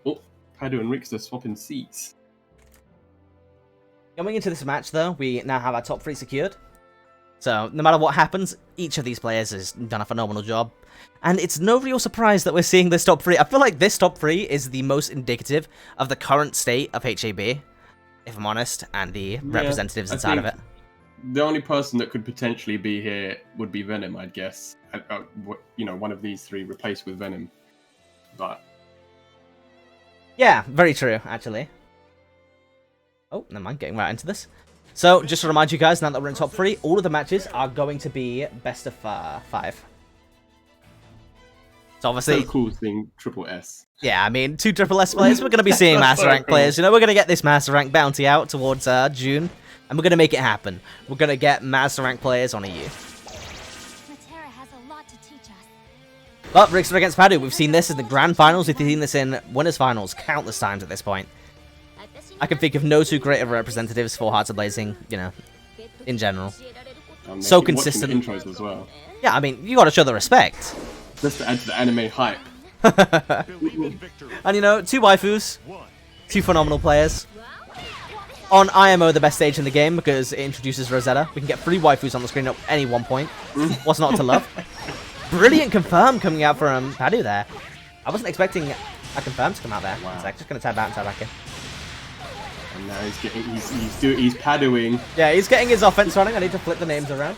Oh, Paddu and Rixta swapping seats. Going into this match, though, we now have our top 3 secured. So, no matter what happens, each of these players has done a phenomenal job. And it's no real surprise that we're seeing this top 3. I feel like this top 3 is the most indicative of the current state of HAB, if I'm honest, and the representatives inside of it. The only person that could potentially be here would be Venom, I'd guess. You know, one of these 3 replaced with Venom. But... yeah, very true, actually. Oh, never mind, getting right into this. So, just to remind you guys, now that we're in top 3, all of the matches are going to be best of 5. So obviously... so cool seeing Triple S. Yeah, I mean, 2 Triple S players, we're going to be seeing Master Rank players. You know, we're going to get this Master Rank bounty out towards June, and we're going to make it happen. We're going to get Master Rank players on EU. Metera has a lot to teach us. But Rixta against Paddu, we've seen this in the Grand Finals, we've seen this in Winners Finals countless times at this point. I can think of no 2 greater representatives for Hearts of Blazing, you know, in general. So consistent. Intros as well. Yeah, I mean, you gotta show the respect. Just to add to the anime hype. And you know, 2 waifus, 2 phenomenal players. On IMO, the best stage in the game, because it introduces Rosetta. We can get 3 waifus on the screen at any one point. What's not to love? Brilliant confirm coming out from Paddu there. I wasn't expecting a confirm to come out there. Wow. It's like, just gonna tab out and tab back in. And now he's paddling. Yeah, he's getting his offense running. I need to flip the names around.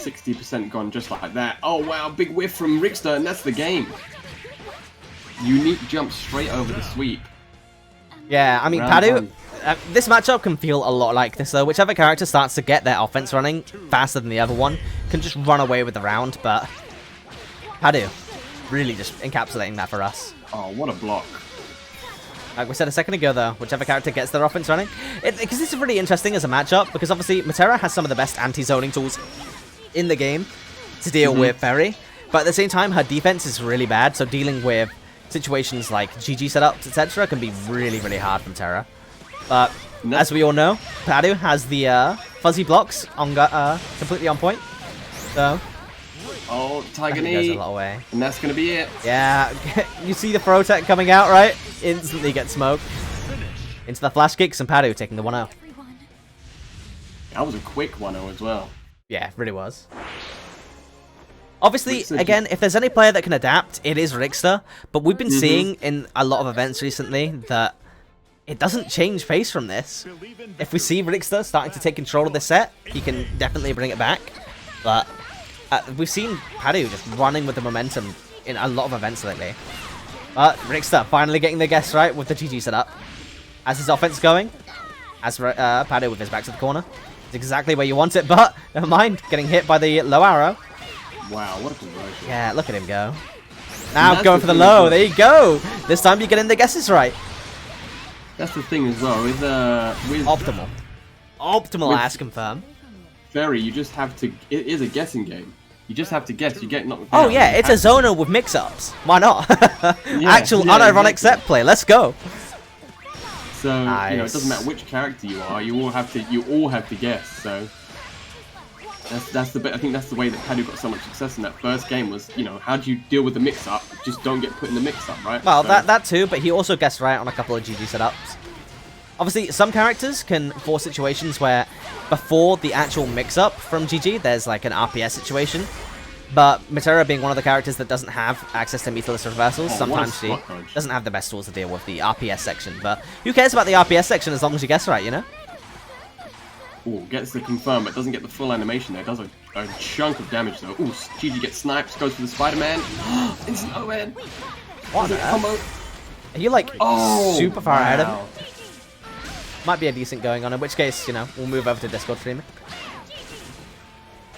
60% gone just like that. Oh wow, big whiff from Rixta, and that's the game. Unique jump straight over the sweep. Yeah, I mean, Round Paddu, one. this matchup can feel a lot like this, though. Whichever character starts to get their offense running faster than the other one can just run away with the round, but Paddu really just encapsulating that for us. Oh, what a block. Like we said a second ago, though, whichever character gets their offense running. Because this is really interesting as a matchup, because obviously Metera has some of the best anti-zoning tools in the game to deal with Ferry, but at the same time, her defense is really bad, so dealing with situations like GG setups, etc. can be really, really hard from Metera. But as we all know, Paddu has the fuzzy blocks on completely on point, so... Oh, Tiger goes knee. a lot away. And that's going to be it. Yeah, you see the throw tech coming out, right? Instantly get smoked. Into the flash kicks and Paddu taking the 1-0. Everyone. That was a quick 1-0 as well. Yeah, it really was. Obviously, again, if there's any player that can adapt, it is Rixta. But we've been seeing in a lot of events recently that it doesn't change pace from this. If we see Rixta starting to take control of the set, he can definitely bring it back. But we've seen Paddu just running with the momentum in a lot of events lately. But Rixta finally getting the guess right with the GG setup. As his offense going, as Paddu with his back to the corner. It's exactly where you want it, but never mind, getting hit by the low arrow. Wow, what a conversion. Yeah, look at him go. Now going for the low, there you go. This time you're getting the guesses right. That's the thing as well, with Optimal. Optimal ass confirm. Ferry, you just have to, it is a guessing game. You just have to guess, you get knocked Oh down. yeah, it's a zoner with mix-ups. Why not? Actual unironic exactly. set play, let's go. So, you know, it Nice. doesn't matter which character you are, you all have to guess, so... That's the bit. I think that's the way that Paddu got so much success in that first game was, you know, how do you deal with the mix-up? Just don't get put in the mix-up, right? Well, So- that too, but he also guessed right on a couple of GG setups. Obviously, some characters can force situations where before the actual mix-up from GG, there's like an RPS situation. But Metera being one of the characters that doesn't have access to meterless reversals, Oh, what a sometimes she spot dodge. doesn't have the best tools to deal with the RPS section. But who cares about the RPS section as long as you guess right, you know? Ooh, gets the confirm, but doesn't get the full animation there. Does a chunk of damage though. Ooh, GG gets sniped, goes for the Spider-Man. Instant O-Man. What? Does it combo? Are you like Oh, super far ahead of wow. him? Might be a decent going on, in which case, you know, we'll move over to Discord streaming.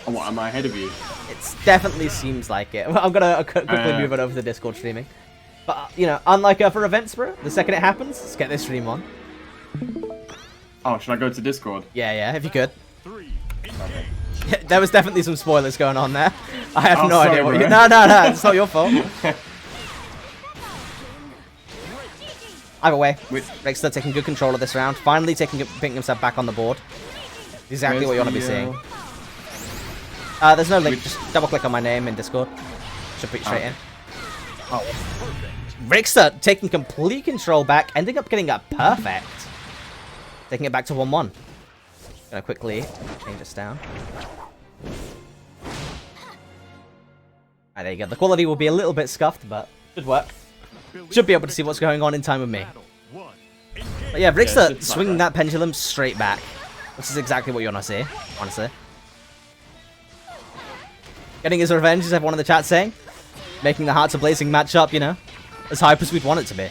Oh, what, am I ahead of you? It definitely seems like it. I'm gonna quickly move it over to Discord streaming. But, you know, unlike other events, bro, the second it happens, let's get this stream on. Oh, should I go to Discord? Yeah, if you could. 3, Okay. Yeah, there was definitely some spoilers going on there. I have Oh, no sorry, idea what bro. you... No, it's not your fault. Either way, Rixta taking good control of this round. Finally picking himself back on the board. Exactly what you want to be seeing. There's no link. Just double click on my name in Discord. Should put you straight in. Oh, Rixta taking complete control back, ending up getting a perfect. Taking it back to 1-1. Gonna quickly change this down. Alright, there you go. The quality will be a little bit scuffed, but should work. Should be able to see what's going on in time with me. But yeah, Rixta it's swinging that pendulum straight back. Which is exactly what you want to see, honestly. Getting his revenge, as everyone in the chat saying. Making the Hearts of Blazing matchup, you know, as hype as we'd want it to be.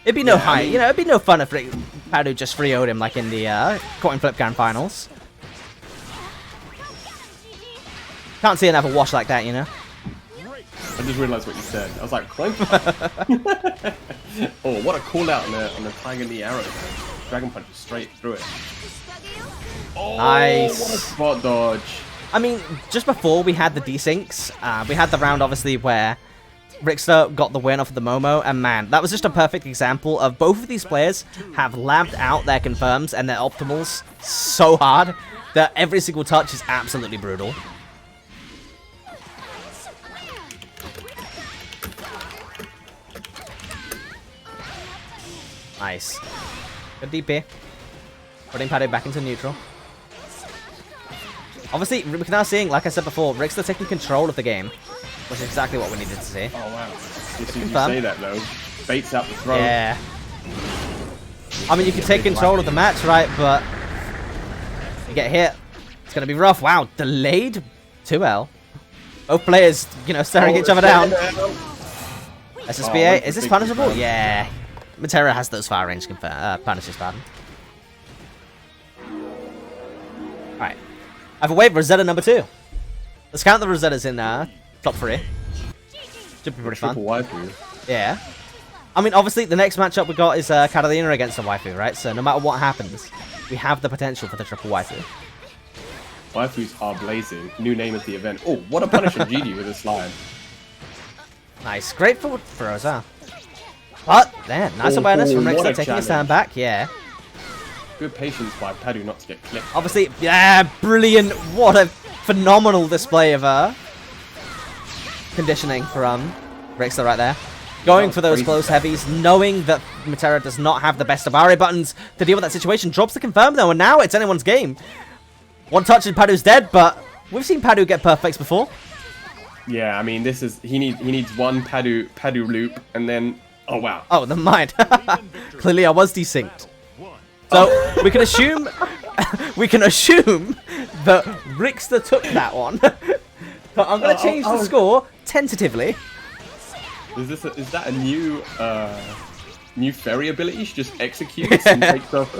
It'd be no hype, you know, it'd be no fun if Paddu just 3-0'd him like in the coin flip Grand Finals. Can't see another wash like that, you know. I just realised what you said. I was like, coin. Oh, what a call out on the Tiger Knee arrow. Dragon Punch straight through it. Oh, Nice. What a spot dodge. I mean, just before we had the desyncs, we had the round obviously where Rixta got the win off of the Momo, and man, that was just a perfect example of both of these players have labbed out their confirms and their optimals so hard that every single touch is absolutely brutal. Nice. Good DP. Putting Paddu back into neutral. Obviously, we're now seeing, like I said before, Rixta taking control of the game, which is exactly what we needed to see. Oh, wow. As soon as you Confirm. say that, though, baits out the throw. Yeah. I mean, you can take control of the match, right? But you get hit. It's going to be rough. Wow, delayed 2L. Both players, you know, staring each other down. SSBA, is this punishable? Yeah. Metera has those fire range punishes, pardon. Alright. Either way, Rosetta number 2. Let's count the Rosettas in top 3. Should be pretty fun. Waifu. Yeah. I mean, obviously, the next matchup we got is Katalina against a waifu, right? So no matter what happens, we have the potential for the triple waifu. Waifus are blazing. New name of the event. Oh, what a punish on GD with a slime. Nice. Great for Rosa. But, there, nice awareness from Rixta taking a stand back. Yeah. Good patience by Paddu not to get clipped. Obviously, yeah, brilliant. What a phenomenal display of conditioning from Rixta right there. Going for those close heavies, knowing that Metera does not have the best of RA buttons to deal with that situation. Drops the confirm though, and now it's anyone's game. One touch and Paddu's dead, but we've seen Paddu get perfects before. Yeah, I mean, this is he needs one Paddu loop, and then oh wow. Oh, never mind. Clearly, I was desynced. So we can assume that Rixta took that one. But I'm gonna change the score tentatively. Is that a new Ferry ability? She just executes and takes off.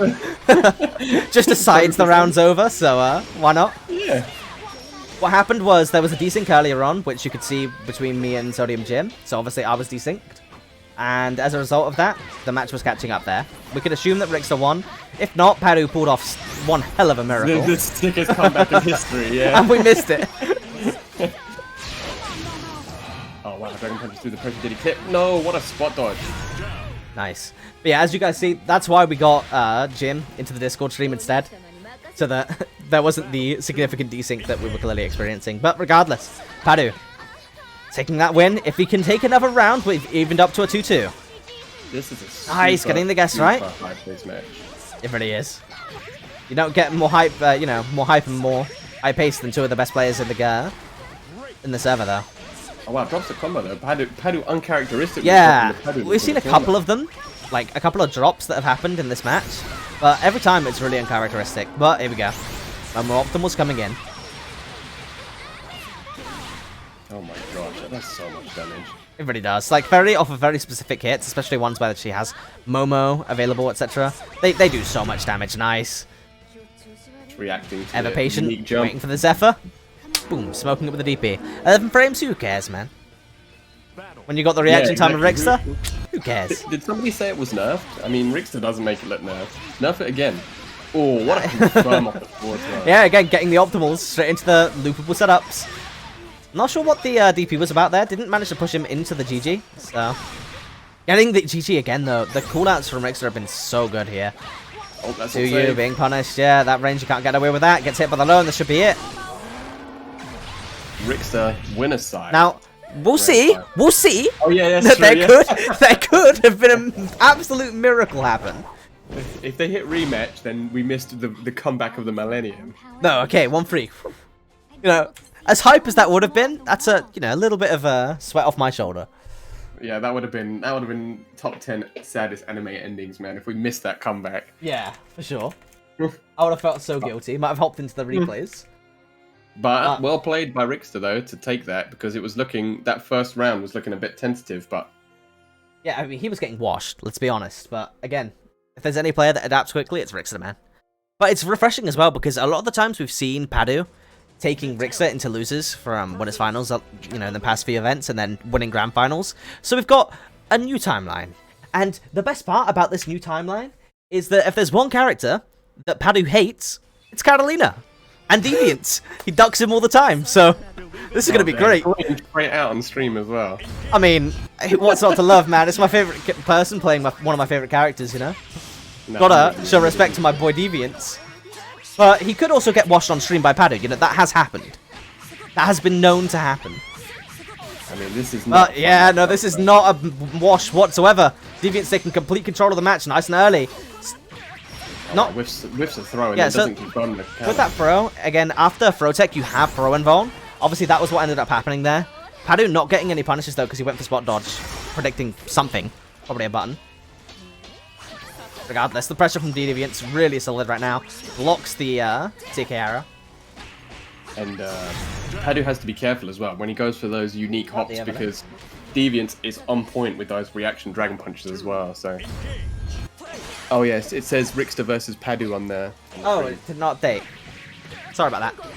Just decides the round's over, so why not? Yeah. What happened was there was a desync earlier on, which you could see between me and Sodium Jim. So obviously I was desynced. And as a result of that, the match was catching up there. We could assume that Rixta won. If not, Paddu pulled off one hell of a miracle. The sickest comeback in history, yeah. And we missed it. Oh wow, Dragon Punch through the pressure. Did he clip? No, what a spot dodge. Nice. But yeah, as you guys see, that's why we got Jim into the Discord stream instead. So that there wasn't the significant desync that we were clearly experiencing. But regardless, Paddu taking that win. If he can take another round, we've evened up to a 2-2. This is a super, Nice, getting the guess right. Match. It really is. You don't get more hype, you know, more hype and more high pace than two of the best players in the server, though. Oh wow, drops the combo though. Paddu uncharacteristic. Yeah, we've seen a couple of them, like a couple of drops that have happened in this match, but every time it's really uncharacteristic. But here we go. No more optimals coming in. Oh my gosh, that does so much damage. It really does. Like, Ferry off of very specific hits, especially ones where she has Momo available, etc. They do so much damage. Nice. It's reacting to Ever the patient, unique jump. waiting for the Zephyr. Boom, smoking it with the DP. 11 frames, who cares, man? When you got the reaction time of Rixta, who cares? Did somebody say it was nerfed? I mean, Rixta doesn't make it look nerfed. Nerf it again. Oh, what a confirm off the forward throw. Yeah, again, getting the optimals straight into the loopable setups. Not sure what the DP was about there. Didn't manage to push him into the GG. So, getting the GG again, though. The cooldowns from Rixta have been so good here. Oh, that's To you being punished. Yeah, that range, you can't get away with that. Gets hit by the low, and this should be it. Rixta winner's side. Now, we'll see. We'll see. Oh yeah, that's true, There could have been an absolute miracle happen. If they hit rematch, then we missed the comeback of the millennium. No, okay, 1-3. You know, as hype as that would have been, that's a little bit of a sweat off my shoulder. Yeah, that would have been top 10 saddest anime endings, man. If we missed that comeback. Yeah, for sure. I would have felt so guilty. Might have hopped into the replays. But well played by Rixta though to take that, because it was looking, that first round was looking a bit tentative, but yeah, I mean, he was getting washed, let's be honest. But again, if there's any player that adapts quickly, it's Rixta, man. But it's refreshing as well, because a lot of the times we've seen Paddu taking Rixta into losers from winners finals, in the past few events, and then winning grand finals. So we've got a new timeline. And the best part about this new timeline is that if there's one character that Paddu hates, it's Katalina. And Deviants. He ducks him all the time, so this is going to be great. Straight out on stream as well. I mean, what's not to love, man? It's my favourite person playing one of my favourite characters, you know? No, Gotta show respect to my boy Deviants. But he could also get washed on stream by Paddu, that has happened. That has been known to happen. I mean, this is not... yeah, no, this is not a wash whatsoever. Deviants taking complete control of the match nice and early. Not whiffs a throw and yeah, it doesn't confirm the with that throw, again, after throw tech, you have throw invuln. Obviously, that was what ended up happening there. Paddu not getting any punishes, though, because he went for spot dodge, predicting something. Probably a button. Regardless, the pressure from Deviant's really solid right now. Blocks the TK arrow. And Paddu has to be careful as well when he goes for those unique hops because Deviant is on point with those reaction dragon punches as well. So, oh yes, it says Rixta versus Paddu on there. Oh, it did not update. Sorry about that.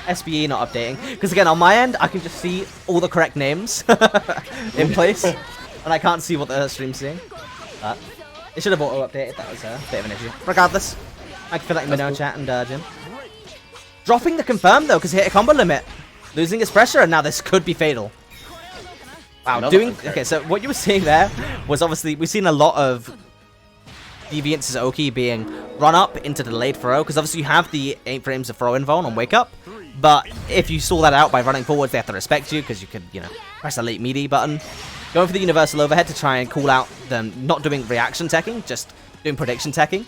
SBE not updating because again on my end I can just see all the correct names in place, and I can't see what the stream's seeing. But it should have auto updated. That was a bit of an issue. Regardless, I can feel like me know chat and Jim. Dropping the confirm though, because he hit a combo limit. Losing his pressure, and now this could be fatal. Wow, okay, so what you were seeing there was obviously, we've seen a lot of Deviant's Oki being run up into delayed throw, because obviously you have the 8 frames of throw invuln on wake up, but if you saw that out by running forwards, they have to respect you, because you could, you know, press the late melee button. Going for the universal overhead to try and call out them not doing reaction teching, just doing prediction teching.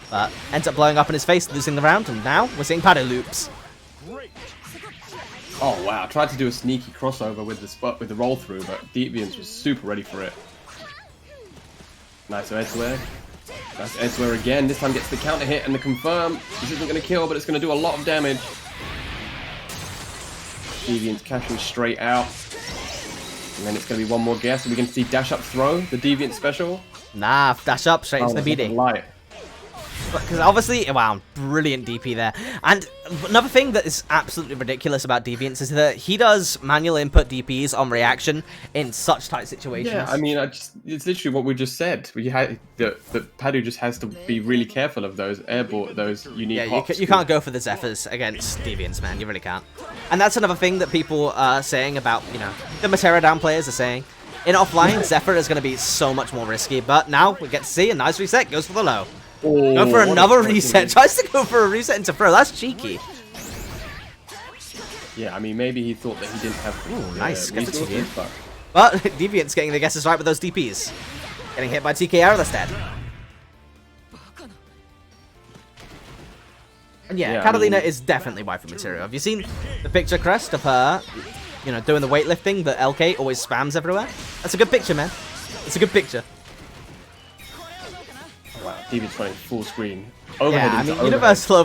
But ends up blowing up in his face, losing the round, and now we're seeing Paddu loops. Oh wow! Tried to do a sneaky crossover with the roll through, but Deviant was super ready for it. Nice edgeware. Nice edgeware again. This time gets the counter hit and the confirm. This isn't going to kill, but it's going to do a lot of damage. Deviant's cashing straight out, and then it's going to be one more guess. Are we going to see dash up throw the Deviant special? Nah, dash up straight into the BD. Light. Because obviously, wow, brilliant DP there. And another thing that is absolutely ridiculous about Deviant is that he does manual input DPs on reaction in such tight situations. Yeah, I mean, it's literally what we just said. We had the Paddu just has to be really careful of those airball, those unique hops. You can't go for the Zephyrs against Deviants, man. You really can't. And that's another thing that people are saying about, you know, the Metera down players are saying. In offline, Zephyr is going to be so much more risky. But now we get to see a nice reset. Goes for the low. Oh, go for another reset. Tries to go for a reset into throw. That's cheeky. Yeah, I mean, maybe he thought that he didn't have. Ooh, nice. Resources, but Deviant's getting the guesses right with those DPs. Getting hit by TKR instead. And yeah, Katalina is definitely waifu material. Have you seen the picture crest of her, you know, doing the weightlifting that LK always spams everywhere? That's a good picture, man. It's a good picture. Wow, Deviant's running full screen. Overhead yeah, I mean, universal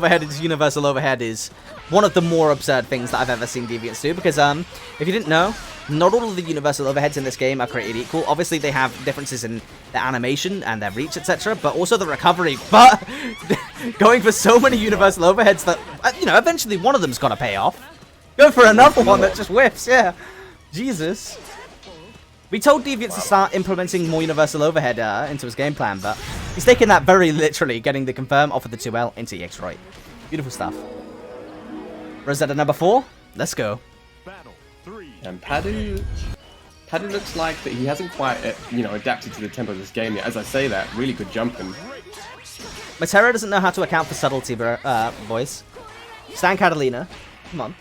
overhead is one of the more absurd things that I've ever seen Deviants do, because if you didn't know, not all of the universal overheads in this game are created equal. Obviously, they have differences in their animation and their reach, etc., but also the recovery. But going for so many universal overheads that, you know, eventually one of them's got to pay off. Go for another one that just whiffs, yeah. Jesus. We told Deviant to start implementing more universal overhead into his game plan, but he's taking that very literally, getting the confirm off of the 2L into EX right. Beautiful stuff. Rosetta number 4, let's go. And Paddu looks like that he hasn't quite, you know, adapted to the tempo of this game yet. As I say that, really good jumping. Metera doesn't know how to account for subtlety, boys. Stand Katalina. Come on.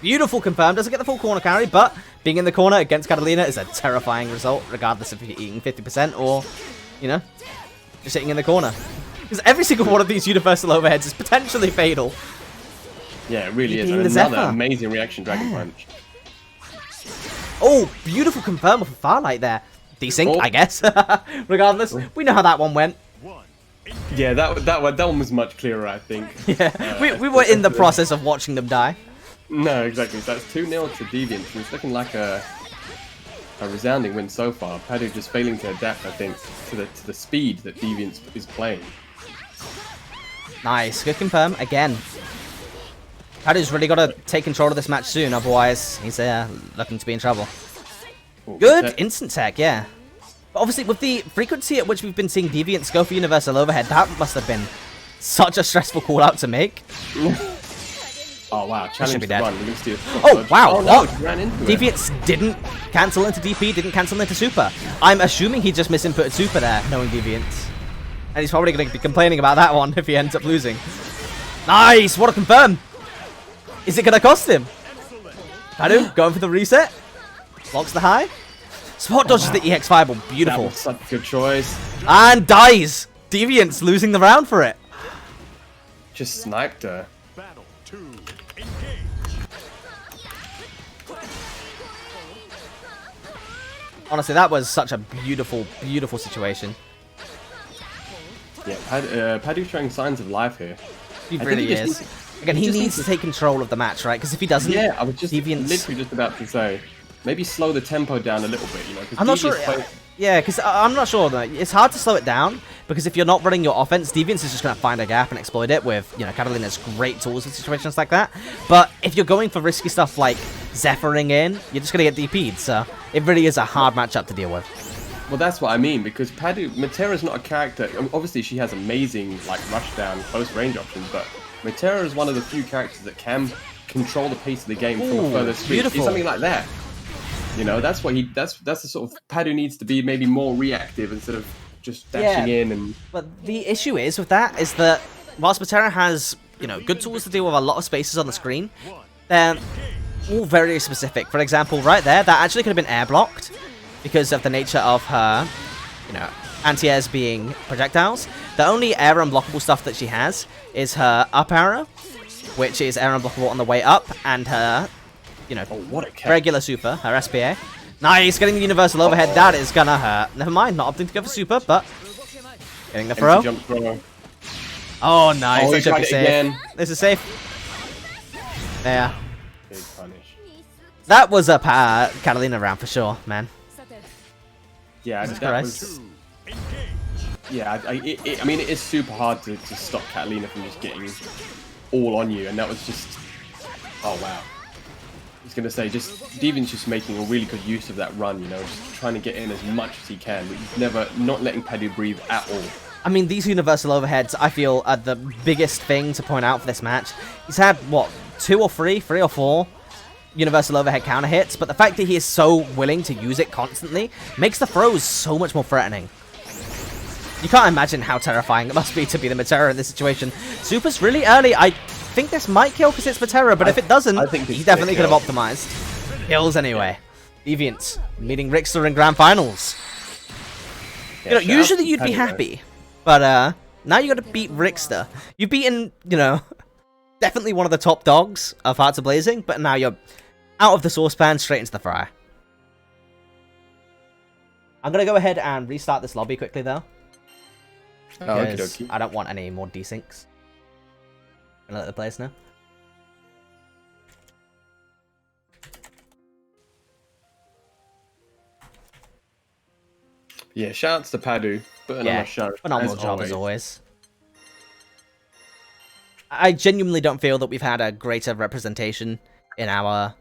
Beautiful confirm. Doesn't get the full corner carry, but being in the corner against Katalina is a terrifying result, regardless if you're eating 50% or, you know, just sitting in the corner. Because every single one of these universal overheads is potentially fatal. Yeah, it really is. And another amazing reaction dragon punch. Oh, beautiful confirm of a Farlight there. Desync, I guess. Regardless, we know how that one went. Yeah, that one was much clearer, I think. Yeah, we were in the process of watching them die. No, exactly. So that's 2-0 to Deviant, and it's looking like a resounding win so far. Paddu just failing to adapt, I think, to the speed that Deviant is playing. Nice, good confirm again. Paddu's really got to take control of this match soon, otherwise he's looking to be in trouble. Ooh, good instant tech, yeah. But obviously, with the frequency at which we've been seeing Deviants go for universal overhead, that must have been such a stressful call out to make. Oh wow, challenge the run. Oh wow, what? Deviants didn't cancel into DP, didn't cancel into super. I'm assuming he just misinputted super there, knowing Deviants. And he's probably going to be complaining about that one if he ends up losing. Nice, what a confirm. Is it going to cost him? Paddu going for the reset. Blocks the high. Spot dodges the EX fireball, beautiful. That was such a good choice. And dies. Deviants losing the round for it. Just sniped her. Honestly, that was such a beautiful, beautiful situation. Yeah, Paddu's showing signs of life here. He really is. Again, he needs to take control of the match, right? Because if he doesn't, yeah, I was just Deviant's... literally just about to say, maybe slow the tempo down a little bit, you know? I'm not sure. Yeah, because I'm not sure. Though. It's hard to slow it down because if you're not running your offense, Deviants is just going to find a gap and exploit it with, you know, Katalina's great tools in situations like that. But if you're going for risky stuff like Zephyring in, you're just going to get DP'd. So it really is a hard matchup to deal with. Well, that's what I mean, because Metera's not a character. Obviously, she has amazing, like, rushdown, close range options, but Metera is one of the few characters that can control the pace of the game from a further speed. Beautiful. It's something like that. You know, that's what that's the sort of Paddu needs to be, maybe more reactive instead of just dashing in and... But the issue is with that is that whilst Metera has, you know, good tools to deal with a lot of spaces on the screen, they're all very specific. For example, right there, that actually could have been air blocked because of the nature of her, you know, anti-airs being projectiles. The only air unblockable stuff that she has is her up arrow, which is air unblockable on the way up, and her, you know, what a regular super, her SPA. Nice, getting the universal overhead, that is gonna hurt. Never mind, not opting to go for super, but getting the throw. Jump throw. Oh, nice, Oh, that should be it safe. again. This is safe. There. Big punish. That was a Katalina round for sure, man. Yeah, that was... Yeah, I mean, it is super hard to stop Katalina from just getting all on you, and that was just... Oh, wow. I was going to say, Deviant's just making a really good use of that run, you know, just trying to get in as much as he can, but he's never, not letting Paddu breathe at all. I mean, these universal overheads, I feel, are the biggest thing to point out for this match. He's had, what, 3 or 4 universal overhead counter hits, but the fact that he is so willing to use it constantly makes the throws so much more threatening. You can't imagine how terrifying it must be to be the Metera in this situation. Super's really early. I think this might kill because it's Metera, but if it doesn't, he definitely could have optimized. Kills anyway. Deviant meeting Rixta in Grand Finals. You know, usually you'd be happy, but now you got to beat Rixta. You've beaten, you know, definitely one of the top dogs of Hearts of Blazing, but now you're out of the saucepan, straight into the fryer. I'm going to go ahead and restart this lobby quickly, though. Because I don't want any more desyncs. I'm going to let the players know. Yeah, shouts to Paddu. Phenomenal job as always. I genuinely don't feel that we've had a greater representation in our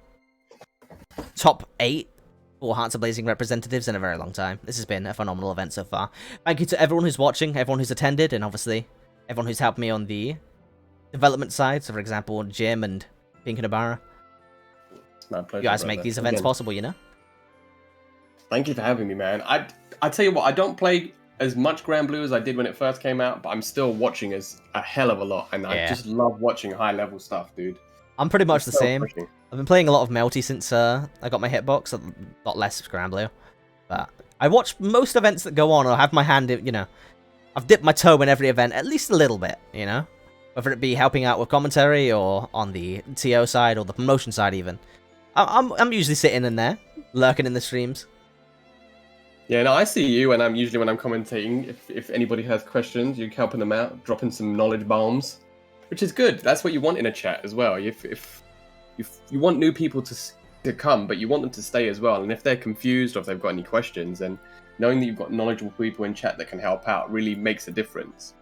top 8 for Hearts of Blazing representatives in a very long time. This has been a phenomenal event so far. Thank you to everyone who's watching, everyone who's attended, and obviously everyone who's helped me on the development side. So, for example, Jim and Pink and Ibarra. My pleasure. You guys make these events possible, you know? Thank you for having me, man. I tell you what, I don't play as much Granblue as I did when it first came out, but I'm still watching as a hell of a lot, and I just love watching high-level stuff, dude. I'm pretty much the same. I've been playing a lot of Melty since I got my hitbox, a lot less Granblue. But I watch most events that go on, or have my hand in, you know, I've dipped my toe in every event at least a little bit, you know? Whether it be helping out with commentary, or on the TO side, or the promotion side even. I'm usually sitting in there, lurking in the streams. Yeah, no, I see you, and I'm usually when I'm commentating, if anybody has questions, you're helping them out, dropping some knowledge bombs, which is good. That's what you want in a chat as well. If you want new people to come, but you want them to stay as well, and if they're confused or if they've got any questions, then knowing that you've got knowledgeable people in chat that can help out really makes a difference.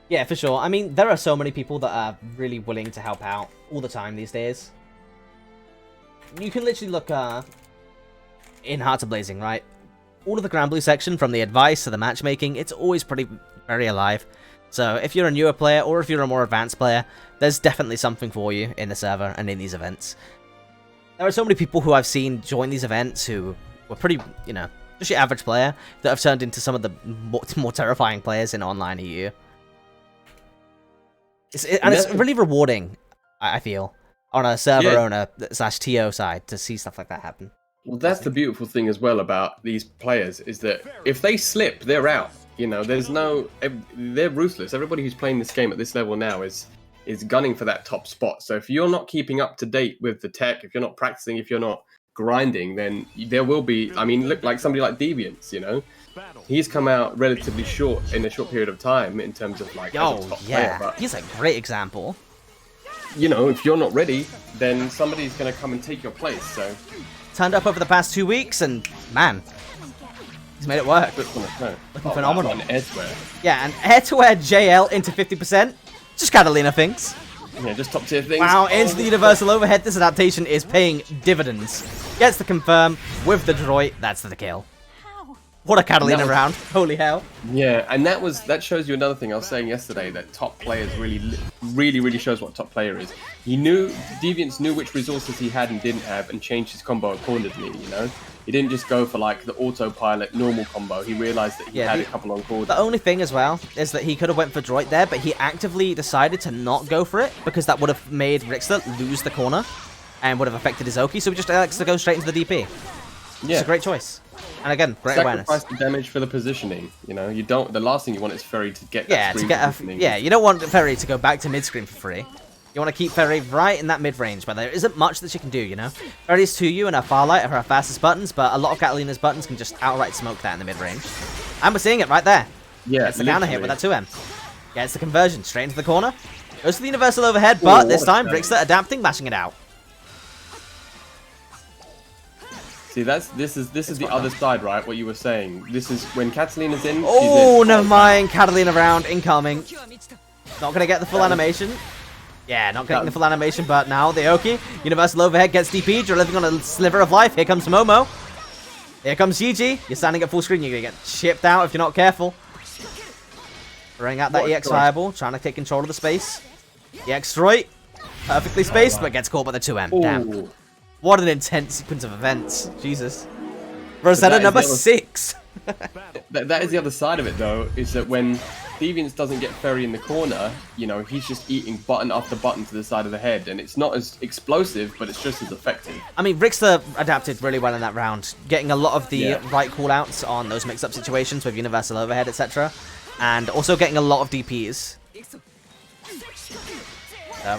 Yeah, for sure. I mean, there are so many people that are really willing to help out all the time these days. You can literally look in Hearts of Blazing, right? All of the Granblue section, from the advice to the matchmaking, it's always very alive. So if you're a newer player, or if you're a more advanced player, there's definitely something for you in the server and in these events. There are so many people who I've seen join these events who were pretty, you know, just your average player, that have turned into some of the more terrifying players in online EU. It's really rewarding, I feel, on a server owner / TO side to see stuff like that happen. Well, that's the beautiful thing as well about these players, is that if they slip, they're out. You know, they're ruthless. Everybody who's playing this game at this level now is gunning for that top spot. So if you're not keeping up to date with the tech, if you're not practicing, if you're not grinding, then there will be. I mean, look like somebody like Deviants. You know, he's come out relatively short in a short period of time in terms of like. Oh as a top yeah, player, but, he's a great example. you know, if you're not ready, then somebody's going to come and take your place. So Turned up over the past 2 weeks, and man, he's made it work. Looking phenomenal. An air-to-air. Yeah, and air-to-air JL into 50%. Just Katalina things. Yeah, just top tier things. Wow, into the universal overhead. This adaptation is paying dividends. Gets the confirm with the droid. That's the kill. How? What a Katalina round. Holy hell. Yeah, and that shows you another thing I was saying yesterday, that top players really shows what top player is. Deviants knew which resources he had and didn't have and changed his combo accordingly, you know? He didn't just go for like the autopilot normal combo. He realized that he had a couple on call. The only thing as well is that he could have went for droid there, but he actively decided to not go for it because that would have made Rixta lose the corner and would have affected his Oki, so he just elects to go straight into the DP. Yeah. It's a great choice. And again, great awareness. Sacrifice the damage for the positioning. You know, you don't. The last thing you want is Ferry to get that screen positioning. you don't want Ferry to go back to mid screen for free. You want to keep Ferry right in that mid range, but there isn't much that she can do. You know, Ferry's 2U and her Farlight are her fastest buttons, but a lot of Catalina's buttons can just outright smoke that in the mid range. And we're seeing it right there. Yeah, Gets the counter hit with that 2M. Gets the conversion straight into the corner. Goes to the universal overhead, but this time Rixta adapting, mashing it out. See, this is the other side, right? What you were saying. This is when Catalina's in. Oh, she's in. never mind. Catalina round incoming. Not gonna get the full animation. Yeah, not getting the full animation, but now the Oki. Universal overhead gets DP'd. You're living on a sliver of life. Here comes Momo. Here comes Gigi. You're standing at full screen. You're gonna get chipped out if you're not careful. Throwing out that EX Fireball, trying to take control of the space. EX Destroy. Perfectly spaced, but gets caught by the 2M. Damn. What an intense sequence of events. Jesus. Rosetta number 6. That is the other side of it, though, is that when Deviants doesn't get Ferry in the corner, you know, he's just eating button after button to the side of the head, and it's not as explosive, but it's just as effective. I mean, Rixta adapted really well in that round, getting a lot of the right callouts on those mix-up situations with universal overhead, etc., and also getting a lot of DPs.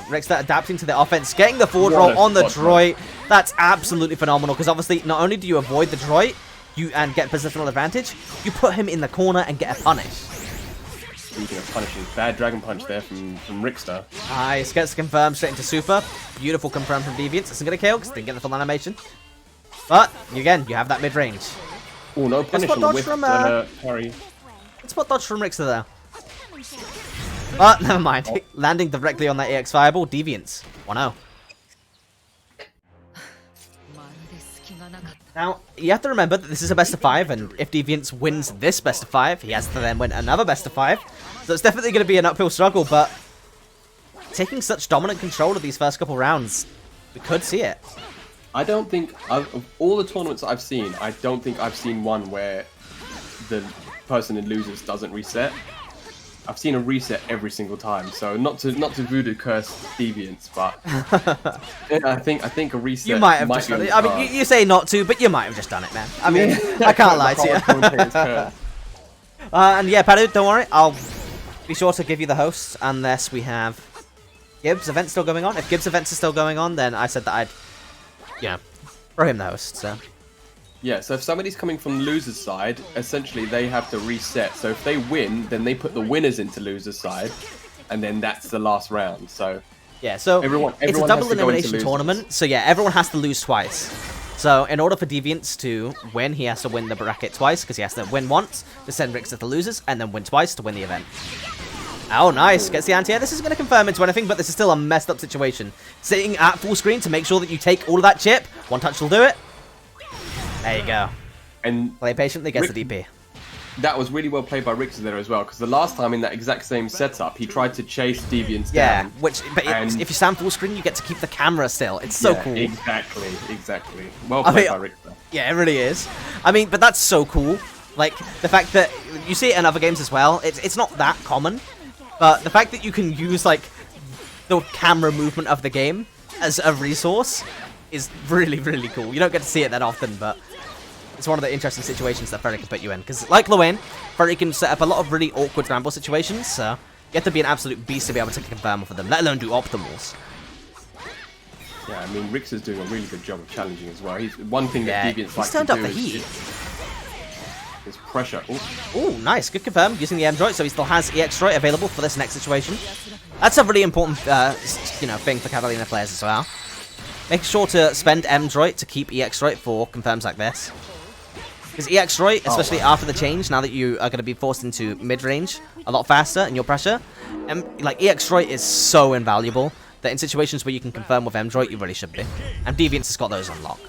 Rixta adapting to the offense, getting the forward roll on the droid. That's absolutely phenomenal, because obviously not only do you avoid the droid and get positional advantage, you put him in the corner and get a punish. Speaking of punishing, bad Dragon Punch there from Rixta. Nice, gets confirmed straight into super. Beautiful confirm from Deviants. Isn't going to kill because didn't get the full animation. But, again, you have that mid-range. Oh, no punish on the whiff from Ferry. Spot dodge from Rixta there. But, never mind. Landing directly on that EX Fireball. Deviants. 1-0. Now, you have to remember that this is a best of 5, and if Deviants wins this best of 5, he has to then win another best of 5. So it's definitely going to be an uphill struggle, but taking such dominant control of these first couple rounds, we could see it. I don't think, of all the tournaments I've seen, I don't think I've seen one where the person who loses doesn't reset. I've seen a reset every single time, so not to voodoo curse Deviants, but I think a reset. You might have just done it. I mean, you say not to, but you might have just done it, man. I mean, I can't lie to you. And yeah, Paddu, don't worry. I'll be sure to give you the host unless we have Gibbs event still going on. If Gibbs events are still going on, then I said that I'd, you know, throw him the host. So. Yeah, so if somebody's coming from loser's side, essentially they have to reset. So if they win, then they put the winners into loser's side, and then that's the last round. So yeah, so everyone it's a double elimination tournament. So yeah, everyone has to lose twice. So in order for Deviants to win, he has to win the bracket twice, because he has to win once to send Rixta to losers, and then win twice to win the event. Oh, nice. Gets the anti-air. This is going to confirm into anything, but this is still a messed up situation. Sitting at full screen to make sure that you take all of that chip. One touch will do it. There you go. And play patiently, gets the DP. That was really well played by Rixta there as well, because the last time in that exact same setup, he tried to chase Deviants down. Yeah, if you stand full screen, you get to keep the camera still. It's so cool. Exactly. Well played by Rixta. Yeah, it really is. I mean, but that's so cool. Like, the fact that you see it in other games as well, it's not that common, but the fact that you can use, like, the camera movement of the game as a resource is really, really cool. You don't get to see it that often, but it's one of the interesting situations that Ferry can put you in. Because, like Lowain, Ferry can set up a lot of really awkward Granblue situations, so you have to be an absolute beast to be able to confirm for them, let alone do optimals. Yeah, I mean, Rixta's doing a really good job of challenging as well. He's one thing that Deviants he's like turned to up do the heat. is pressure. Oh, nice. Good confirm. Using the M-Droid, so he still has EX Droid available for this next situation. That's a really important, thing for Katalina players as well. Make sure to spend M-Droid to keep EX Droid for confirms like this. Because EX Droid, especially after the change, now that you are going to be forced into mid-range a lot faster in your pressure, EX Droid is so invaluable that in situations where you can confirm with M-Droid, you really should be. And Deviants has got those on lock.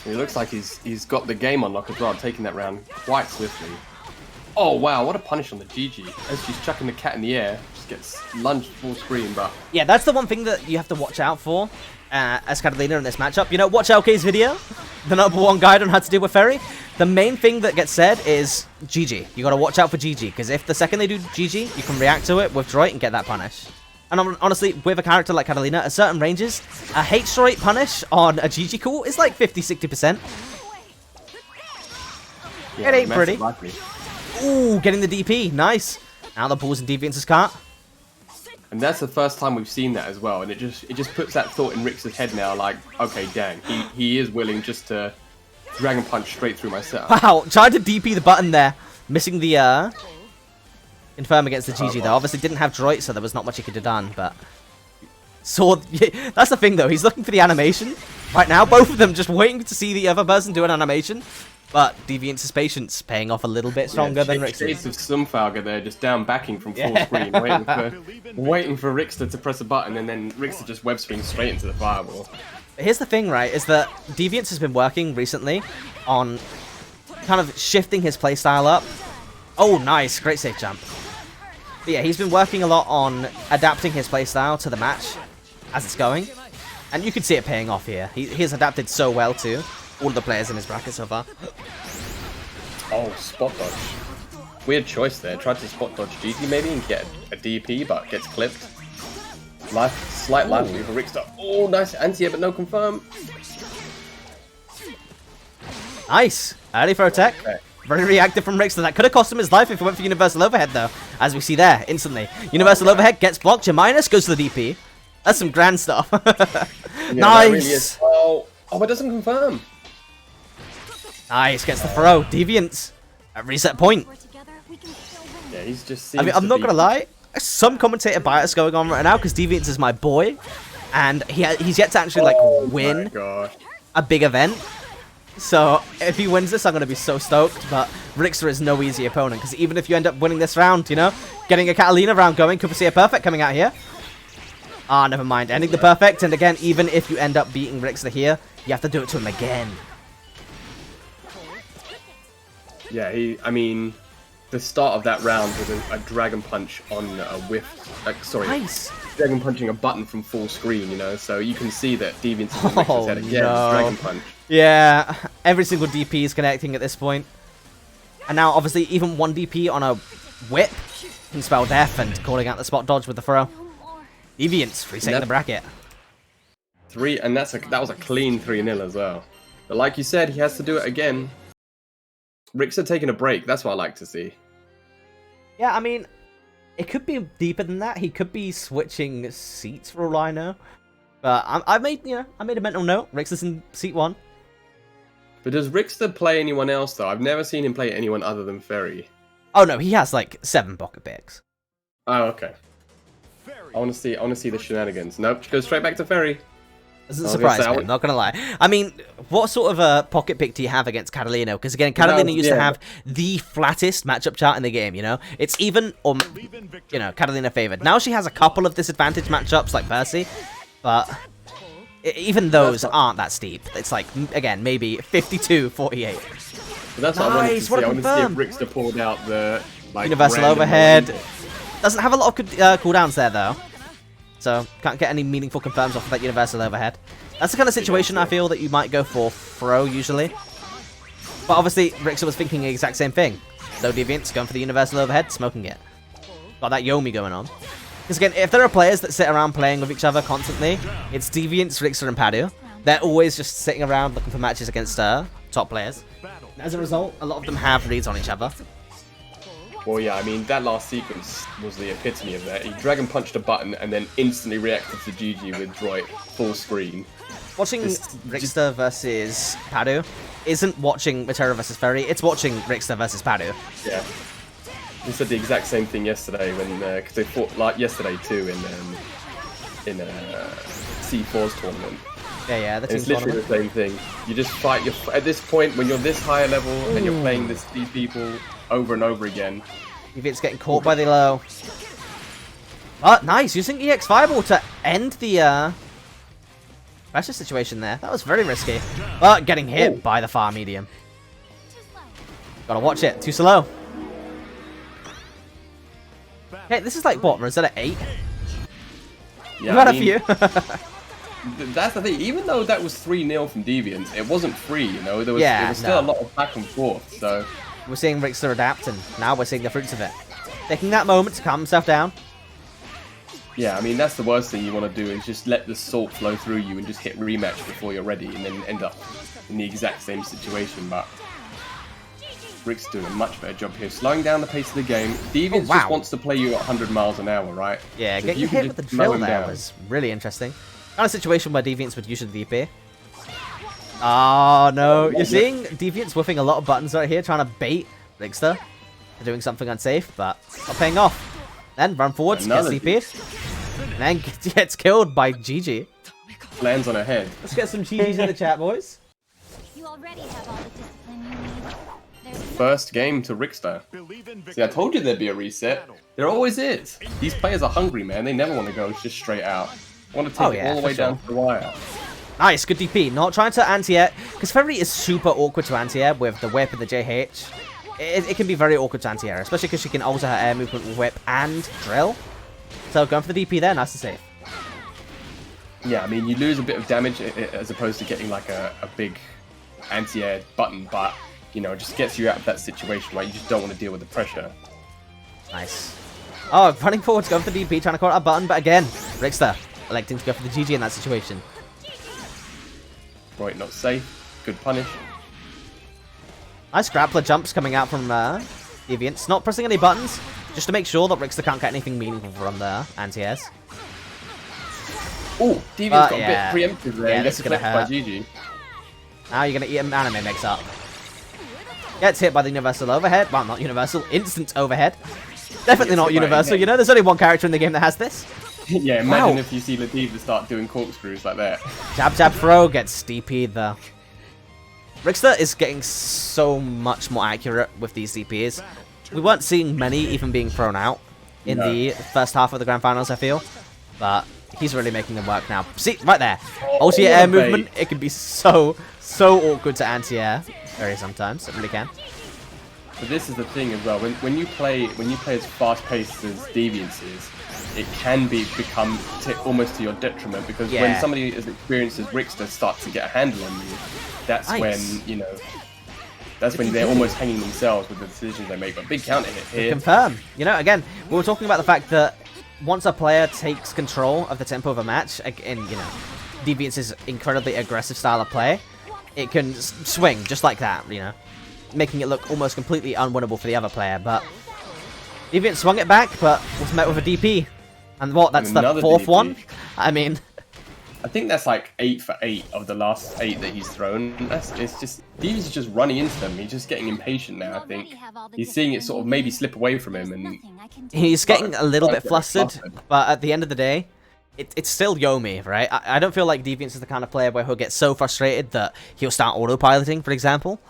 It looks like he's got the game on lock as well, taking that round quite swiftly. Oh wow, what a punish on the GG. As she's chucking the cat in the air, just gets lunged full screen, but... Yeah, that's the one thing that you have to watch out for as Katalina in this matchup. You know, watch LK's video, the #1 guide on how to deal with Ferry. The main thing that gets said is GG. You gotta watch out for GG, because if the second they do GG, you can react to it with Droid and get that punish. And honestly, with a character like Katalina, at certain ranges, a H-Droid punish on a GG call is like 50-60%. Yeah, it ain't pretty. Likely. Ooh, getting the DP. Nice. Now the ball's in Deviants' cart. And that's the first time we've seen that as well, and it just puts that thought in Rixta's head now, like, okay, dang, he is willing just to Dragon Punch straight through my setup. Wow, tried to DP the button there, missing the confirm against the GG though. Obviously didn't have Droid, so there was not much he could have done, but that's the thing though, he's looking for the animation right now, both of them just waiting to see the other person do an animation, but Deviants' patience paying off a little bit stronger than Rixta. Shades of Sunfalga there, just down backing from full screen, waiting for Rixta to press a button, and then Rixta just web swings straight into the fireball. Here's the thing, right, is that Deviants has been working recently on kind of shifting his playstyle up. Oh, nice. Great safe jump. But yeah, he's been working a lot on adapting his playstyle to the match as it's going. And you can see it paying off here. He's adapted so well to all of the players in his bracket so far. Oh, spot dodge. Weird choice there. Tried to spot dodge GT maybe and get a DP, but gets clipped. Slight life lead for Rixta. Oh, nice anti-air, but no confirm. Nice. Early for attack. Okay. Very reactive from Rixta. That could have cost him his life if he went for Universal Overhead, though. As we see there, instantly. Universal Overhead gets blocked. Your minus goes to the DP. That's some grand stuff. Yeah, nice. Really oh, it doesn't confirm. Nice. Gets the throw. Deviants. At reset point. Yeah, he's just... I mean, I'm not going to lie. Some commentator bias going on right now because Deviants is my boy. And he's yet to actually, win a big event. So, if he wins this, I'm going to be so stoked, but Rixta is no easy opponent, because even if you end up winning this round, getting a Katalina round going, could we see a perfect coming out here? Ah, never mind, ending the perfect, and again, even if you end up beating Rixta here, you have to do it to him again. Yeah, I mean, the start of that round was a Dragon Punch on a whiff, nice. Dragon Punching a button from full screen, so you can see that Deviants and Rixta's head again, Dragon Punch. Yeah, every single DP is connecting at this point. And now, obviously, even one DP on a whip can spell death and calling out the spot dodge with the throw. Deviants resetting the bracket. And that was a clean 3-0 as well. But like you said, he has to do it again. Rixta taking a break, that's what I like to see. Yeah, I mean, it could be deeper than that. He could be switching seats for all I know. But I made a mental note. Rixta's in seat 1. But does Rixta play anyone else, though? I've never seen him play anyone other than Ferry. Oh, no, he has, 7 pocket picks. Oh, okay. I want to see the shenanigans. Nope, goes straight back to Ferry. Doesn't surprise me, I'm not going to lie. I mean, what sort of a pocket pick do you have against Catalina? Because, again, Catalina used to have the flattest matchup chart in the game, It's even, Catalina favored. Now she has a couple of disadvantage matchups, like Percy, but... even those aren't that steep. It's again, maybe 52-48. But that's what I wanted to see. I wanted to see if Rixta pulled out the Universal Overhead. Doesn't have a lot of cooldowns there, though. So, can't get any meaningful confirms off of that Universal Overhead. That's the kind of situation I feel that you might go for throw, usually. But obviously, Rixta was thinking the exact same thing. So Deviants going for the Universal Overhead, smoking it. Got that Yomi going on. Because again, if there are players that sit around playing with each other constantly, it's Deviants, Rixta, and Paddu. They're always just sitting around looking for matches against top players. And as a result, a lot of them have reads on each other. Well, yeah, I mean, that last sequence was the epitome of that. He Dragon Punched a button and then instantly reacted to GG with Droid full screen. Watching Rixta versus Paddu isn't watching Metera versus Ferry, it's watching Rixta versus Paddu. Yeah. We said the exact same thing yesterday when, because they fought like yesterday too in C4's tournament. Yeah, the team It's literally the same thing. You just fight at this point when you're this high a level and you're playing these people over and over again. It's getting caught by the low. Oh, nice! Using EX Fireball to end the pressure situation there. That was very risky. But getting hit by the far medium. Gotta watch it. Too slow. Okay, this is like what? Rosetta 8? Yeah, We've had a few. That's the thing. Even though that was 3-0 from Deviants, it wasn't free. You know, there was still a lot of back and forth. So we're seeing Rixta adapt, and now we're seeing the fruits of it. Taking that moment to calm himself down. Yeah, I mean, that's the worst thing you want to do is just let the salt flow through you and just hit rematch before you're ready and then end up in the exact same situation. But Rick's doing a much better job here, slowing down the pace of the game. Deviants just wants to play you at 100 miles an hour, right? Yeah, so getting hit with the drill there was really interesting. Kind of situation where Deviants would usually DP. Oh no, you're seeing Deviants whiffing a lot of buttons right here, trying to bait Rixta for doing something unsafe, but not paying off. Then run forwards, gets DP'd, and then gets killed by GG. Lands on her head. Let's get some GGs in the chat, boys. You already have all the discipline you need. First game to Rixta. See, I told you there'd be a reset. There always is. These players are hungry, man. They never want to go just straight out. I want to take it all the way down to the wire. Nice, good DP. Not trying to anti-air, because Ferry is super awkward to anti-air with the whip and the JH. It can be very awkward to anti-air, especially because she can alter her air movement with whip and drill. So going for the DP there, nice and safe. Yeah, I mean, you lose a bit of damage as opposed to getting like a big anti-air button, but, you know, it just gets you out of that situation where you just don't want to deal with the pressure. Nice. Oh, running forward to go for the DP, trying to call out a button, but again, Rixta electing to go for the GG in that situation. Right, not safe. Good punish. Nice grappler jumps coming out from Deviants. Not pressing any buttons, just to make sure that Rixta can't get anything meaningful from the anti-airs. Oh, Deviant's got a bit preemptive there. Yeah, this is going to hurt. By GG. Now you're going to eat an anime mix-up. Gets hit by the universal overhead. Well, not universal. Instant overhead. Definitely not universal, you know? There's only one character in the game that has this. Yeah, imagine if you see Ladiva start doing corkscrews like that. Jab, jab, throw. Gets DP'd though. Rixta is getting so much more accurate with these DPs. We weren't seeing many even being thrown out in the first half of the Grand Finals, I feel. But he's really making them work now. See, right there. Ulti air movement. It can be so awkward to anti-air. Very sometimes. It really can. But this is the thing as well. When you play as fast-paced as Deviants is, it can become almost to your detriment because when somebody as experienced as Rixta starts to get a handle on you, that's when that's when they're almost hanging themselves with the decisions they make. But big counter hit here. Confirm. You know, again, we were talking about the fact that once a player takes control of the tempo of a match, in Deviants' incredibly aggressive style of play, it can swing just like that. You know, making it look almost completely unwinnable for the other player. But Deviant swung it back, but was met with a DP. And what? That's the fourth DP. One? I mean... I think that's like 8 for 8 of the last 8 that he's thrown. It's just... Deviants is just running into them. He's just getting impatient now, I think. He's seeing it sort of maybe slip away from him. And he's getting a little bit flustered, but at the end of the day, it's still Yomi, right? I don't feel like Deviants is the kind of player where he'll get so frustrated that he'll start autopiloting, for example.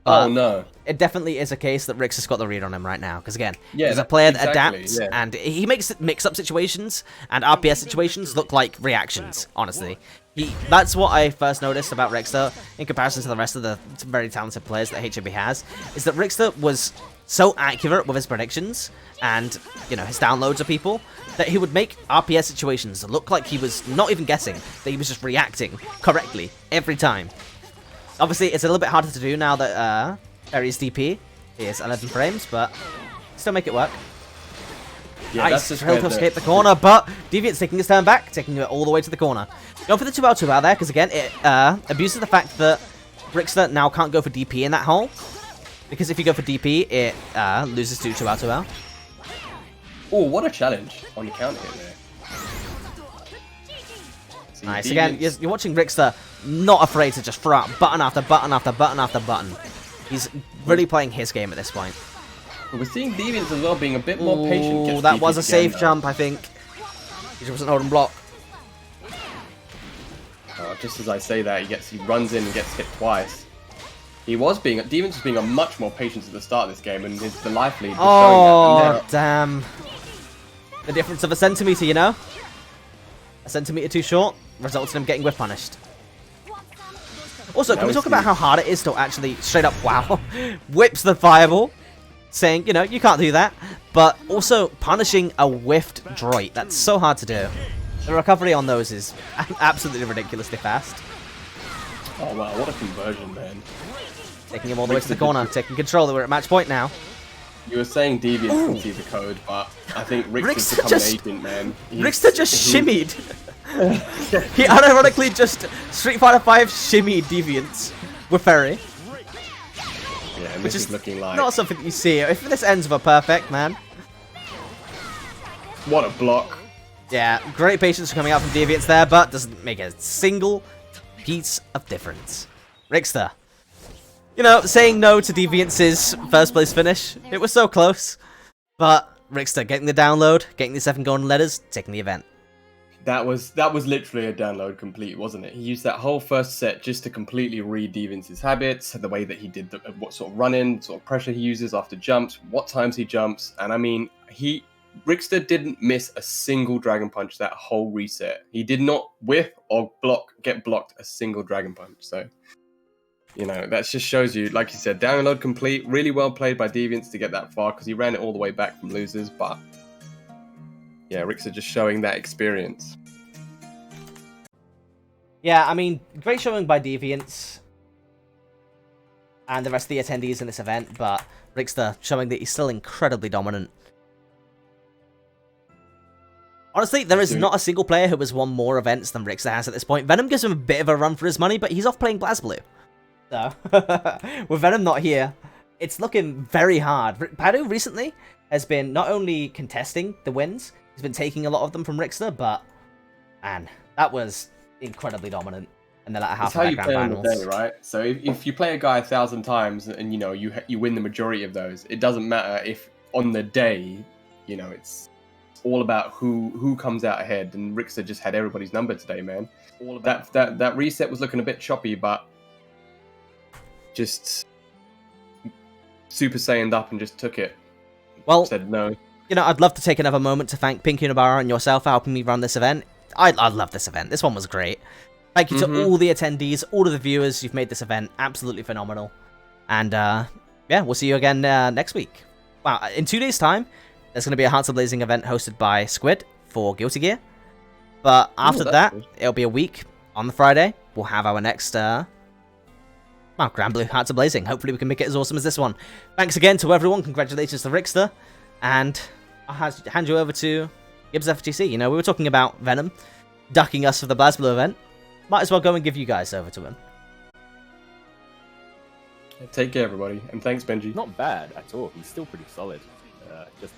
Oh, no. It definitely is a case that Rix has got the read on him right now. Because again, he's a player that adapts, and he makes mix-up situations and RPS situations look like reactions, honestly. That's what I first noticed about Rixta in comparison to the rest of the very talented players that HMB has, is that Rixta was so accurate with his predictions and, you know, his downloads of people, that he would make RPS situations look like he was not even guessing, that he was just reacting correctly every time. Obviously, it's a little bit harder to do now that Ferry's DP is 11 frames, but still make it work. Yeah, nice, drill to escape the corner, but Deviant's taking his turn back, taking it all the way to the corner. Going for the 2L2 out there, because again, it abuses the fact that Rixta now can't go for DP in that hole. Because if you go for DP, it loses to 2 out of L. Oh, what a challenge on the counter hit there. See, Nice. Deviants- Again, you're watching Rixta not afraid to just throw out button after button after button after button. He's really playing his game at this point. We're seeing Deviants as well being a bit more patient. Ooh, against that DP was a again, safe though. jump, I think. He just wasn't holding block. Just as I say that, he runs in and gets hit twice. Deviants was being a much more patient at the start of this game, and the life lead was showing that. Oh, damn. The difference of a centimeter, you know? A centimeter too short results in him getting whip punished. Also, can we talk about how hard it is to actually straight up, wow, whips the fireball, saying, you know, you can't do that, but also punishing a whiffed droid. That's so hard to do. The recovery on those is absolutely ridiculously fast. Oh wow, what a conversion, man. Taking him all the way to the corner, taking control. We're at match point now. You were saying Deviants can see the code, but I think Rixta's become an agent, man. Rixta just shimmied. He unironically just Street Fighter 5 shimmied Deviants with Ferry. Yeah, and Which this is is looking like... not something you see. If this ends with a perfect, man. What a block. Yeah, great patience coming out from Deviants there, but doesn't make a single piece of difference. Rixta. You know, saying no to Deviants' first place finish. It was so close. But Rixta getting the download, getting the 7 golden letters, taking the event. That was literally a download complete, wasn't it? He used that whole first set just to completely read Deviants' habits, the way that he did, what sort of run-in, sort of pressure he uses after jumps, what times he jumps, and I mean, Rixta didn't miss a single Dragon Punch that whole reset. He did not whiff or get blocked a single Dragon Punch, so... You know, that just shows you, like you said, download complete, really well played by Deviants to get that far, because he ran it all the way back from losers, but... Yeah, Rixta just showing that experience. Yeah, I mean, great showing by Deviants and the rest of the attendees in this event, but Rixta showing that he's still incredibly dominant. Honestly, there is not a single player who has won more events than Rixta has at this point. Venom gives him a bit of a run for his money, but he's off playing Granblue. So, with Venom not here, it's looking very hard. Paddu recently has been not only contesting the wins, he's been taking a lot of them from Rixta, but man, that was incredibly dominant. And then like half of that grand finals. It's how you play on the day, right? So if you play a guy 1,000 times and you know you win the majority of those, it doesn't matter if on the day, you know, it's all about who comes out ahead. And Rixta just had everybody's number today, man. All of that reset was looking a bit choppy, but just Super Saiyan'd up and just took it. Well, said no. You know, I'd love to take another moment to thank Pink Unibara and yourself for helping me run this event. I love this event. This one was great. Thank you to all the attendees, all of the viewers. You've made this event absolutely phenomenal. And yeah, we'll see you again next week. Wow, in 2 days' time, there's going to be a Hearts of Blazing event hosted by Squid for Guilty Gear. But after that, it'll be a week. On the Friday, we'll have our next Granblue Hearts of Blazing. Hopefully we can make it as awesome as this one. Thanks again to everyone. Congratulations to Rixta. And I'll hand you over to Gibbs FTC. You know, we were talking about Venom ducking us for the Granblue event. Might as well go and give you guys over to him. Take care, everybody. And thanks, Benji. Not bad at all. He's still pretty solid. Just